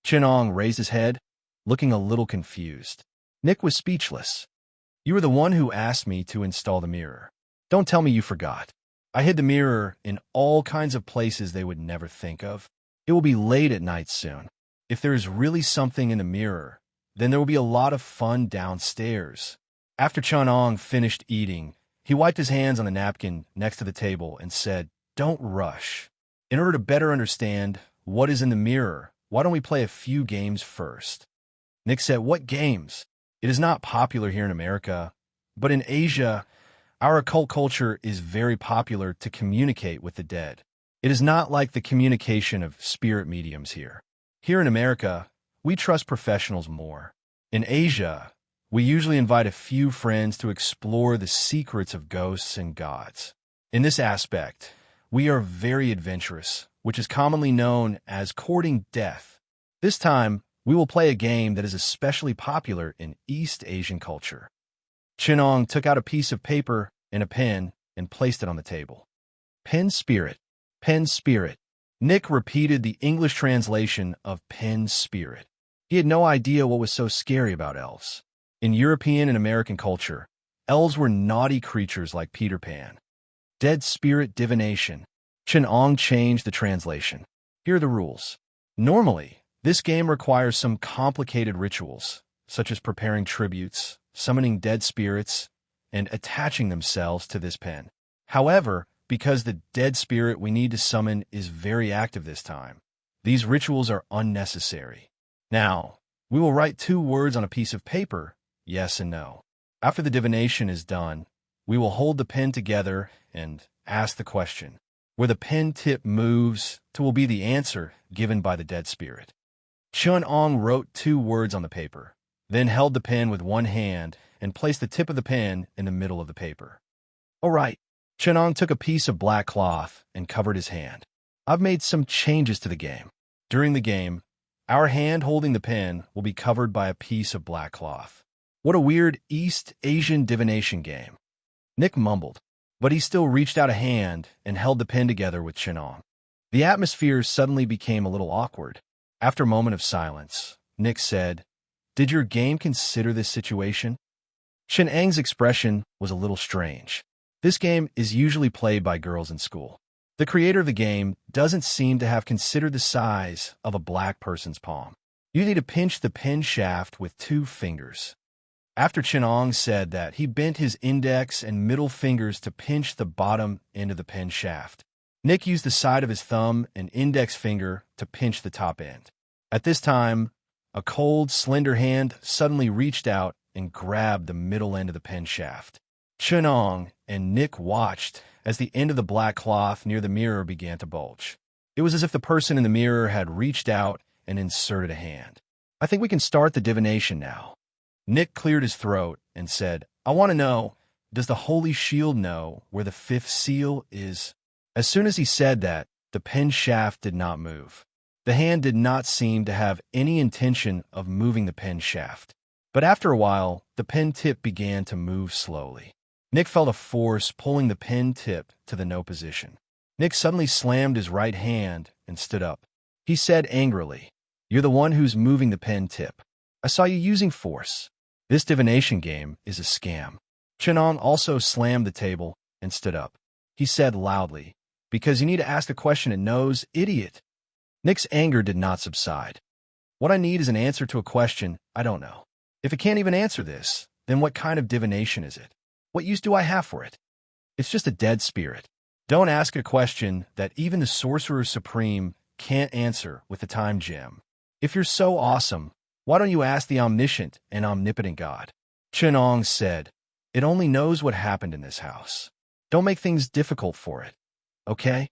Speaker 1: Chun-Ong raised his head, looking a little confused. Nick was speechless. "You were the one who asked me to install the mirror. Don't tell me you forgot. I hid the mirror in all kinds of places they would never think of. It will be late at night soon. If there is really something in the mirror, then there will be a lot of fun downstairs." After Chun-Ong finished eating, he wiped his hands on the napkin next to the table and said, "Don't rush. In order to better understand what is in the mirror, why don't we play a few games first?" Nick said, "What games?" "It is not popular here in America, but in Asia, our occult culture is very popular to communicate with the dead. It is not like the communication of spirit mediums here. Here in America, we trust professionals more. In Asia, we usually invite a few friends to explore the secrets of ghosts and gods. In this aspect, we are very adventurous, which is commonly known as courting death. This time, we will play a game that is especially popular in East Asian culture. Chinong took out a piece of paper and a pen and placed it on the table. Pen spirit, pen spirit. Nick repeated the English translation of pen spirit. He had no idea what was so scary about elves. In European and American culture, elves were naughty creatures like Peter Pan. Dead spirit divination. Chinong changed the translation. Here are the rules. Normally, this game requires some complicated rituals, such as preparing tributes, summoning dead spirits, and attaching themselves to this pen. However, because the dead spirit we need to summon is very active this time, these rituals are unnecessary. Now, we will write 2 words on a piece of paper, yes and no. After the divination is done, we will hold the pen together and ask the question. Where the pen tip moves to will be the answer given by the dead spirit. Chun-Ong wrote 2 words on the paper, then held the pen with one hand and placed the tip of the pen in the middle of the paper. All right. Chun-Ong took a piece of black cloth and covered his hand. I've made some changes to the game. During the game, our hand holding the pen will be covered by a piece of black cloth. What a weird East Asian divination game. Nick mumbled, but he still reached out a hand and held the pen together with Chin-Ong. The atmosphere suddenly became a little awkward. After a moment of silence, Nick said, "Did your game consider this situation?" Chin-Ang's expression was a little strange. This game is usually played by girls in school. The creator of the game doesn't seem to have considered the size of a black person's palm. You need to pinch the pen shaft with 2 fingers. After Chin-Ong said that, he bent his index and middle fingers to pinch the bottom end of the pen shaft. Nick used the side of his thumb and index finger to pinch the top end. At this time, a cold, slender hand suddenly reached out and grabbed the middle end of the pen shaft. Chin-Ong and Nick watched as the end of the black cloth near the mirror began to bulge. It was as if the person in the mirror had reached out and inserted a hand. "I think we can start the divination now." Nick cleared his throat and said, "I want to know, does the Holy Shield know where the 5th seal is?" As soon as he said that, the pen shaft did not move. The hand did not seem to have any intention of moving the pen shaft. But after a while, the pen tip began to move slowly. Nick felt a force pulling the pen tip to the no position. Nick suddenly slammed his right hand and stood up. He said angrily, "You're the one who's moving the pen tip. I saw you using force. This divination game is a scam." Chin-Ong also slammed the table and stood up. He said loudly, "Because you need to ask the question it knows, idiot." Nick's anger did not subside. "What I need is an answer to a question I don't know. If it can't even answer this, then what kind of divination is it? What use do I have for it? It's just a dead spirit. Don't ask a question that even the Sorcerer Supreme can't answer with the time gem. If you're so awesome, why don't you ask the omniscient and omnipotent God?" Chin-Ong said, "It only knows what happened in this house. Don't make things difficult for it, okay?"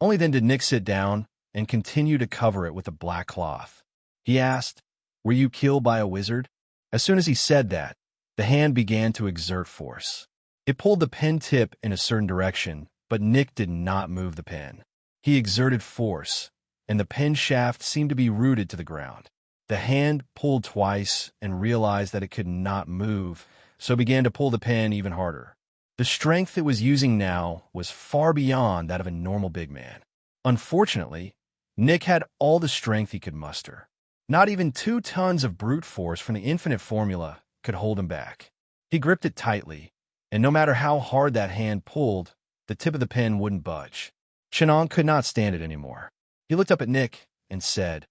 Speaker 1: Only then did Nick sit down and continue to cover it with a black cloth. He asked, "Were you killed by a wizard?" As soon as he said that, the hand began to exert force. It pulled the pen tip in a certain direction, but Nick did not move the pen. He exerted force, and the pen shaft seemed to be rooted to the ground. The hand pulled twice and realized that it could not move, so began to pull the pen even harder. The strength it was using now was far beyond that of a normal big man. Unfortunately, Nick had all the strength he could muster. Not even 2 tons of brute force from the infinite formula could hold him back. He gripped it tightly, and no matter how hard that hand pulled, the tip of the pen wouldn't budge. Chin-Ong could not stand it anymore. He looked up at Nick and said,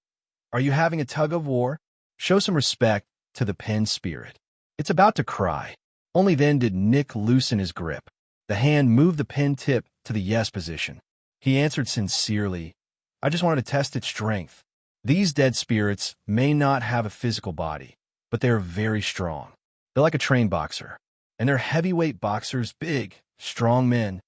Speaker 1: "Are you having a tug of war? Show some respect to the pen spirit. It's about to cry." Only then did Nick loosen his grip. The hand moved the pen tip to the yes position. He answered sincerely, "I just wanted to test its strength. These dead spirits may not have a physical body, but they are very strong. They're like a trained boxer, and they're heavyweight boxers, big, strong men."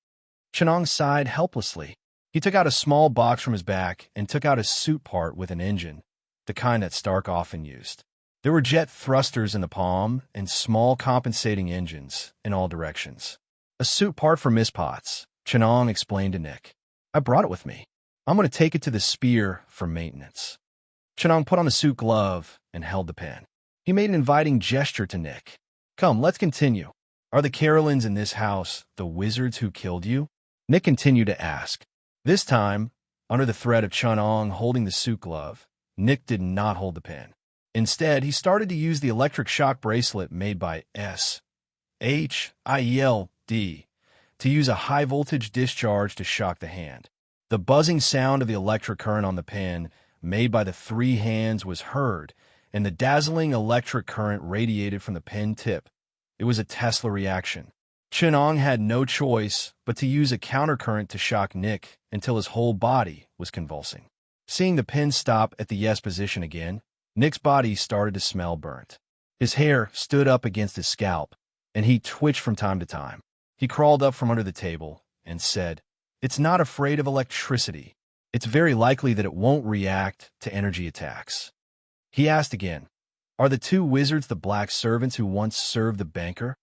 Speaker 1: Chin-Ong sighed helplessly. He took out a small box from his back and took out a suit part with an engine, the kind that Stark often used. There were jet thrusters in the palm and small compensating engines in all directions. A suit part for Miss Potts, Chenong explained to Nick. I brought it with me. I'm going to take it to the spear for maintenance. Chenong put on the suit glove and held the pen. He made an inviting gesture to Nick. Come, let's continue. Are the Carolines in this house the wizards who killed you? Nick continued to ask. This time, under the threat of Chenong holding the suit glove, Nick did not hold the pen. Instead, he started to use the electric shock bracelet made by SHIELD to use a high-voltage discharge to shock the hand. The buzzing sound of the electric current on the pen made by the three hands was heard, and the dazzling electric current radiated from the pen tip. It was a Tesla reaction. Chenong had no choice but to use a countercurrent to shock Nick until his whole body was convulsing. Seeing the pen stop at the yes position again, Nick's body started to smell burnt. His hair stood up against his scalp, and he twitched from time to time. He crawled up from under the table and said, It's not afraid of electricity. It's very likely that it won't react to energy attacks. He asked again, Are the two wizards the black servants who once served the banker?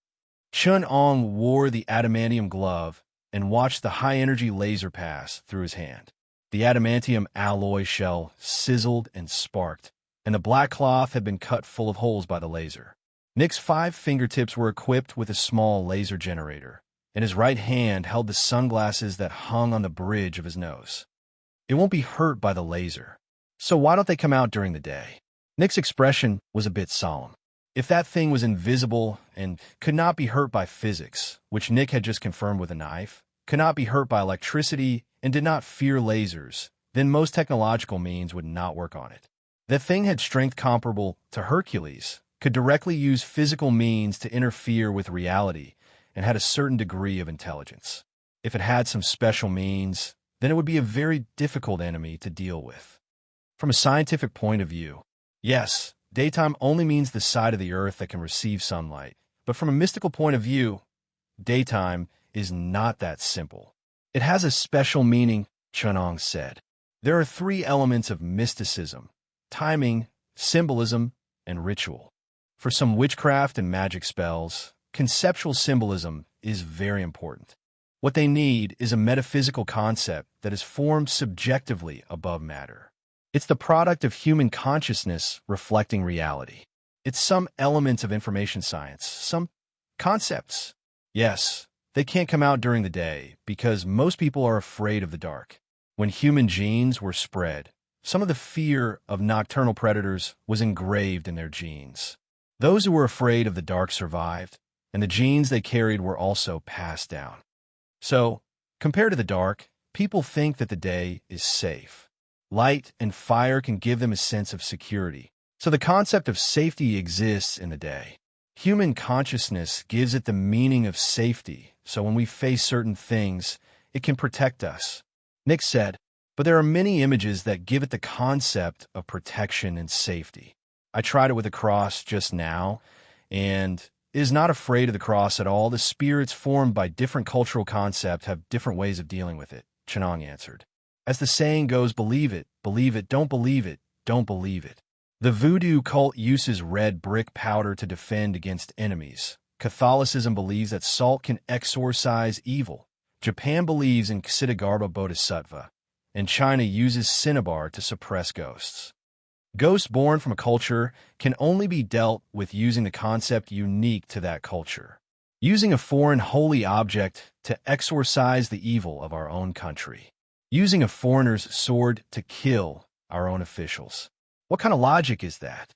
Speaker 1: Chun-Ong wore the adamantium glove and watched the high-energy laser pass through his hand. The adamantium alloy shell sizzled and sparked, and the black cloth had been cut full of holes by the laser. Nick's 5 fingertips were equipped with a small laser generator, and his right hand held the sunglasses that hung on the bridge of his nose. It won't be hurt by the laser, so why don't they come out during the day? Nick's expression was a bit solemn. If that thing was invisible and could not be hurt by physics, which Nick had just confirmed with a knife, could not be hurt by electricity, and did not fear lasers, then most technological means would not work on it. The thing had strength comparable to Hercules, could directly use physical means to interfere with reality, and had a certain degree of intelligence. If it had some special means, then it would be a very difficult enemy to deal with. From a scientific point of view, yes, daytime only means the side of the earth that can receive sunlight, but from a mystical point of view, daytime is not that simple. It has a special meaning, Chun-Ong said. There are 3 elements of mysticism: timing, symbolism, and ritual. For some witchcraft and magic spells, conceptual symbolism is very important. What they need is a metaphysical concept that is formed subjectively above matter. It's the product of human consciousness reflecting reality. It's some elements of information science, some concepts. Yes, they can't come out during the day because most people are afraid of the dark. When human genes were spread, some of the fear of nocturnal predators was engraved in their genes. Those who were afraid of the dark survived, and the genes they carried were also passed down. So, compared to the dark, people think that the day is safe. Light and fire can give them a sense of security. So the concept of safety exists in the day. Human consciousness gives it the meaning of safety, so when we face certain things, it can protect us. Nick said, but there are many images that give it the concept of protection and safety. I tried it with a cross just now, and is not afraid of the cross at all. The spirits formed by different cultural concepts have different ways of dealing with it, Chenong answered. As the saying goes, believe it, don't believe it, don't believe it. The voodoo cult uses red brick powder to defend against enemies. Catholicism believes that salt can exorcise evil. Japan believes in Ksiddhagarbha Bodhisattva, and China uses cinnabar to suppress ghosts. Ghosts born from a culture can only be dealt with using the concept unique to that culture, using a foreign holy object to exorcise the evil of our own country, using a foreigner's sword to kill our own officials. What kind of logic is that?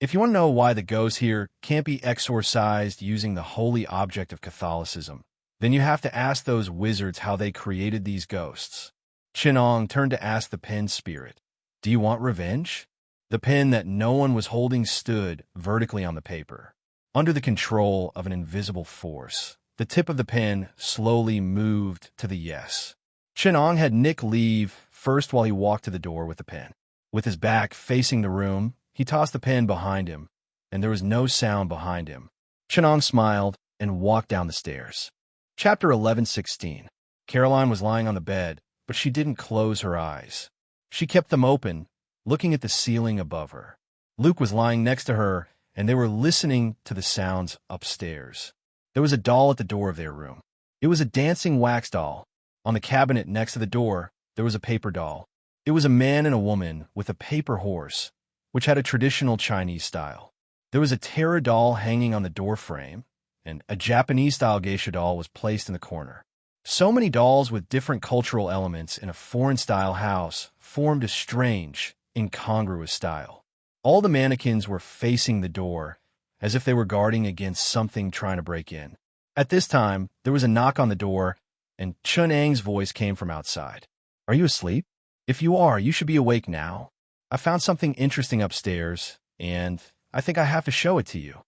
Speaker 1: If you want to know why the ghosts here can't be exorcised using the holy object of Catholicism, then you have to ask those wizards how they created these ghosts. Chenong turned to ask the pen spirit, do you want revenge? The pen that no one was holding stood vertically on the paper. Under the control of an invisible force, the tip of the pen slowly moved to the yes. Chenong had Nick leave first while he walked to the door with the pen. With his back facing the room, he tossed the pen behind him, and there was no sound behind him. Chenong smiled and walked down the stairs. Chapter 11:16. Caroline was lying on the bed, but she didn't close her eyes. She kept them open, looking at the ceiling above her. Luke was lying next to her, and they were listening to the sounds upstairs. There was a doll at the door of their room. It was a dancing wax doll. On the cabinet next to the door, there was a paper doll. It was a man and a woman with a paper horse, which had a traditional Chinese style. There was a terror doll hanging on the door frame, and a Japanese-style geisha doll was placed in the corner. So many dolls with different cultural elements in a foreign-style house formed a strange, incongruous style. All the mannequins were facing the door, as if they were guarding against something trying to break in. At this time, there was a knock on the door, and Chun Ang's voice came from outside. "Are you asleep? If you are, you should be awake now. I found something interesting upstairs, and I think I have to show it to you."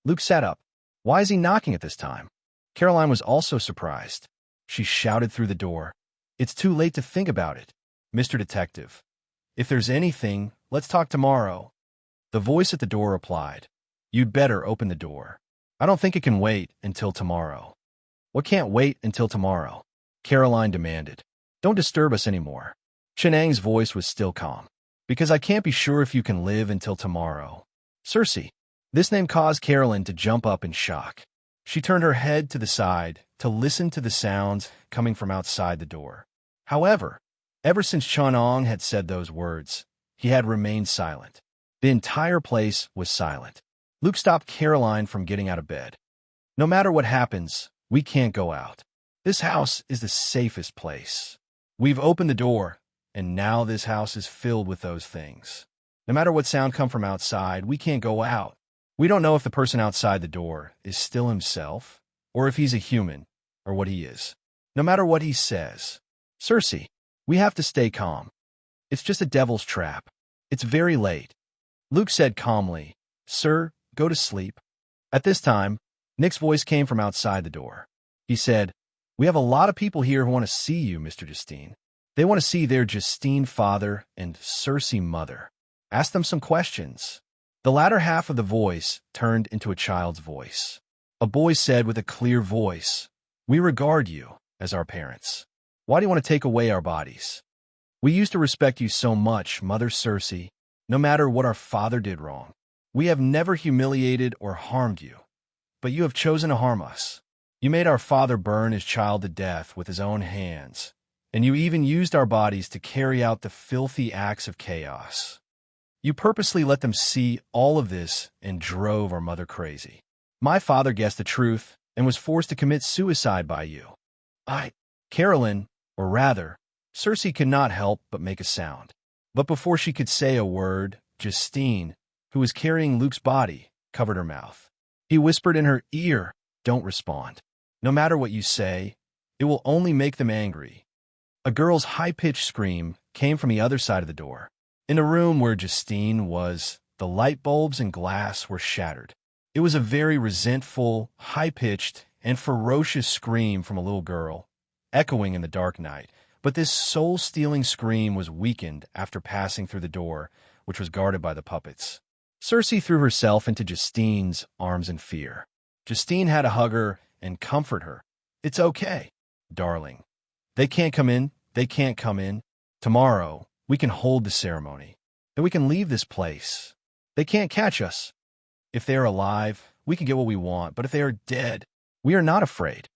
Speaker 1: Luke sat up. Why is he knocking at this time? Caroline was also surprised. She shouted through the door, "It's too late to think about it, Mr. Detective. If there's anything, let's talk tomorrow." The voice at the door replied, "You'd better open the door. I don't think it can wait until tomorrow." "What can't wait until tomorrow?" Caroline demanded. "Don't disturb us anymore." Chenang's voice was still calm. "Because I can't be sure if you can live until tomorrow." Circe. This name caused Caroline to jump up in shock. She turned her head to the side to listen to the sounds coming from outside the door. However, ever since Chunong had said those words, he had remained silent. The entire place was silent. Luke stopped Caroline from getting out of bed. "No matter what happens, we can't go out. This house is the safest place. We've opened the door, and now this house is filled with those things. No matter what sound come from outside, we can't go out. We don't know if the person outside the door is still himself, or if he's a human, or what he is. No matter what he says. Circe, we have to stay calm. It's just a devil's trap. It's very late." Luke said calmly, "Sir, go to sleep." At this time, Nick's voice came from outside the door. He said, "We have a lot of people here who want to see you, Mr. Justine. They want to see their Justine father and Circe mother. Ask them some questions." The latter half of the voice turned into a child's voice. A boy said with a clear voice, "We regard you as our parents. Why do you want to take away our bodies? We used to respect you so much, Mother Circe, no matter what our father did wrong. We have never humiliated or harmed you, but you have chosen to harm us. You made our father burn his child to death with his own hands, and you even used our bodies to carry out the filthy acts of chaos. You purposely let them see all of this and drove our mother crazy. My father guessed the truth and was forced to commit suicide by you. Caroline, or rather, Circe could not help but make a sound. But before she could say a word, Justine, who was carrying Luke's body, covered her mouth. He whispered in her ear, "Don't respond. No matter what you say, it will only make them angry." A girl's high-pitched scream came from the other side of the door. In a room where Justine was, the light bulbs and glass were shattered. It was a very resentful, high-pitched, and ferocious scream from a little girl, echoing in the dark night. But this soul-stealing scream was weakened after passing through the door, which was guarded by the puppets. Circe threw herself into Justine's arms in fear. Justine had to hug her and comfort her. "It's okay, darling. They can't come in. They can't come in. Tomorrow, we can hold the ceremony. Then we can leave this place. They can't catch us. If they are alive, we can get what we want, but if they are dead, we are not afraid.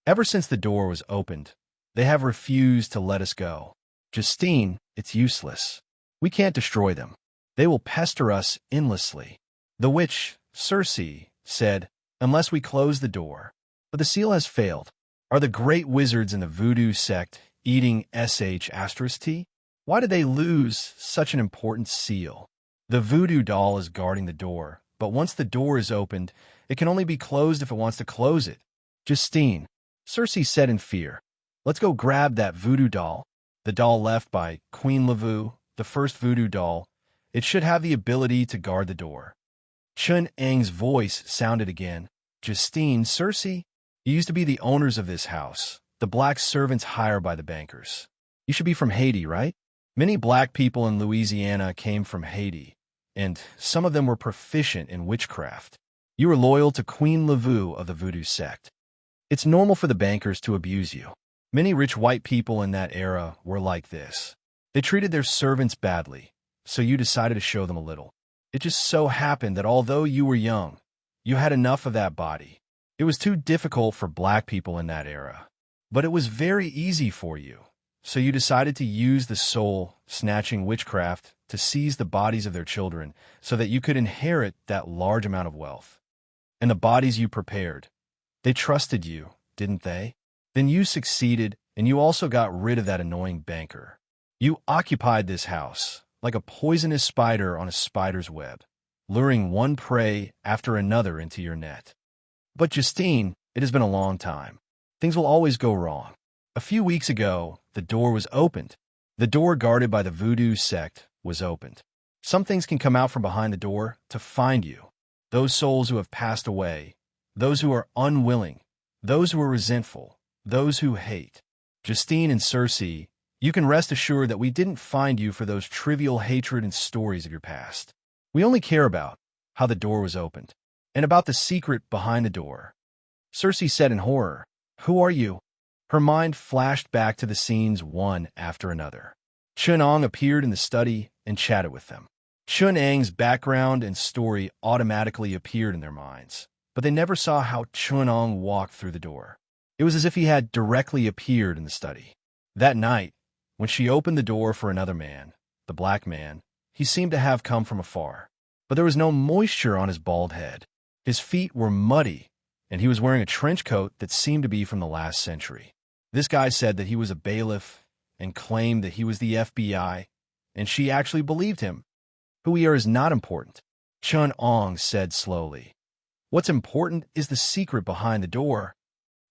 Speaker 1: Ever since the door was opened, they have refused to let us go. Justine, it's useless. We can't destroy them. They will pester us endlessly." The witch, Circe, said, "Unless we close the door." But the seal has failed. Are the great wizards in the voodoo sect eating sh*t? Why did they lose such an important seal? The voodoo doll is guarding the door, but once the door is opened, it can only be closed if it wants to close it. "Justine," Circe said in fear, "let's go grab that voodoo doll." The doll left by Queen Lavu, the first voodoo doll. It should have the ability to guard the door. Chun Ang's voice sounded again. "Justine, Circe, you used to be the owners of this house, the black servants hired by the bankers. You should be from Haiti, right? Many black people in Louisiana came from Haiti, and some of them were proficient in witchcraft. You were loyal to Queen Lavu of the voodoo sect. It's normal for the bankers to abuse you. Many rich white people in that era were like this. They treated their servants badly, so you decided to show them a little. It just so happened that although you were young, you had enough of that body. It was too difficult for black people in that era. But it was very easy for you. So you decided to use the soul-snatching witchcraft to seize the bodies of their children so that you could inherit that large amount of wealth. And the bodies you prepared, they trusted you, didn't they? Then you succeeded, and you also got rid of that annoying banker. You occupied this house like a poisonous spider on a spider's web, luring one prey after another into your net. But Justine, it has been a long time. Things will always go wrong. A few weeks ago, the door was opened. The door guarded by the voodoo sect was opened. Some things can come out from behind the door to find you. Those souls who have passed away, those who are unwilling, those who are resentful, those who hate. Justine and Circe, you can rest assured that we didn't find you for those trivial hatred and stories of your past. We only care about how the door was opened, and about the secret behind the door. Circe said in horror, "Who are you?" Her mind flashed back to the scenes one after another. Chun-Ong appeared in the study and chatted with them. Chun-Ang's background and story automatically appeared in their minds, but they never saw how Chun-Ong walked through the door. It was as if he had directly appeared in the study. That night, when she opened the door for another man, the black man, he seemed to have come from afar. But there was no moisture on his bald head. His feet were muddy, and he was wearing a trench coat that seemed to be from the last century. This guy said that he was a bailiff and claimed that he was the FBI, and she actually believed him. Who we are is not important, Chun-Ong said slowly. What's important is the secret behind the door.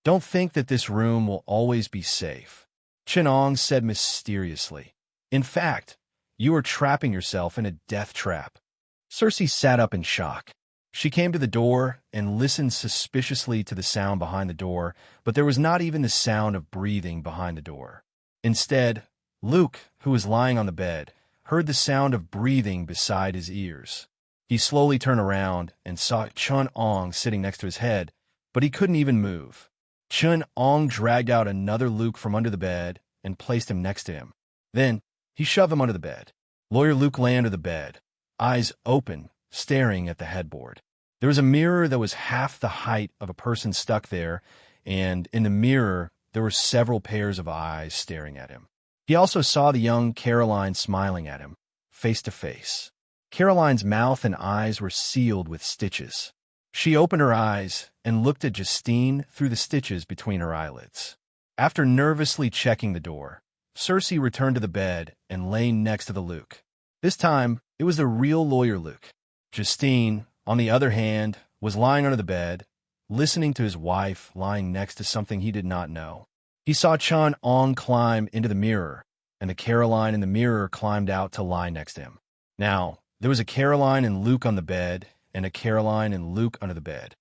Speaker 1: Don't think that this room will always be safe, Chun-Ong said mysteriously. In fact, you are trapping yourself in a death trap. Circe sat up in shock. She came to the door and listened suspiciously to the sound behind the door, but there was not even the sound of breathing behind the door. Instead, Luke, who was lying on the bed, heard the sound of breathing beside his ears. He slowly turned around and saw Chun-Ong sitting next to his head, but he couldn't even move. Chun-Ong dragged out another Luke from under the bed and placed him next to him. Then, he shoved him under the bed. Lawyer Luke lay under the bed, eyes open, staring at the headboard. There was a mirror that was half the height of a person stuck there, and in the mirror, there were several pairs of eyes staring at him. He also saw the young Caroline smiling at him, face to face. Caroline's mouth and eyes were sealed with stitches. She opened her eyes and looked at Justine through the stitches between her eyelids. After nervously checking the door, Circe returned to the bed and lay next to the Luke. This time, it was the real lawyer Luke. Justine, on the other hand, was lying under the bed, listening to his wife lying next to something he did not know. He saw Chun-Ong climb into the mirror, and the Caroline in the mirror climbed out to lie next to him. Now, there was a Caroline and Luke on the bed, and a Caroline and Luke under the bed.